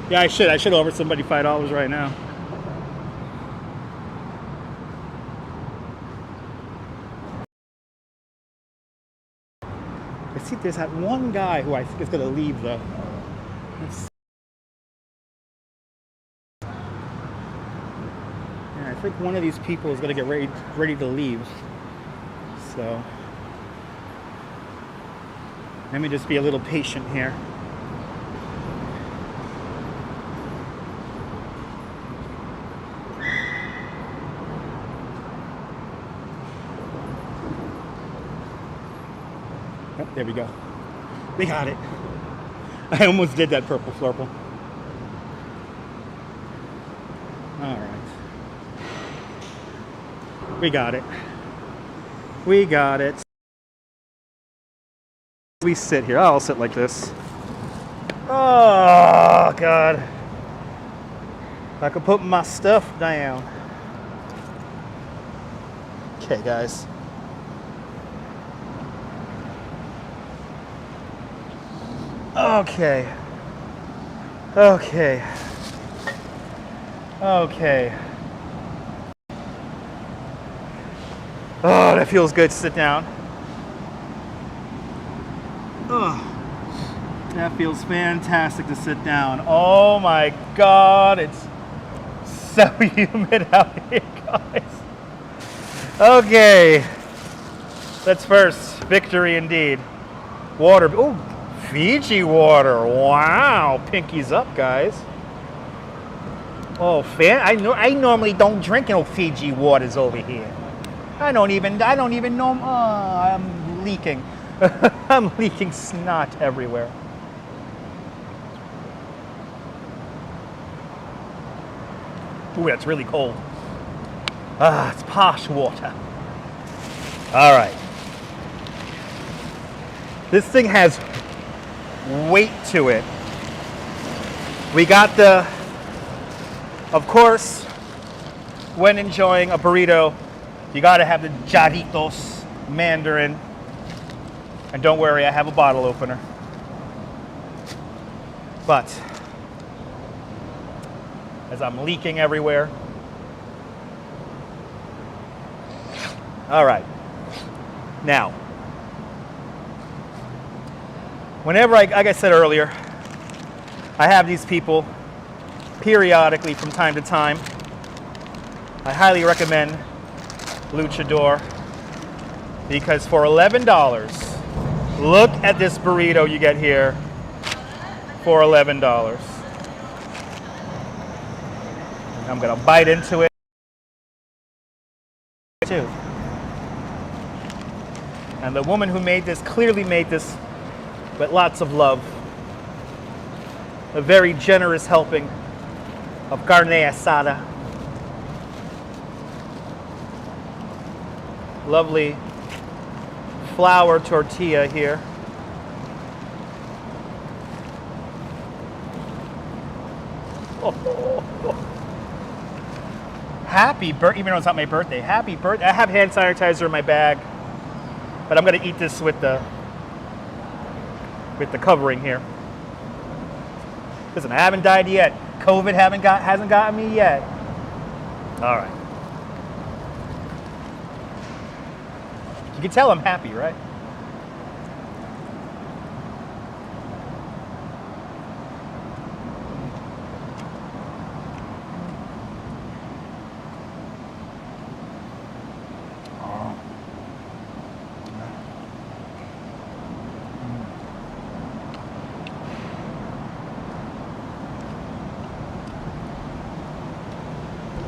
Yeah, I should offer somebody $5 right now. I see there's that one guy who I think is going to leave, though. Yeah, I think one of these people is going to get ready to leave. So let me just be a little patient here. Yep, there we go. We got it. I almost did that purple flurple. All right. We got it. We got it. We sit here. I'll sit like this. Oh, God. I could put my stuff down. Okay, guys. Okay. Okay. Okay. Oh, that feels good to sit down. Oh, that feels fantastic to sit down. Oh my God, it's so humid out here. guys. Okay. That's first. Victory indeed. Water. Oh, Fiji water. Wow. Pinkies up, guys. Oh, I normally don't drink no Fiji waters over here. I don't even know. Oh, I'm leaking. I'm leaking snot everywhere. Ooh, that's really cold. Ah, it's posh water. All right. This thing has weight to it. We got the, of course, when enjoying a burrito, you gotta have the Jarritos Mandarin. And don't worry, I have a bottle opener. But, as I'm leaking everywhere. All right. Now, whenever like I said earlier, I have these people periodically from time to time. I highly recommend Luchador because for $11, look at this burrito you get here for $11. I'm gonna bite into it too. And the woman who made this clearly made this with lots of love. A very generous helping of carne asada. Lovely flour tortilla here. Happy birthday, even though it's not my birthday. Happy birthday. I have hand sanitizer in my bag, but I'm gonna eat this with the covering here. Listen, I haven't died yet. COVID hasn't gotten me yet. All right. You can tell I'm happy, right?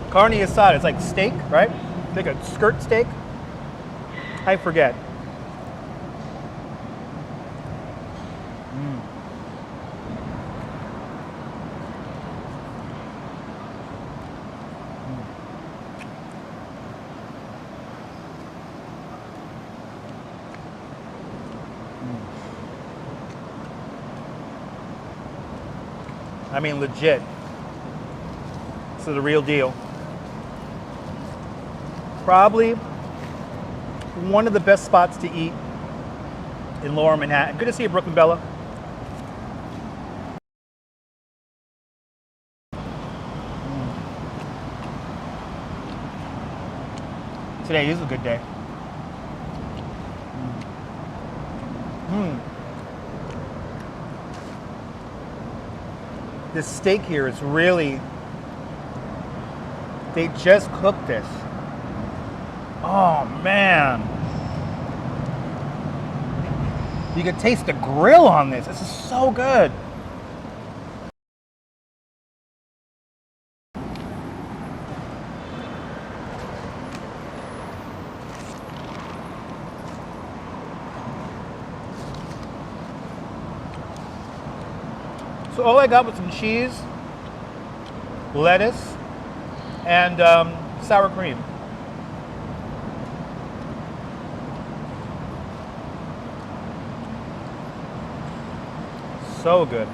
Carne asada, it's like steak, right? Like a skirt steak? I forget. I mean, legit. This is the real deal. Probably one of the best spots to eat in Lower Manhattan. Good to see you, Brooklyn Bella. Today is a good day. This steak here is really, they just cooked this. Oh man. You can taste the grill on this. This is so good. So all I got was some cheese, lettuce, and sour cream. So good.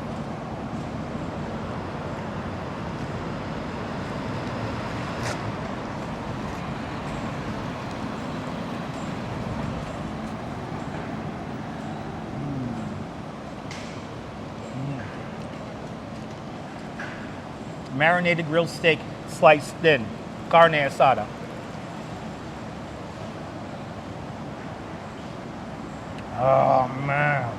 Marinated grilled steak sliced thin, carne asada. Oh man.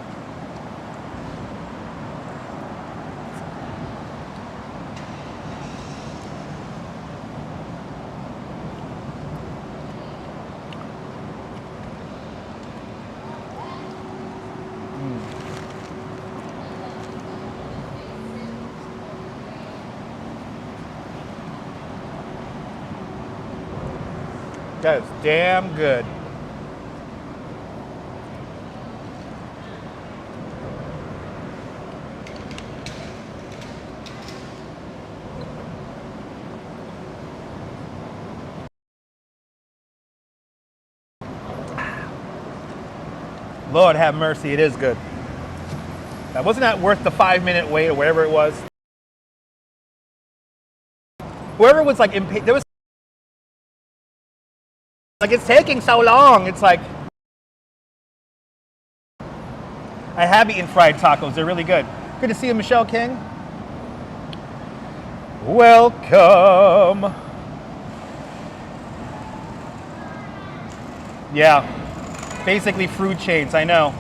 That is damn good. Lord have mercy, it is good. Now, wasn't that worth the 5-minute wait or whatever it was? Whoever was like impatient, there was like, it's taking so long. It's like, I have eaten fried tacos. They're really good. Good to see you, Michelle King. Welcome. Yeah, basically fruit chains, I know.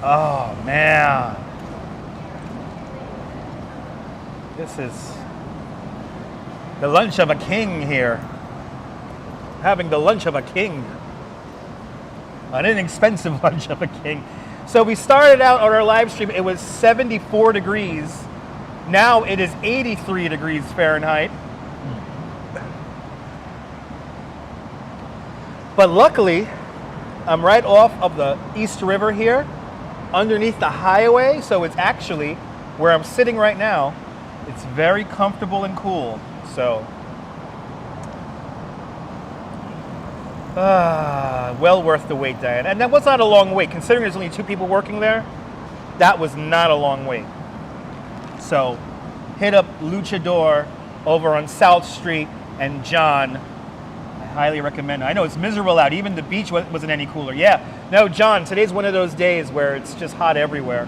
Oh, man. This is the lunch of a king here. Having the lunch of a king. An inexpensive lunch of a king. So we started out on our live stream, it was 74 degrees. Now it is 83 degrees Fahrenheit. But luckily, I'm right off of the East River here, underneath the highway, so it's actually, where I'm sitting right now, it's very comfortable and cool, so. Well worth the wait, Diane. And that was not a long wait. Considering there's only 2 people working there, that was not a long wait. So, hit up Luchador over on South Street and John. I highly recommend it. I know it's miserable out. Even the beach wasn't any cooler. Yeah. No, John, today's one of those days where it's just hot everywhere.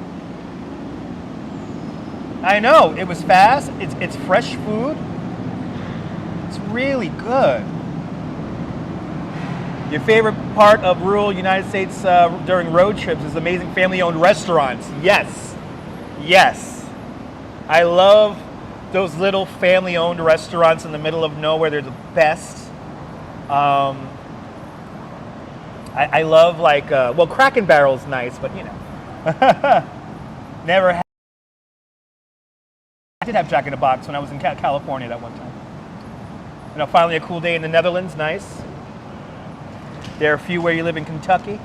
I know. It was fast. It's fresh food. It's really good. Your favorite part of rural United States during road trips is amazing family-owned restaurants. Yes. Yes. I love those little family-owned restaurants in the middle of nowhere. They're the best. I love, like, well, Crack and Barrel's nice, but, you know. Never had. I did have Jack in the Box when I was in California that one time. You know, finally a cool day in the Netherlands. Nice. There are a few where you live in Kentucky.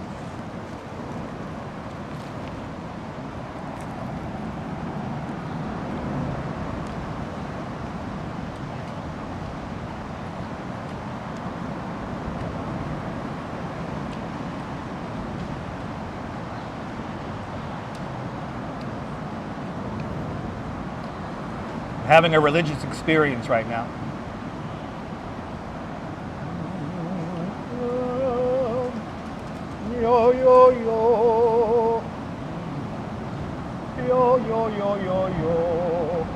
Having a religious experience right now. Yo, yo, yo. Yo, yo, yo, yo, yo.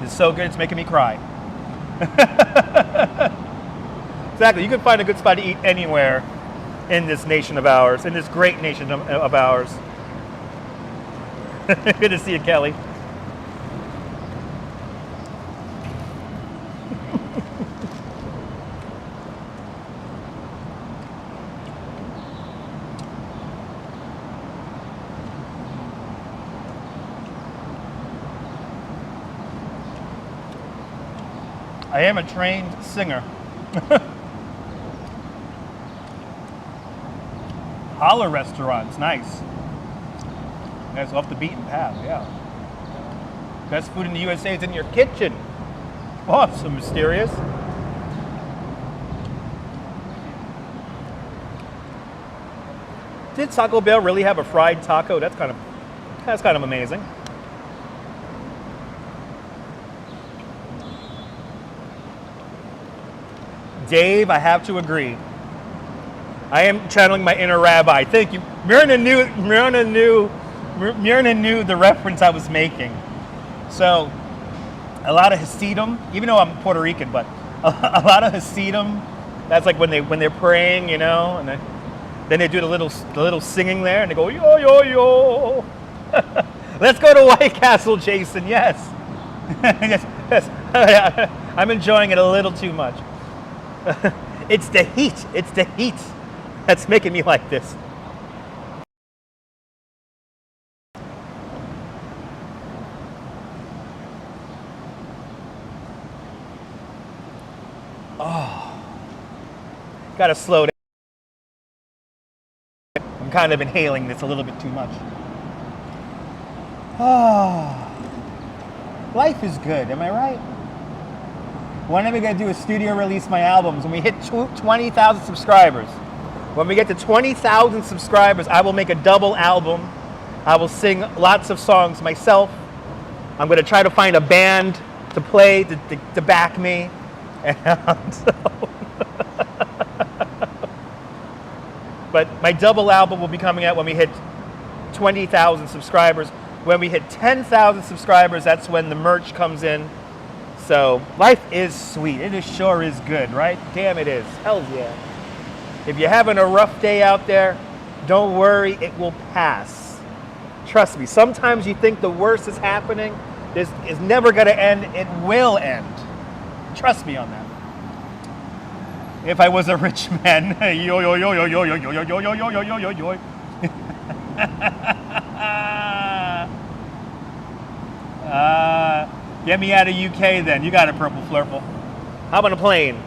It's so good, it's making me cry. Exactly, you can find a good spot to eat anywhere in this nation of ours, in this great nation of ours. Good to see you, Kelly. I am a trained singer. Holler restaurants, nice. That's off the beaten path, yeah. Best food in the USA is in your kitchen. Awesome, mysterious. Did Taco Bell really have a fried taco? That's kind of amazing. Dave, I have to agree. I am channeling my inner rabbi. Thank you. Myrna knew the reference I was making. So, a lot of Hasidim, even though I'm Puerto Rican, but a lot of Hasidim, that's like when they're praying, you know, and then they do the little singing there, and they go, yo, yo, yo. Let's go to White Castle, Jason, yes. yes. I'm enjoying it a little too much. It's the heat that's making me like this. Gotta slow down. I'm kind of inhaling this a little bit too much. Life is good, am I right? When am I gonna do a studio release my albums? When we hit 20,000 subscribers. When we get to 20,000 subscribers, I will make a double album. I will sing lots of songs myself. I'm gonna try to find a band to play, to back me. And so but my double album will be coming out when we hit 20,000 subscribers. When we hit 10,000 subscribers, that's when the merch comes in. So life is sweet. It sure is good, right? Damn, it is. Hell yeah. If you're having a rough day out there, don't worry, it will pass. Trust me, sometimes you think the worst is happening. This is never gonna end. It will end. Trust me on that. If I was a rich man, yo yo yo yo yo yo yo yo yo yo yo yo yo yo. Get me out of UK then. You got a purple flurple. How about a plane?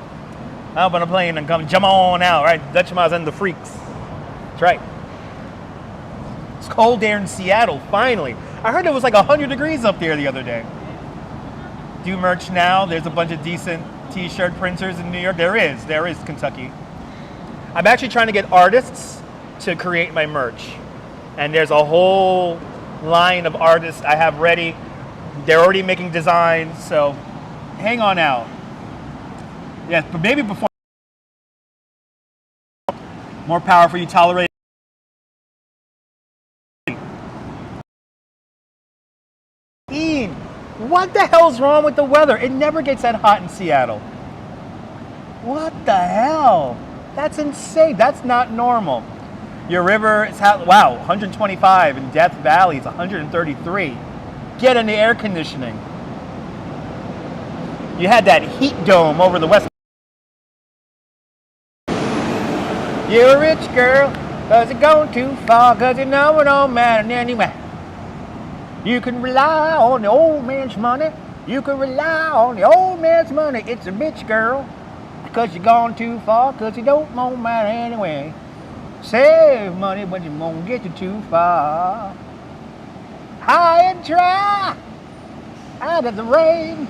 How about a plane and come jump on out, right? Dutchmas and the freaks. That's right. It's cold there in Seattle, finally. I heard it was like 100 degrees up there the other day. Do merch now. There's a bunch of decent t-shirt printers in New York. There is Kentucky. I'm actually trying to get artists to create my merch. And there's a whole line of artists I have ready. They're already making designs, so hang on out. Yes, but maybe before more power for you tolerate. Ian, what the hell's wrong with the weather? It never gets that hot in Seattle. What the hell? That's insane. That's not normal. Your river is wow, 125 in Death Valley. It's 133. Get in the air conditioning. You had that heat dome over the west. You're a rich girl, cause you're going too far, cause you know it don't matter anyway. You can rely on the old man's money. You can rely on the old man's money. It's a bitch girl, cause you're gone too far, cause you don't matter anyway. Save money, but you won't get you too far. High and dry, out of the rain.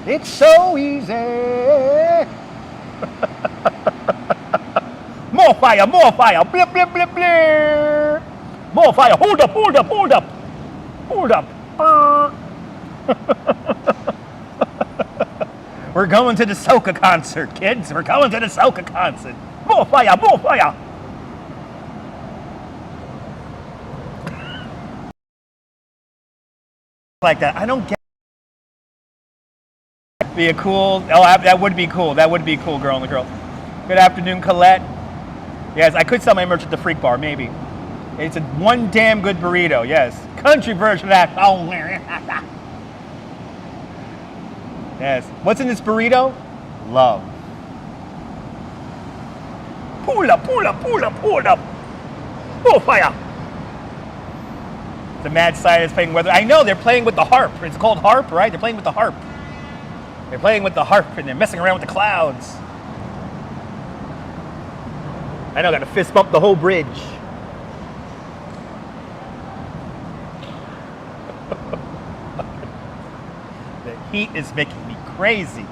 It's so easy. More fire, blip, blip, blip, blip. More fire, hold up, hold up, hold up. Hold up. We're going to the soca concert, kids. We're going to the soca concert. More fire, more fire. Like that. I don't get be a cool. Oh, that would be cool. That would be cool, girl and the girl. Good afternoon, Colette. Yes, I could sell my merch at the Freak Bar, maybe. It's a one damn good burrito, yes. Country version of that. Oh, yes. What's in this burrito? Love. Pull up, pull up, pull up, pull up. Oh, fire. The mad scientist playing weather. I know, they're playing with the harp. It's called harp, right? They're playing with the harp. They're playing with the harp and they're messing around with the clouds. I know, gotta fist bump the whole bridge. The heat is making me crazy.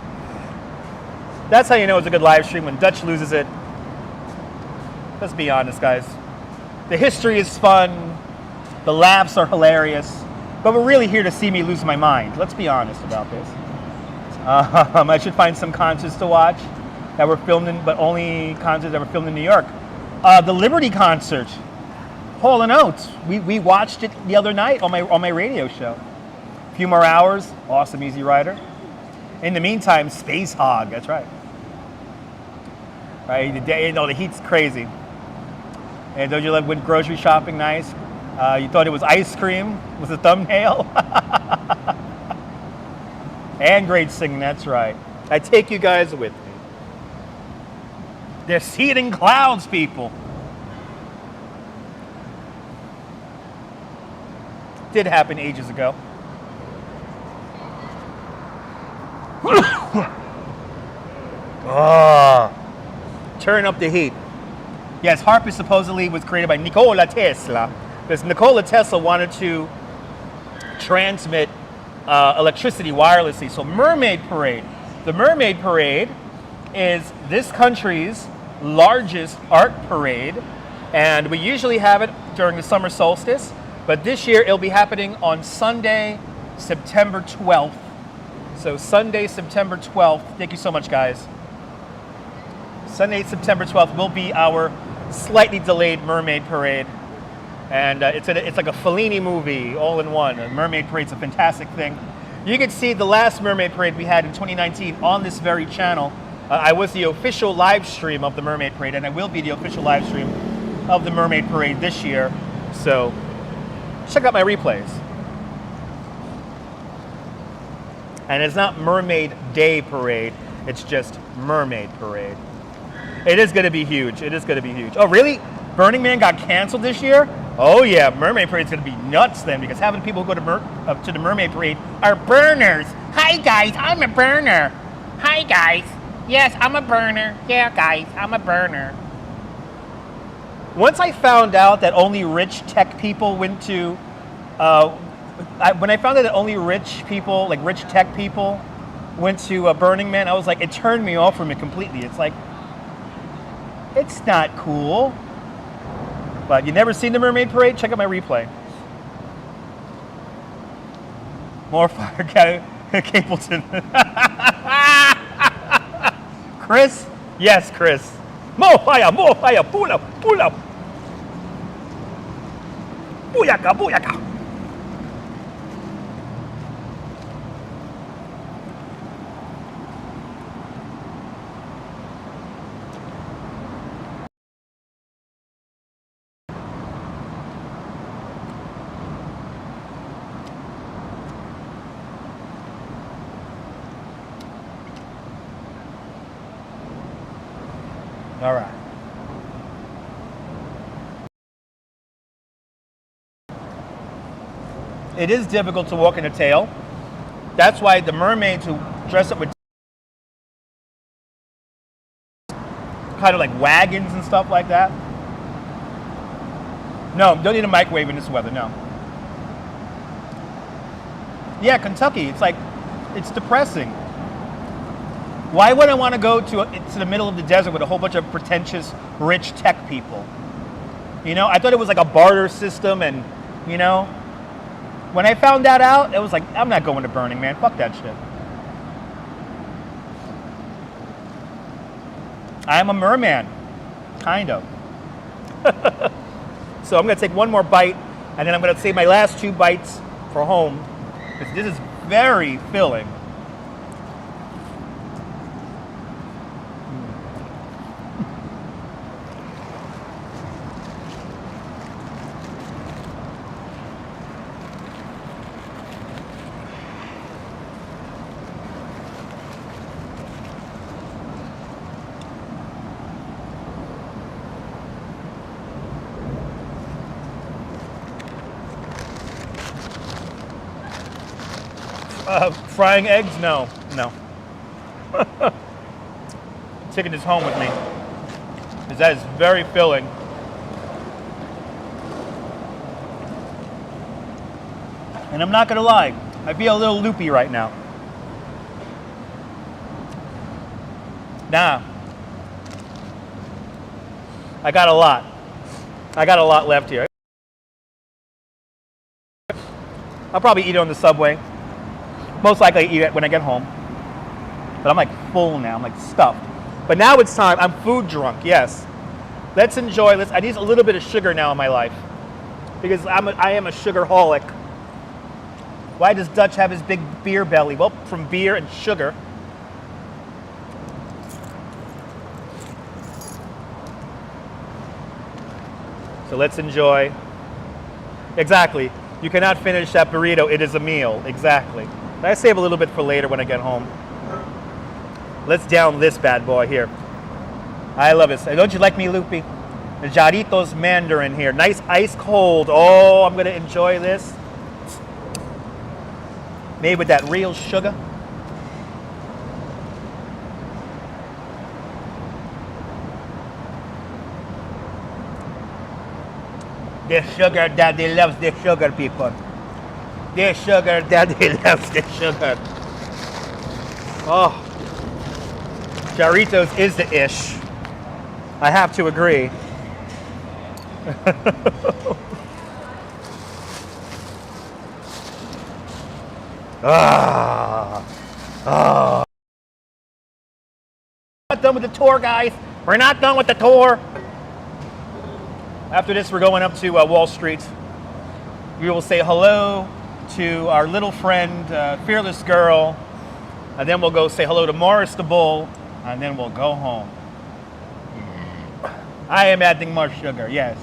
That's how you know it's a good live stream, when Dutch loses it. Let's be honest, guys. The history is fun. The laughs are hilarious. But we're really here to see me lose my mind. Let's be honest about this. I should find some concerts to watch that were filmed in, but only concerts that were filmed in New York. The Liberty concert, Hall & Oates. We watched it the other night on my radio show. A few more hours, awesome Easy Rider. In the meantime, Space Hog, that's right. Right, the heat's crazy. And don't you love when grocery shopping nice? You thought it was ice cream, was the thumbnail? And great singing, that's right. I take you guys with me. They're seeding clouds, people. Did happen ages ago. Turn up the heat. Yes, HARP supposedly was created by Nikola Tesla, because Nikola Tesla wanted to transmit electricity wirelessly. So Mermaid Parade. The Mermaid Parade is this country's largest art parade, and we usually have it during the summer solstice, but this year it'll be happening on Sunday, September 12th. So Sunday, September 12th. Thank you so much, guys. Sunday, September 12th will be our slightly delayed Mermaid Parade. And it's like a Fellini movie all in one. A Mermaid Parade's a fantastic thing. You can see the last Mermaid Parade we had in 2019 on this very channel. I was the official live stream of the Mermaid Parade, and I will be the official live stream of the Mermaid Parade this year. So check out my replays. And it's not Mermaid Day Parade, it's just Mermaid Parade. It is going to be huge. It is going to be huge. Oh, really? Burning Man got canceled this year? Oh yeah, Mermaid Parade's going to be nuts then, because having people go to the Mermaid Parade are burners. Hi guys, I'm a burner. Hi guys. Yes, I'm a burner. Yeah guys, I'm a burner. Once I found out that only rich tech people went to, when I found out that only rich people, like rich tech people, went to Burning Man, I was like, it turned me off from it completely. It's like, it's not cool. But you never seen the Mermaid Parade? Check out my replay. More fire Capleton. Chris? Yes, Chris. More fire, pull up, pull up. Booyaka, booyaka. All right. It is difficult to walk in a tail. That's why the mermaids who dress up with kind of like wagons and stuff like that. No, don't need a microwave in this weather, no. Yeah, Kentucky, it's like, it's depressing. Why would I want to go to the middle of the desert with a whole bunch of pretentious, rich tech people? You know, I thought it was like a barter system, and, you know, when I found that out, it was like, I'm not going to Burning Man. Fuck that shit. I'm a merman, kind of. So I'm going to take one more bite, and then I'm going to save my last 2 bites for home. This is very filling. Frying eggs? No, no. Taking this home with me, because that is very filling. And I'm not gonna lie, I feel a little loopy right now. Nah, I got a lot. I got a lot left here. I'll probably eat it on the subway. Most likely eat it when I get home. But I'm like full now, I'm like stuffed. But now it's time, I'm food drunk, yes. Let's enjoy this. I need a little bit of sugar now in my life, because I am a sugarholic. Why does Dutch have his big beer belly? Well, from beer and sugar. So let's enjoy. Exactly. You cannot finish that burrito, it is a meal. Exactly. I save a little bit for later when I get home. Let's down this bad boy here. I love it. Don't you like me, Loopy? The Jarritos Mandarin here. Nice ice cold. Oh, I'm going to enjoy this. Made with that real sugar. The sugar daddy loves the sugar, people. The sugar daddy loves the sugar. Oh. Jarritos is the ish. I have to agree. Not done with the tour, guys. We're not done with the tour. After this, we're going up to Wall Street. We will say hello to our little friend, Fearless Girl, and then we'll go say hello to Morris the Bull, and then we'll go home. I am adding more sugar, yes.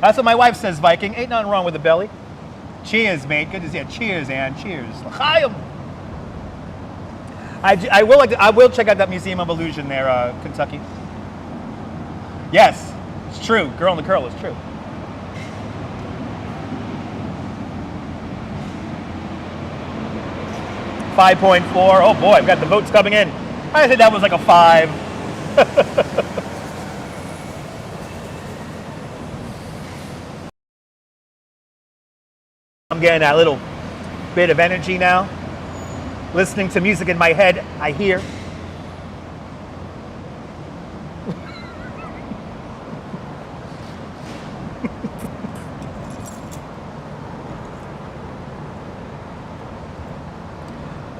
That's what my wife says, Viking. Ain't nothing wrong with the belly. Cheers, mate. Good to see you. Cheers, Ann. Cheers. L'chaim. I will check out that Museum of Illusion there, Kentucky. Yes, it's true. Girl in the Curl is true. .4. Oh boy, I've got the votes coming in. I said that was like a 5. I'm getting that little bit of energy now. Listening to music in my head, I hear.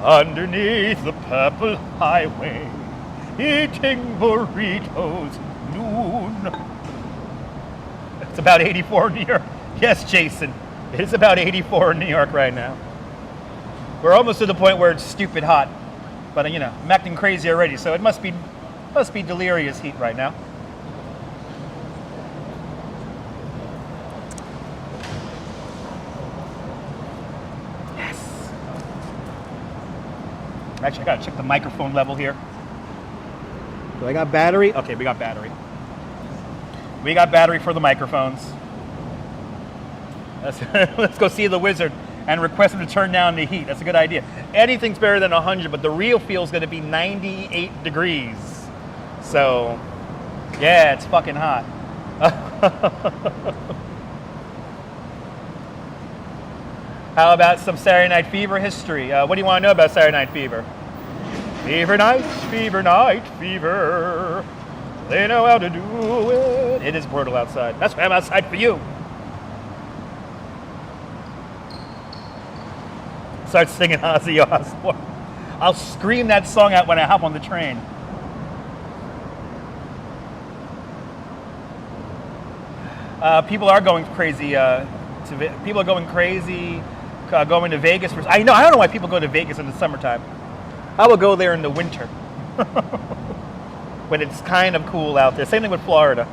Underneath the purple highway, eating burritos noon. It's about 84 in New York. Yes, Jason, it's about 84 in New York right now. We're almost to the point where it's stupid hot, but you know, I'm acting crazy already, so it must be delirious heat right now. Actually, I gotta check the microphone level here. Do I got battery? Okay, we got battery. We got battery for the microphones. Let's go see the wizard and request him to turn down the heat. That's a good idea. Anything's better than 100, but the real feel is gonna be 98 degrees. So, yeah, it's fucking hot. How about some Saturday Night Fever history? What do you want to know about Saturday Night Fever? Fever night, fever night, fever. They know how to do it. It is brutal outside. That's why I'm outside for you. Start singing Ozzy Osbourne. I'll scream that song out when I hop on the train. People are going crazy. People are going crazy. Going to Vegas. I don't know why people go to Vegas in the summertime. I will go there in the winter when it's kind of cool out there. Same thing with Florida.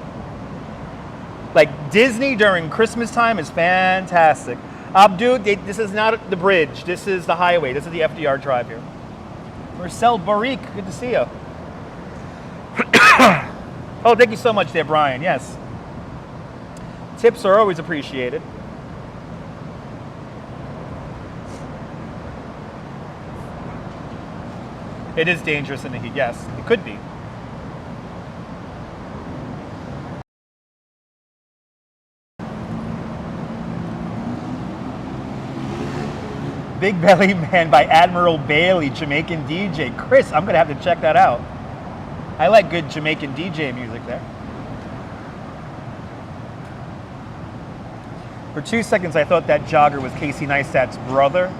Like Disney during Christmas time is fantastic. Dude, this is not the bridge. This is the highway. This is the FDR Drive here. Marcel Barik, good to see you. Oh, thank you so much there, Brian. Yes. Tips are always appreciated. It is dangerous in the heat, yes. It could be. Big Belly Man by Admiral Bailey, Jamaican DJ. Chris, I'm going to have to check that out. I like good Jamaican DJ music there. For 2 seconds, I thought that jogger was Casey Neistat's brother.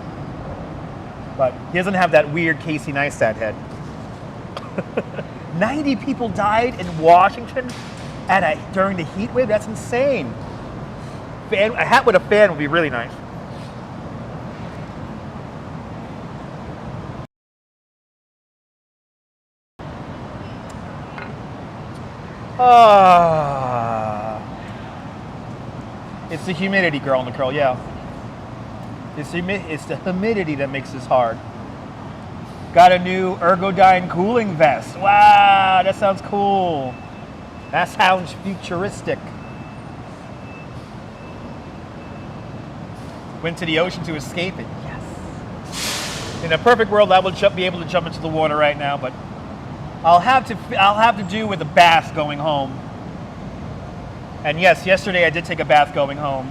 But he doesn't have that weird Casey Neistat head. 90 people died in Washington during the heat wave? That's insane. A hat with a fan would be really nice. It's the humidity, girl in the curl, yeah. It's the humidity that makes this hard. Got a new Ergodyne cooling vest. Wow, that sounds cool. That sounds futuristic. Went to the ocean to escape it. Yes. In a perfect world, I would be able to jump into the water right now, but I'll have to do with a bath going home. And yes, yesterday I did take a bath going home.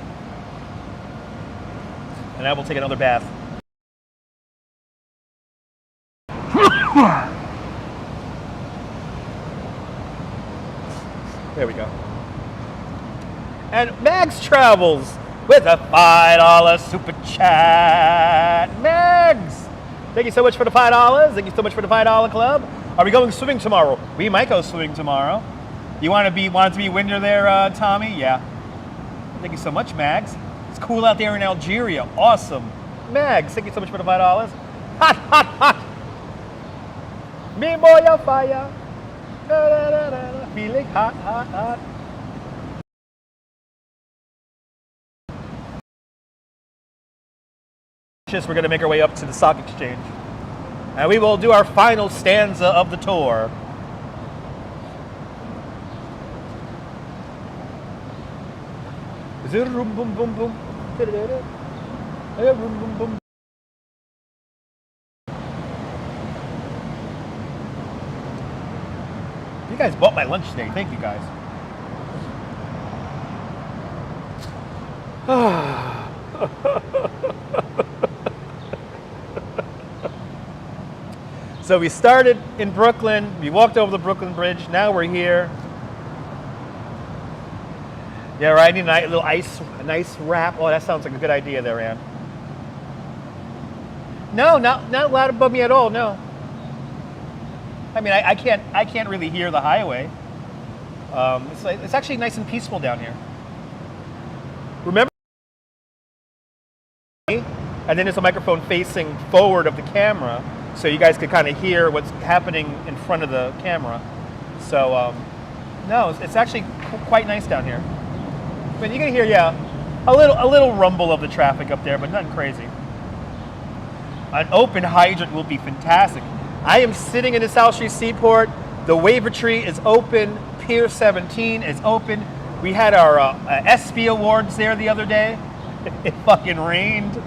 And I will take another bath. There we go. And Mags Travels with a $5 super chat. Mags! Thank you so much for the $5. Thank you so much for the $5 club. Are we going swimming tomorrow? We might go swimming tomorrow. You want to be winter there, Tommy? Yeah. Thank you so much, Mags. It's cool out there in Algeria. Awesome. Mags, thank you so much for the $5. Hot, hot, hot. Me boy on fire. Da, da, da, da, da. Feeling hot, hot, hot. We're going to make our way up to the stock exchange. And we will do our final stanza of the tour. Boom, boom, boom, boom. Boom, boom, boom. You guys bought my lunch today. Thank you, guys. So we started in Brooklyn. We walked over the Brooklyn Bridge. Now we're here. Yeah, right. I need a nice wrap. Oh, that sounds like a good idea there, Ann. No, not loud above me at all. No. I mean, I can't really hear the highway. It's actually nice and peaceful down here. Remember, and then there's a microphone facing forward of the camera, so you guys could kind of hear what's happening in front of the camera. So, no, it's actually quite nice down here. I mean, you can hear, yeah, a little rumble of the traffic up there, but nothing crazy. An open hydrant will be fantastic. I am sitting in the South Street Seaport. The waiver tree is open. Pier 17 is open. We had our ESPY awards there the other day. It fucking rained.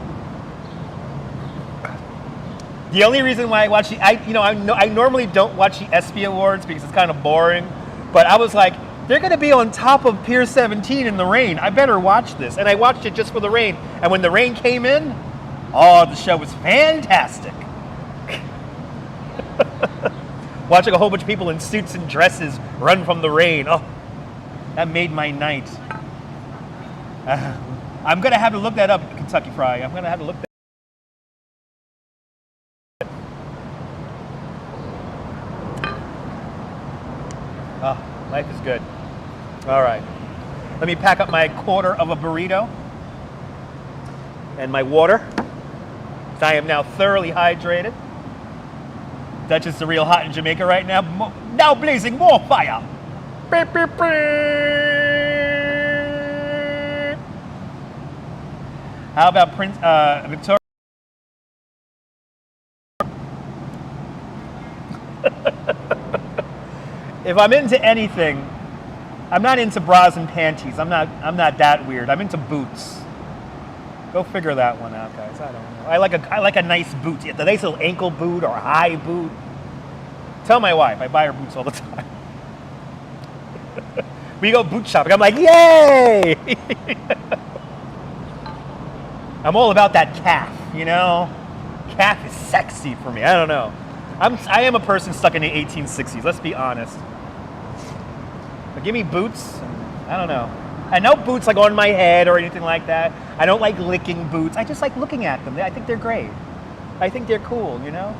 The only reason why I watch I normally don't watch the ESPY awards because it's kind of boring. But I was like, they're going to be on top of Pier 17 in the rain. I better watch this. And I watched it just for the rain. And when the rain came in, oh, the show was fantastic. Watching a whole bunch of people in suits and dresses run from the rain. Oh, that made my night. I'm going to have to look that up, Kentucky Fry. I'm going to have to look that up. Oh, life is good. All right. Let me pack up my quarter of a burrito and my water. I am now thoroughly hydrated. Dutch is the real hot in Jamaica right now. Now blazing more fire. Beep, beep, beep. How about Prince Victoria? If I'm into anything, I'm not into bras and panties. I'm not that weird. I'm into boots. Go figure that one out, guys. I don't know. I like a nice boot. The nice little ankle boot or a high boot. Tell my wife, I buy her boots all the time. We go boot shopping. I'm like, yay! I'm all about that calf, you know? Calf is sexy for me. I don't know. I am a person stuck in the 1860s. Let's be honest. But give me boots. I don't know. And no boots like on my head or anything like that. I don't like licking boots. I just like looking at them. I think they're great. I think they're cool, you know?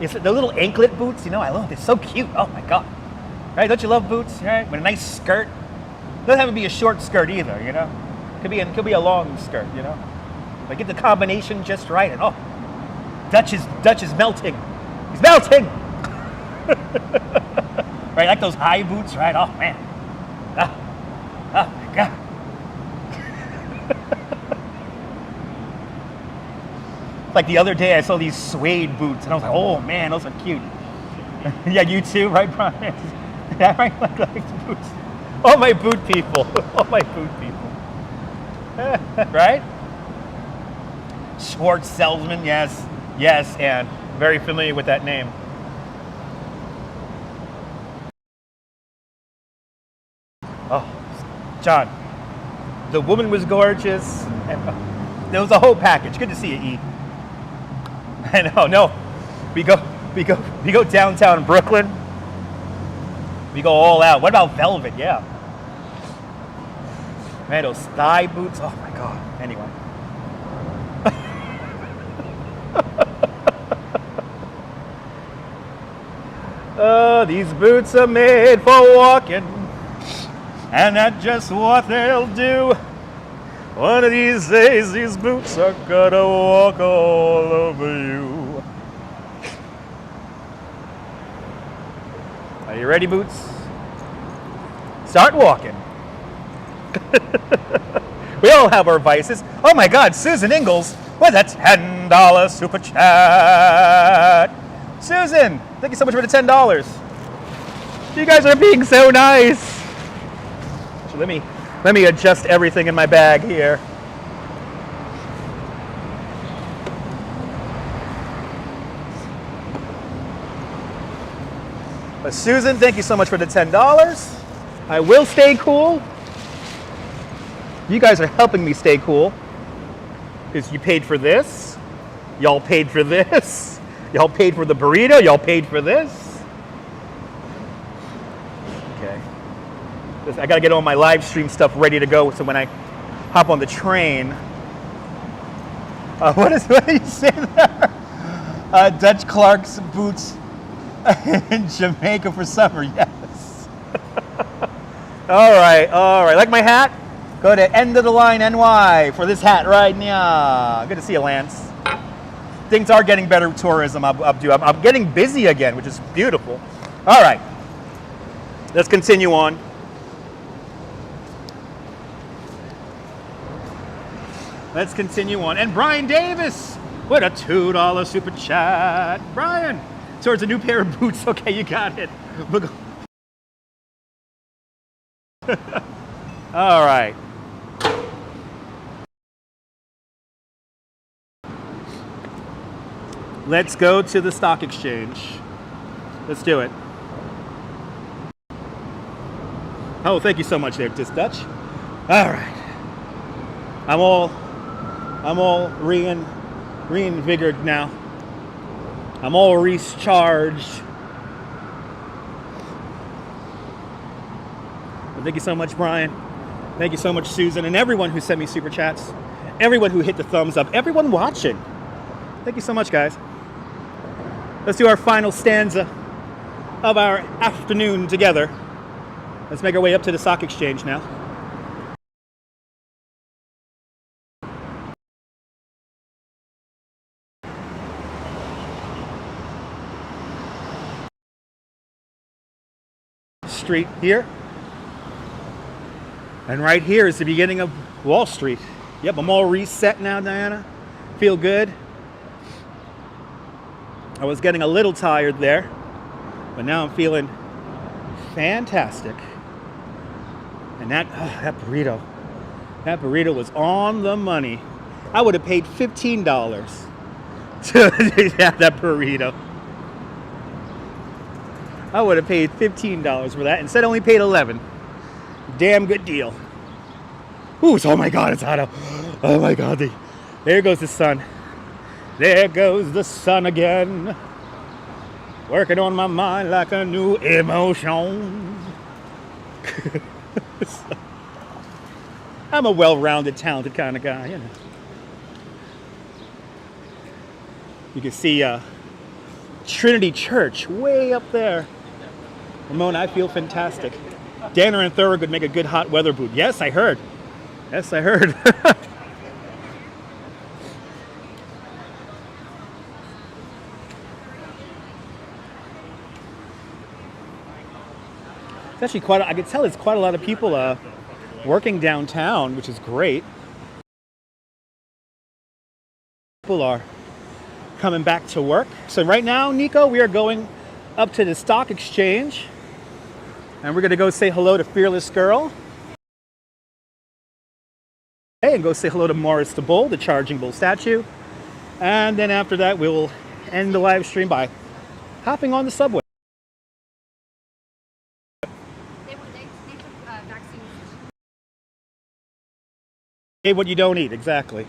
It's the little anklet boots, you know, I love them. They're so cute. Oh my God. Right? Don't you love boots? Right? With a nice skirt. Doesn't have to be a short skirt either, you know? Could be a long skirt, you know? But get the combination just right and oh, Dutch is melting. He's melting! Right, like those high boots, right? Oh man. Oh my God. Like the other day I saw these suede boots and I was like, oh man, those are cute. Yeah, you too, right, Brian? Yeah, right, like boots. Oh my boot people. Oh my boot people. Right? Schwartz salesman, yes. Yes, and very familiar with that name. Oh, John, the woman was gorgeous. There was a whole package. Good to see you, E. I know, no. We go downtown Brooklyn. We go all out. What about velvet? Yeah. Man, those thigh boots. Oh my God. Anyway. These boots are made for walking, and that's just what they'll do. One of these days, these boots are gonna walk all over you. Are you ready, boots? Start walking. We all have our vices. Oh my God, Susan Ingalls with a $10 super chat. Susan, thank you so much for the $10. You guys are being so nice. So let me adjust everything in my bag here. But Susan, thank you so much for the $10. I will stay cool. You guys are helping me stay cool. Because you paid for this. Y'all paid for this. Y'all paid for the burrito. Y'all paid for this. Okay. I gotta get all my live stream stuff ready to go so when I hop on the train. What do you say there? Dutch Clark's boots in Jamaica for summer, yes. All right. Like my hat? Go to End of the Line NY for this hat right now. Good to see you, Lance. Things are getting better with tourism. I'm getting busy again, which is beautiful. All right. Let's continue on. And Brian Davis with a $2 super chat. Brian, towards a new pair of boots. Okay, you got it. Look. All right. Let's go to the stock exchange. Let's do it. Oh, thank you so much there, Dis Dutch. All right. I'm all reinvigorated now. I'm all recharged. Well, thank you so much, Brian. Thank you so much, Susan, and everyone who sent me super chats. Everyone who hit the thumbs up. Everyone watching. Thank you so much, guys. Let's do our final stanza of our afternoon together. Let's make our way up to the stock exchange now. Street here. And right here is the beginning of Wall Street. Yep, I'm all reset now, Diana. Feel good. I was getting a little tired there, but now I'm feeling fantastic. And that burrito was on the money. I would have paid $15 to have that burrito. I would have paid $15 for that. Instead, I only paid $11. Damn good deal. Ooh, oh my God, it's hot out. Oh my God, there goes the sun. There goes the sun again. Working on my mind like a new emotion. I'm a well-rounded, talented kind of guy, you know. You can see Trinity Church way up there. Ramon, I feel fantastic. Danner and Thurgood make a good hot weather boot. Yes, I heard. Yes, I heard. It's actually I can tell it's quite a lot of people working downtown, which is great. People are coming back to work. So right now, Nico, we are going up to the stock exchange. And we're going to go say hello to Fearless Girl. And go say hello to Morris the Bull, the Charging Bull statue. And then after that, we will end the live stream by hopping on the subway. They took vaccine Eat what you don't eat, exactly.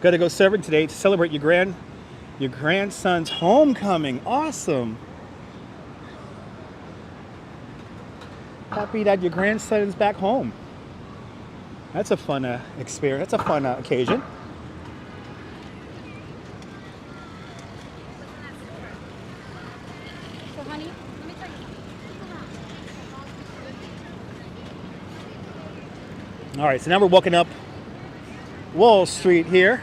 Gotta go serving today to celebrate your grandson's homecoming. Awesome. Happy that your grandson is back home. That's a fun experience. That's a fun occasion. So, honey, let me tell you. All right, so now we're walking up Wall Street here.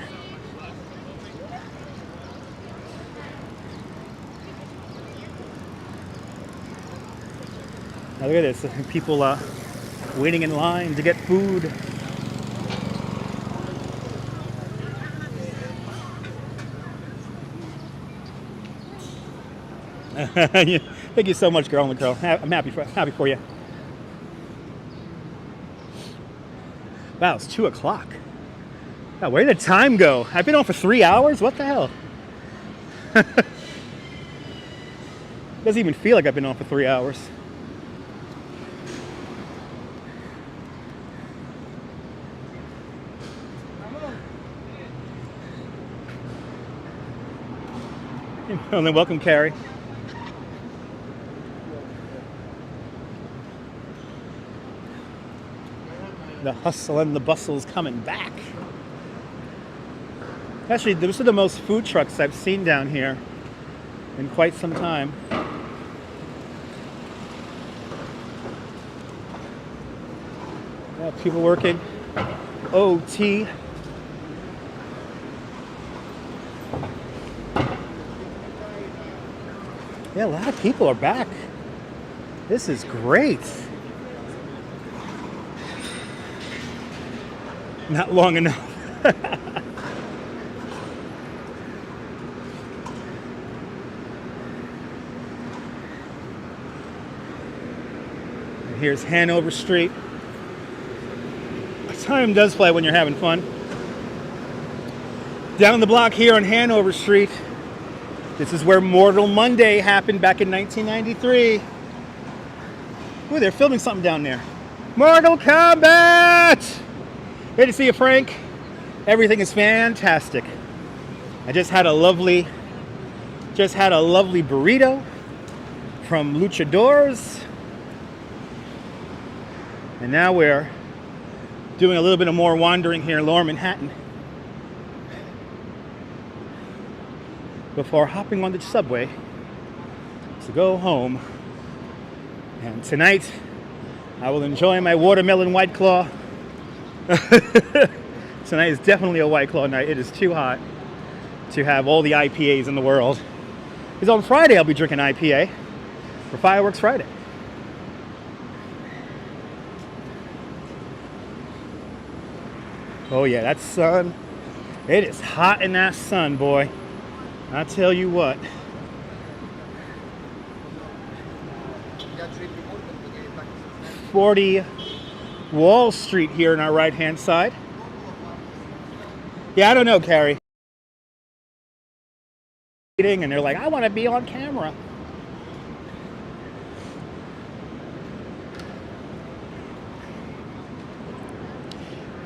Now look at this, people waiting in line to get food. Thank you so much, girl. I'm happy for you. Wow, it's 2 o'clock. Wow, where did the time go? I've been on for 3 hours? What the hell? Doesn't even feel like I've been on for 3 hours. And then welcome, Carrie. The hustle and the bustle is coming back. Actually, those are the most food trucks I've seen down here in quite some time. Yeah, people working OT. Yeah, a lot of people are back. This is great. Not long enough. And here's Hanover Street. Time does fly when you're having fun. Down the block here on Hanover Street, this is where Mortal Monday happened back in 1993. Ooh, they're filming something down there. Mortal Kombat! Great to see you, Frank. Everything is fantastic. I just had a lovely burrito from Luchadors. And now we're doing a little bit of more wandering here in Lower Manhattan before hopping on the subway to go home. And tonight, I will enjoy my watermelon White Claw. Tonight is definitely a White Claw night. It is too hot to have all the IPAs in the world. Because on Friday, I'll be drinking IPA for Fireworks Friday. Oh yeah, that sun. It is hot in that sun, boy. I tell you what. 40 Wall Street here on our right-hand side. Yeah, I don't know, Carrie. And they're like, I want to be on camera.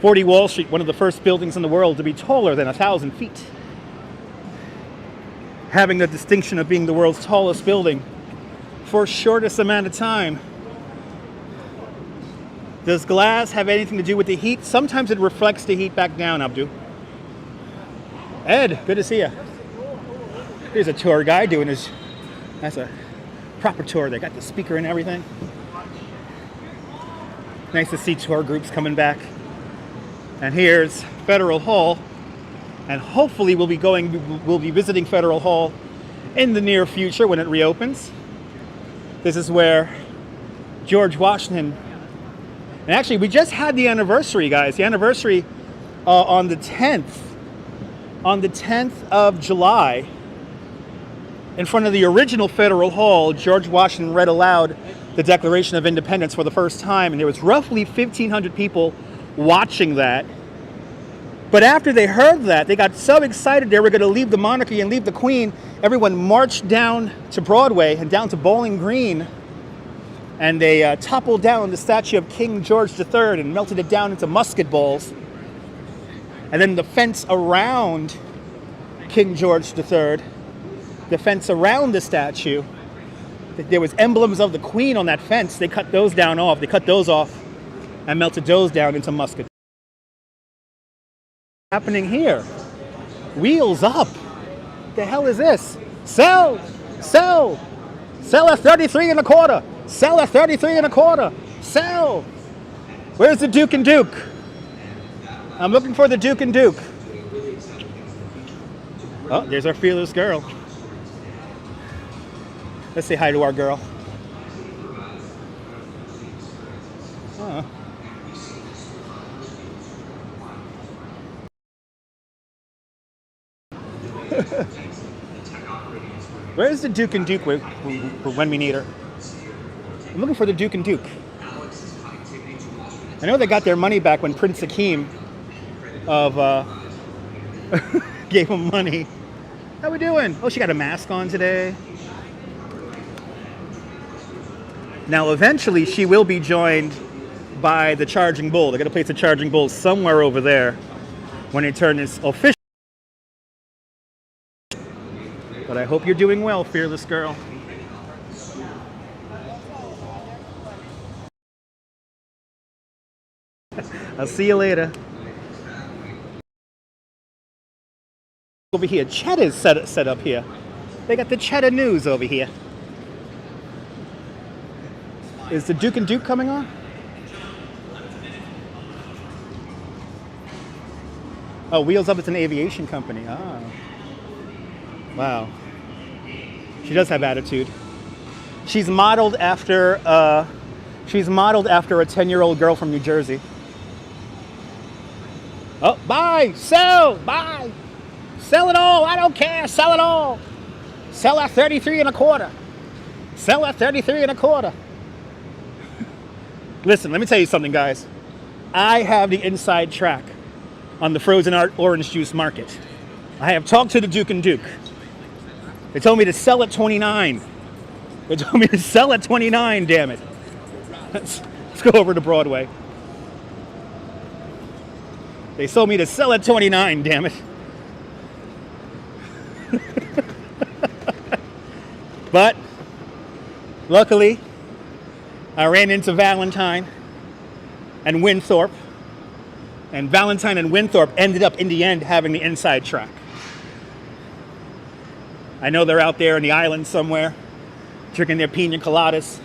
"40 Wall Street, one of the first buildings in the world to be taller than 1,000 feet. Having the distinction of being the world's tallest building for shortest amount of time. Does glass have anything to do with the heat? Sometimes it reflects the heat back down, Abdu. Ed, good to see you. Here's a tour guide doing his, that's a proper tour. They got the speaker and everything. Nice to see tour groups coming back. And here's Federal Hall. And hopefully we'll be visiting Federal Hall in the near future when it reopens. This is where George Washington, and actually we just had the anniversary, guys. The anniversary on the 10th of July, in front of the original Federal Hall, George Washington read aloud the Declaration of Independence for the first time, and there was roughly 1,500 people watching that. But after they heard that, they got so excited they were going to leave the monarchy and leave the Queen. Everyone marched down to Broadway and down to Bowling Green and they toppled down the statue of King George III and melted it down into musket balls. And then the fence around King George III, the fence around the statue, there was emblems of the Queen on that fence. They cut those down off. They cut those off and melted those down into musket. Happening here? Wheels up. The hell is this? Sell, sell, sell at 33 and a quarter. Sell at 33 and a quarter. Sell. Where's the Duke and Duke? I'm looking for the Duke and Duke. Oh, there's our fearless girl. Let's say hi to our girl. Oh. Where's the Duke and Duke when we need her? I'm looking for the Duke and Duke. I know they got their money back when Prince Hakeem of gave them money. How we doing? Oh, she got a mask on today. Now, eventually, she will be joined by the Charging Bull. They're going to place the Charging Bull somewhere over there when they turn this official. But I hope you're doing well, fearless girl. I'll see you later. Over here, Cheddar's set up here. They got the Cheddar News over here. Is the Duke and Duke coming on? Oh, Wheels Up is an aviation company. Ah. Wow. She does have attitude. She's modeled after a 10-year-old girl from New Jersey. Oh, buy, sell, buy. Sell it all. I don't care. Sell it all. Sell at 33 and a quarter. Sell at 33 and a quarter. Listen, let me tell you something, guys. I have the inside track on the frozen orange juice market. I have talked to the Duke and Duke. They told me to sell at 29. They told me to sell at 29, damn it. Let's go over to Broadway. They told me to sell at 29, damn it. But luckily, I ran into Valentine and Winthorpe, and Valentine and Winthorpe ended up in the end having the inside track. I know they're out there in the island somewhere, drinking their pina coladas.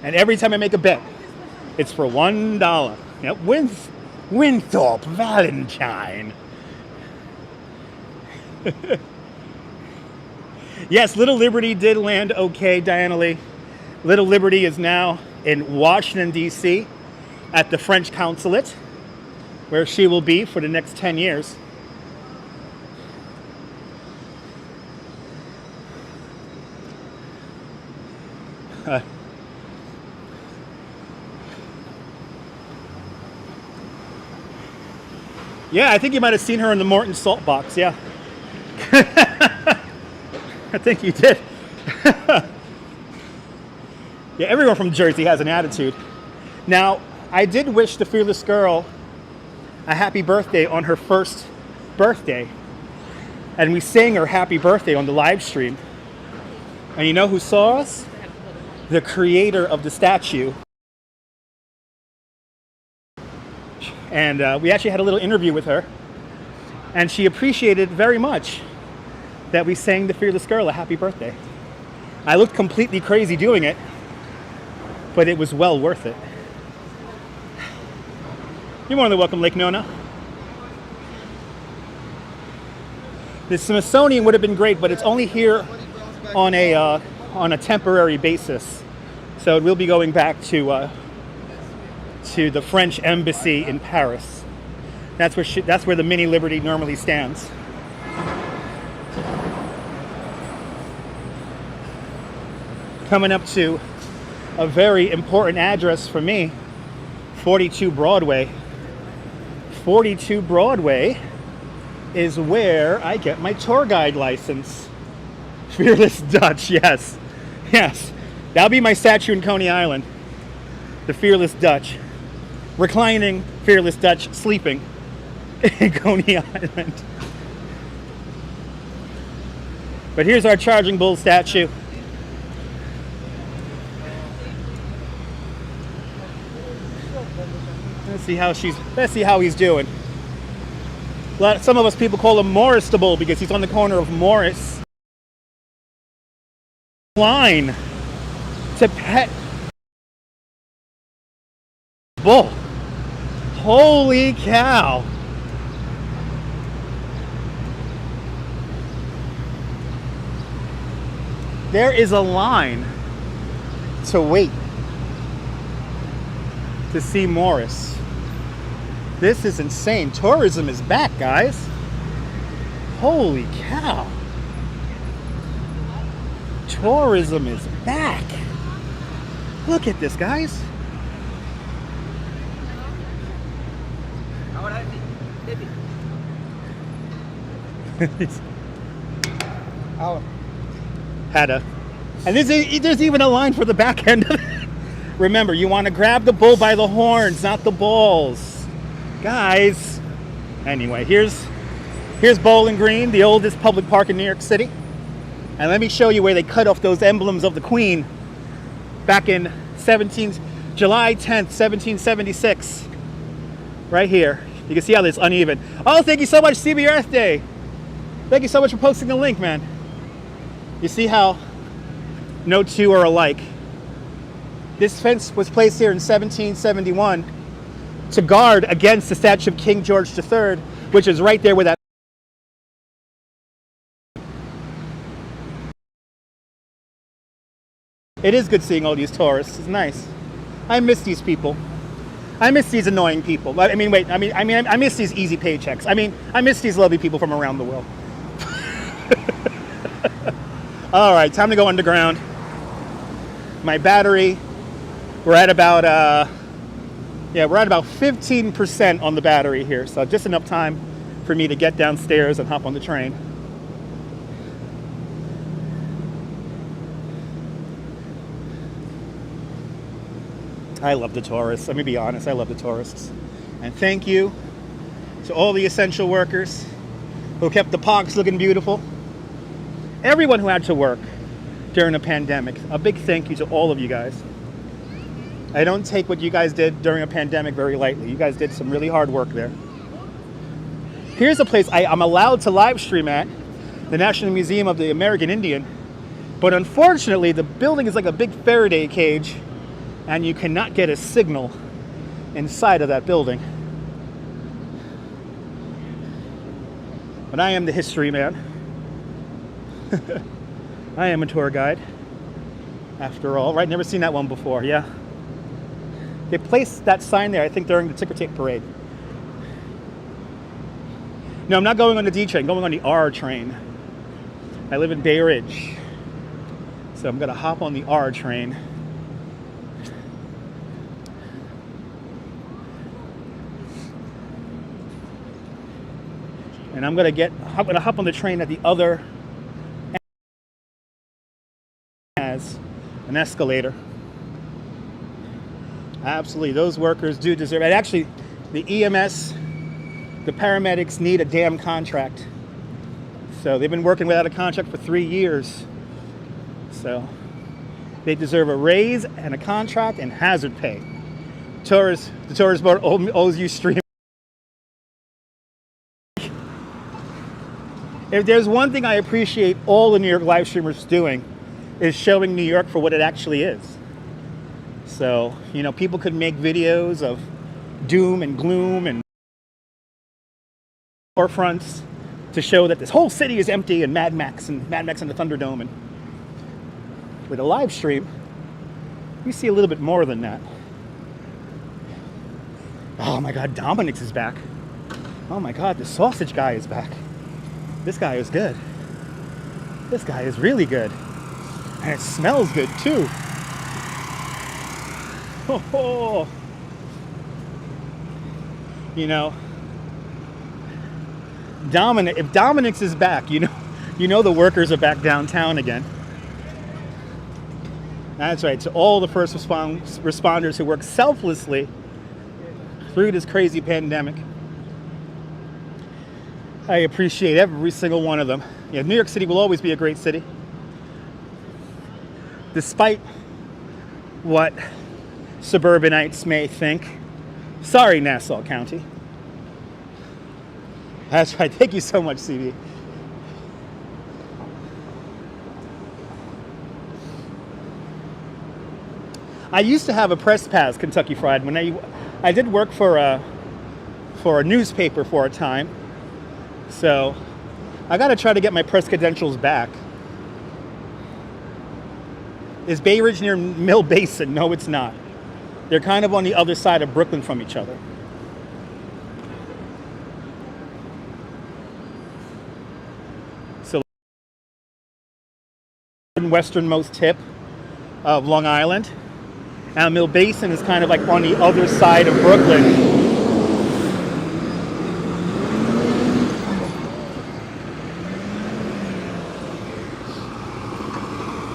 And every time I make a bet, it's for $1. Yep, Winthorpe Valentine. Yes, Little Liberty did land okay, Diana Lee. Little Liberty is now in Washington, D.C. at the French consulate, where she will be for the next 10 years. Yeah, I think you might have seen her in the Morton Salt Box, yeah. I think you did. Yeah, everyone from Jersey has an attitude. Now, I did wish the fearless girl a happy birthday on her first birthday. And we sang her happy birthday on the live stream. And you know who saw us? The creator of the statue. And we actually had a little interview with her. And she appreciated very much that we sang the fearless girl a happy birthday. I looked completely crazy doing it, but it was well worth it. You're more than welcome, Lake Nona. The Smithsonian would have been great, but it's only here on a temporary basis. So we'll be going back to the French embassy in Paris. That's where the Mini Liberty normally stands. Coming up to a very important address for me, 42 Broadway. 42 Broadway is where I get my tour guide license. Fearless Dutch, yes. Yes. That'll be my statue in Coney Island. The Fearless Dutch. Reclining Fearless Dutch, sleeping in Coney Island. But here's our Charging Bull statue. Let's see how he's doing. Some of us people call him Morris the Bull because he's on the corner of Morris. Line to pet bull. Holy cow. There is a line to wait to see Morris. This is insane. Tourism is back, guys. Holy cow. Tourism is back. Look at this, guys. And there's even a line for the back end of it. Remember, you want to grab the bull by the horns, not the balls. Guys. Anyway, here's Bowling Green, the oldest public park in New York City. And let me show you where they cut off those emblems of the Queen back in July 10th, 1776. Right here. You can see how it's uneven. Oh, thank you so much, CB Earth Day. Thank you so much for posting the link, man. You see how no two are alike. This fence was placed here in 1771 to guard against the statue of King George III, which is right there where that. It is good seeing all these tourists. It's nice. I miss these people. I miss these annoying people. I miss these easy paychecks. I miss these lovely people from around the world. All right, time to go underground. My battery, we're at about 15% on the battery here, so just enough time for me to get downstairs and hop on the train. I love the tourists. Let me be honest, I love the tourists. And thank you to all the essential workers who kept the parks looking beautiful. Everyone who had to work during a pandemic, a big thank you to all of you guys. I don't take what you guys did during a pandemic very lightly. You guys did some really hard work there. Here's a place I'm allowed to live stream at, the National Museum of the American Indian. But unfortunately, the building is like a big Faraday cage, and you cannot get a signal inside of that building. But I am the history man. I am a tour guide, after all. Right, never seen that one before, yeah. They placed that sign there, I think, during the ticker tape parade. No, I'm not going on the D train, I'm going on the R train. I live in Bay Ridge, so I'm gonna hop on the R train. And I'm gonna hop on the train at the other end as an escalator. Absolutely, those workers do deserve it. Actually, the EMS, the paramedics need a damn contract. So they've been working without a contract for 3 years. So they deserve a raise and a contract and hazard pay. The tourist board owes you Stream. If there's one thing I appreciate all the New York live streamers doing, is showing New York for what it actually is. So, you know, people could make videos of doom and gloom and forefronts to show that this whole city is empty and Mad Max and the Thunderdome. And with a live stream, you see a little bit more than that. Oh my God, Dominic's is back. Oh my God, the sausage guy is back. This guy is good. This guy is really good. And it smells good too. Oh. You know, If Dominic's is back, you know the workers are back downtown again. That's right. To all the first responders who work selflessly through this crazy pandemic, I appreciate every single one of them. Yeah, New York City will always be a great city, despite what suburbanites may think. Sorry, Nassau County. That's right. Thank you so much, CB. I used to have a press pass, Kentucky Fried. When I did work for a newspaper for a time, so I got to try to get my press credentials back. Is Bay Ridge near Mill Basin? No, it's not. They're kind of on the other side of Brooklyn from each other. So, westernmost tip of Long Island. Now, Mill Basin is kind of like on the other side of Brooklyn.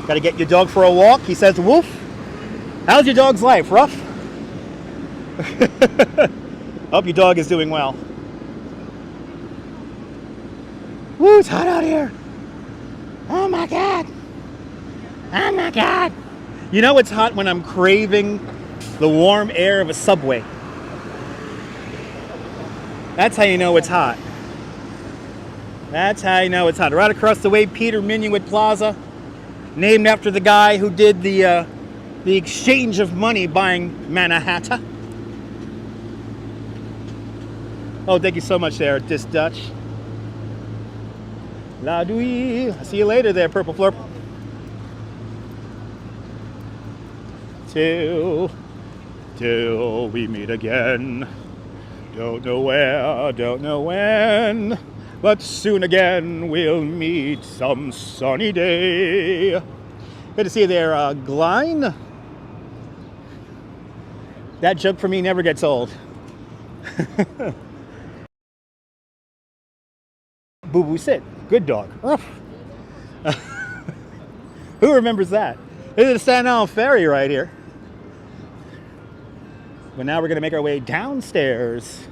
Got to get your dog for a walk. He says, woof. How's your dog's life? Rough? Hope your dog is doing well. Woo, it's hot out here. Oh my God. Oh my God. You know it's hot when I'm craving the warm air of a subway. That's how you know it's hot. That's how you know it's hot. Right across the way, Peter Minuit Plaza, named after the guy who did the exchange of money buying Manhattan. Oh, thank you so much there, Dis Dutch. La Douille. I'll see you later there, Purple Flurp. Till we meet again. Don't know where, don't know when, but soon again we'll meet some sunny day. Good to see you there, Gline. That joke for me never gets old. Boo Boo Sit, good dog. Who remembers that? This is the Staten Island Ferry right here. But now we're going to make our way downstairs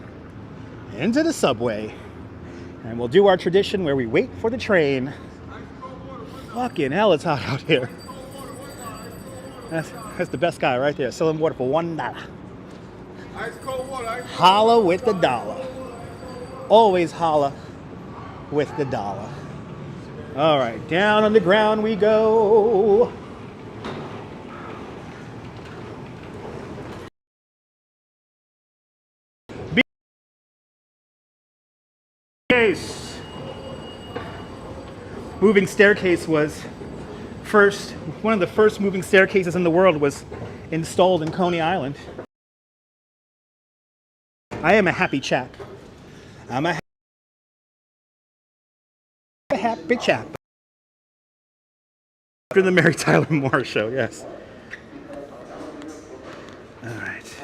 into the subway. And we'll do our tradition where we wait for the train. Fucking hell, it's hot out here. That's the best guy right there. Selling water for $1. Ice cold water. Holla with the dollar. Always holla with the dollar. All right, down on the ground we go. Moving staircase was one of the first moving staircases in the world was installed in Coney Island. I am a happy chap. I'm a happy chap. After the Mary Tyler Moore Show, yes. All right.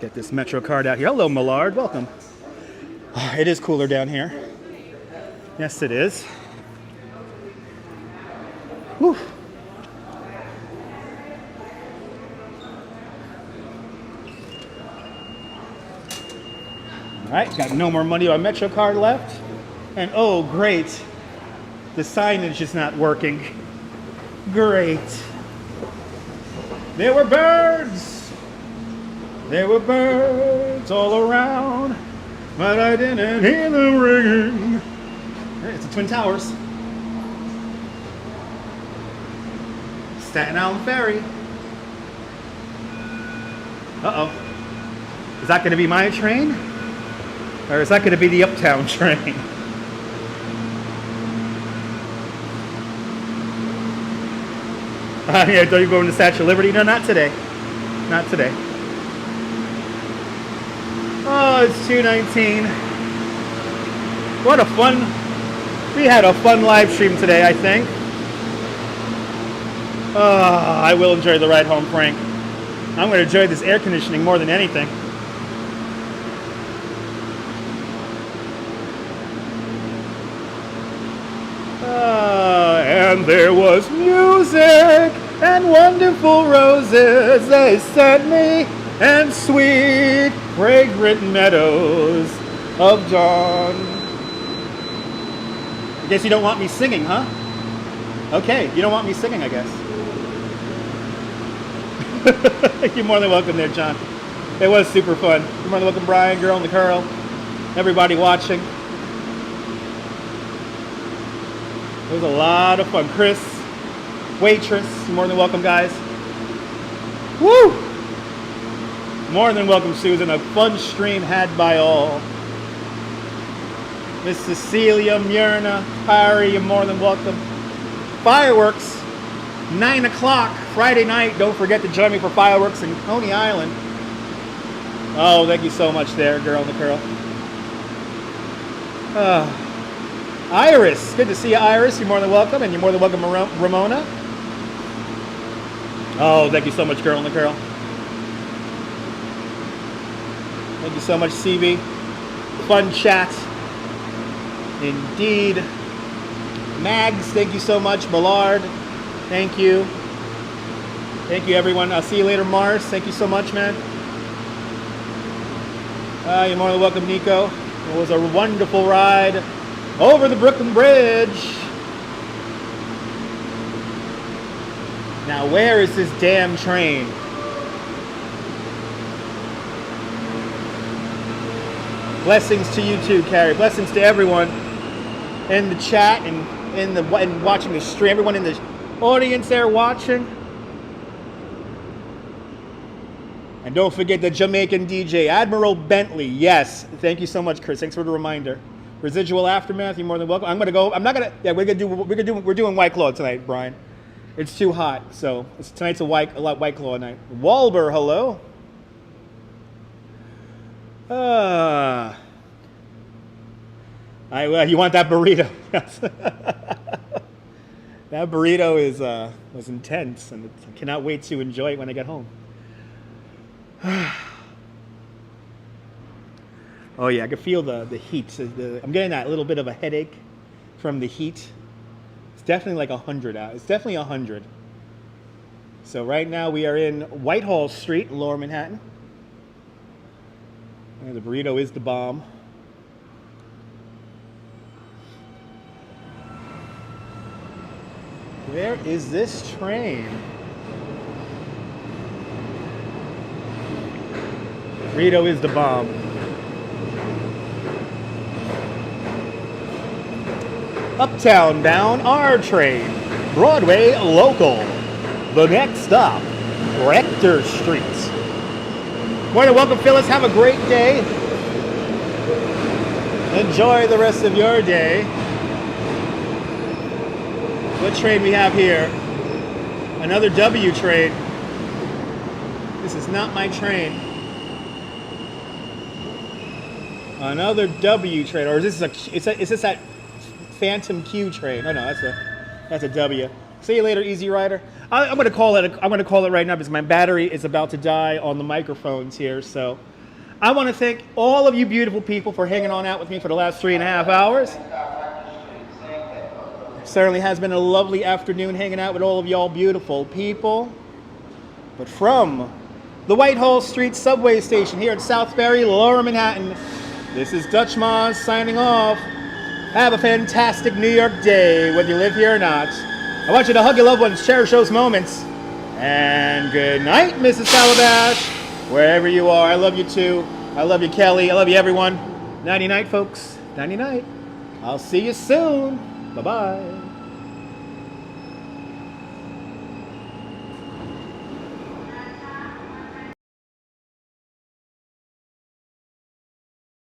Get this Metro card out here. Hello, Millard. Welcome. Oh, it is cooler down here. Yes, it is. Whew. All right, got no more money on Metro card left. And oh, great. The signage is not working. Great. There were birds. There were birds all around, but I didn't hear them ringing. It's the Twin Towers. Staten Island Ferry. Uh-oh. Is that going to be my train? Or is that going to be the Uptown train? Yeah, don't you go into Statue of Liberty? No, not today. Not today. Oh, it's 2:19. What a fun... We had a fun live stream today, I think. Oh, I will enjoy the ride home, Frank. I'm going to enjoy this air conditioning more than anything. and there was music and wonderful roses they sent me, and sweet, fragrant meadows of dawn. I guess you don't want me singing, huh? Okay, you don't want me singing, I guess. You're more than welcome there, John. It was super fun. You're more than welcome, Brian, Girl in the Curl, everybody watching. It was a lot of fun. Chris, Waitress, you're more than welcome, guys. Woo! More than welcome, Susan. A fun stream had by all. Miss Cecilia, Myrna, Harry, you're more than welcome. Fireworks, 9 o'clock Friday night. Don't forget to join me for fireworks in Coney Island. Oh, thank you so much there, Girl in the Curl. Iris, good to see you, Iris. You're more than welcome, and you're more than welcome, Ramona. Oh, thank you so much, Girl in the Curl. Thank you so much, CB. Fun chat. Indeed. Mags, thank you so much. Ballard, thank you. Thank you, everyone. I'll see you later, Mars. Thank you so much, man. You're more than welcome, Nico. It was a wonderful ride over the Brooklyn Bridge. Now, where is this damn train? Blessings to you too, Carrie. Blessings to everyone in the chat and and watching the stream. Everyone in the audience there watching. And don't forget the Jamaican DJ, Admiral Bentley. Yes, thank you so much, Chris. Thanks for the reminder. Residual Aftermath, you're more than welcome. I'm gonna go. I'm not gonna. Yeah, we're doing White Claw tonight, Brian. It's too hot, so tonight's a White Claw night. Walber, hello. You want that burrito? Yes. That burrito was intense, and I cannot wait to enjoy it when I get home. Oh yeah, I can feel the heat. I'm getting that little bit of a headache from the heat. It's definitely like 100 out. It's definitely 100. So right now we are in Whitehall Street, Lower Manhattan. And the burrito is the bomb. Where is this train? Burrito is the bomb. Uptown bound R train, Broadway local. The next stop, Rector Street. Morning, welcome, Phyllis. Have a great day. Enjoy the rest of your day. What train we have here? Another W train. This is not my train. Another W train, or is this that Phantom Q train? Oh no, that's a W. See you later, Easy Rider. I'm gonna call it right now because my battery is about to die on the microphones here. So I want to thank all of you beautiful people for hanging on out with me for the last 3.5 hours. Certainly has been a lovely afternoon hanging out with all of y'all beautiful people. But from the Whitehall Street subway station here at South Ferry, Lower Manhattan, this is Dutch Moz signing off. Have a fantastic New York day, whether you live here or not. I want you to hug your loved ones, cherish those moments. And good night, Mrs. Calabash, wherever you are. I love you too. I love you, Kelly. I love you, everyone. Nighty night, folks. Nighty night. I'll see you soon. Bye-bye.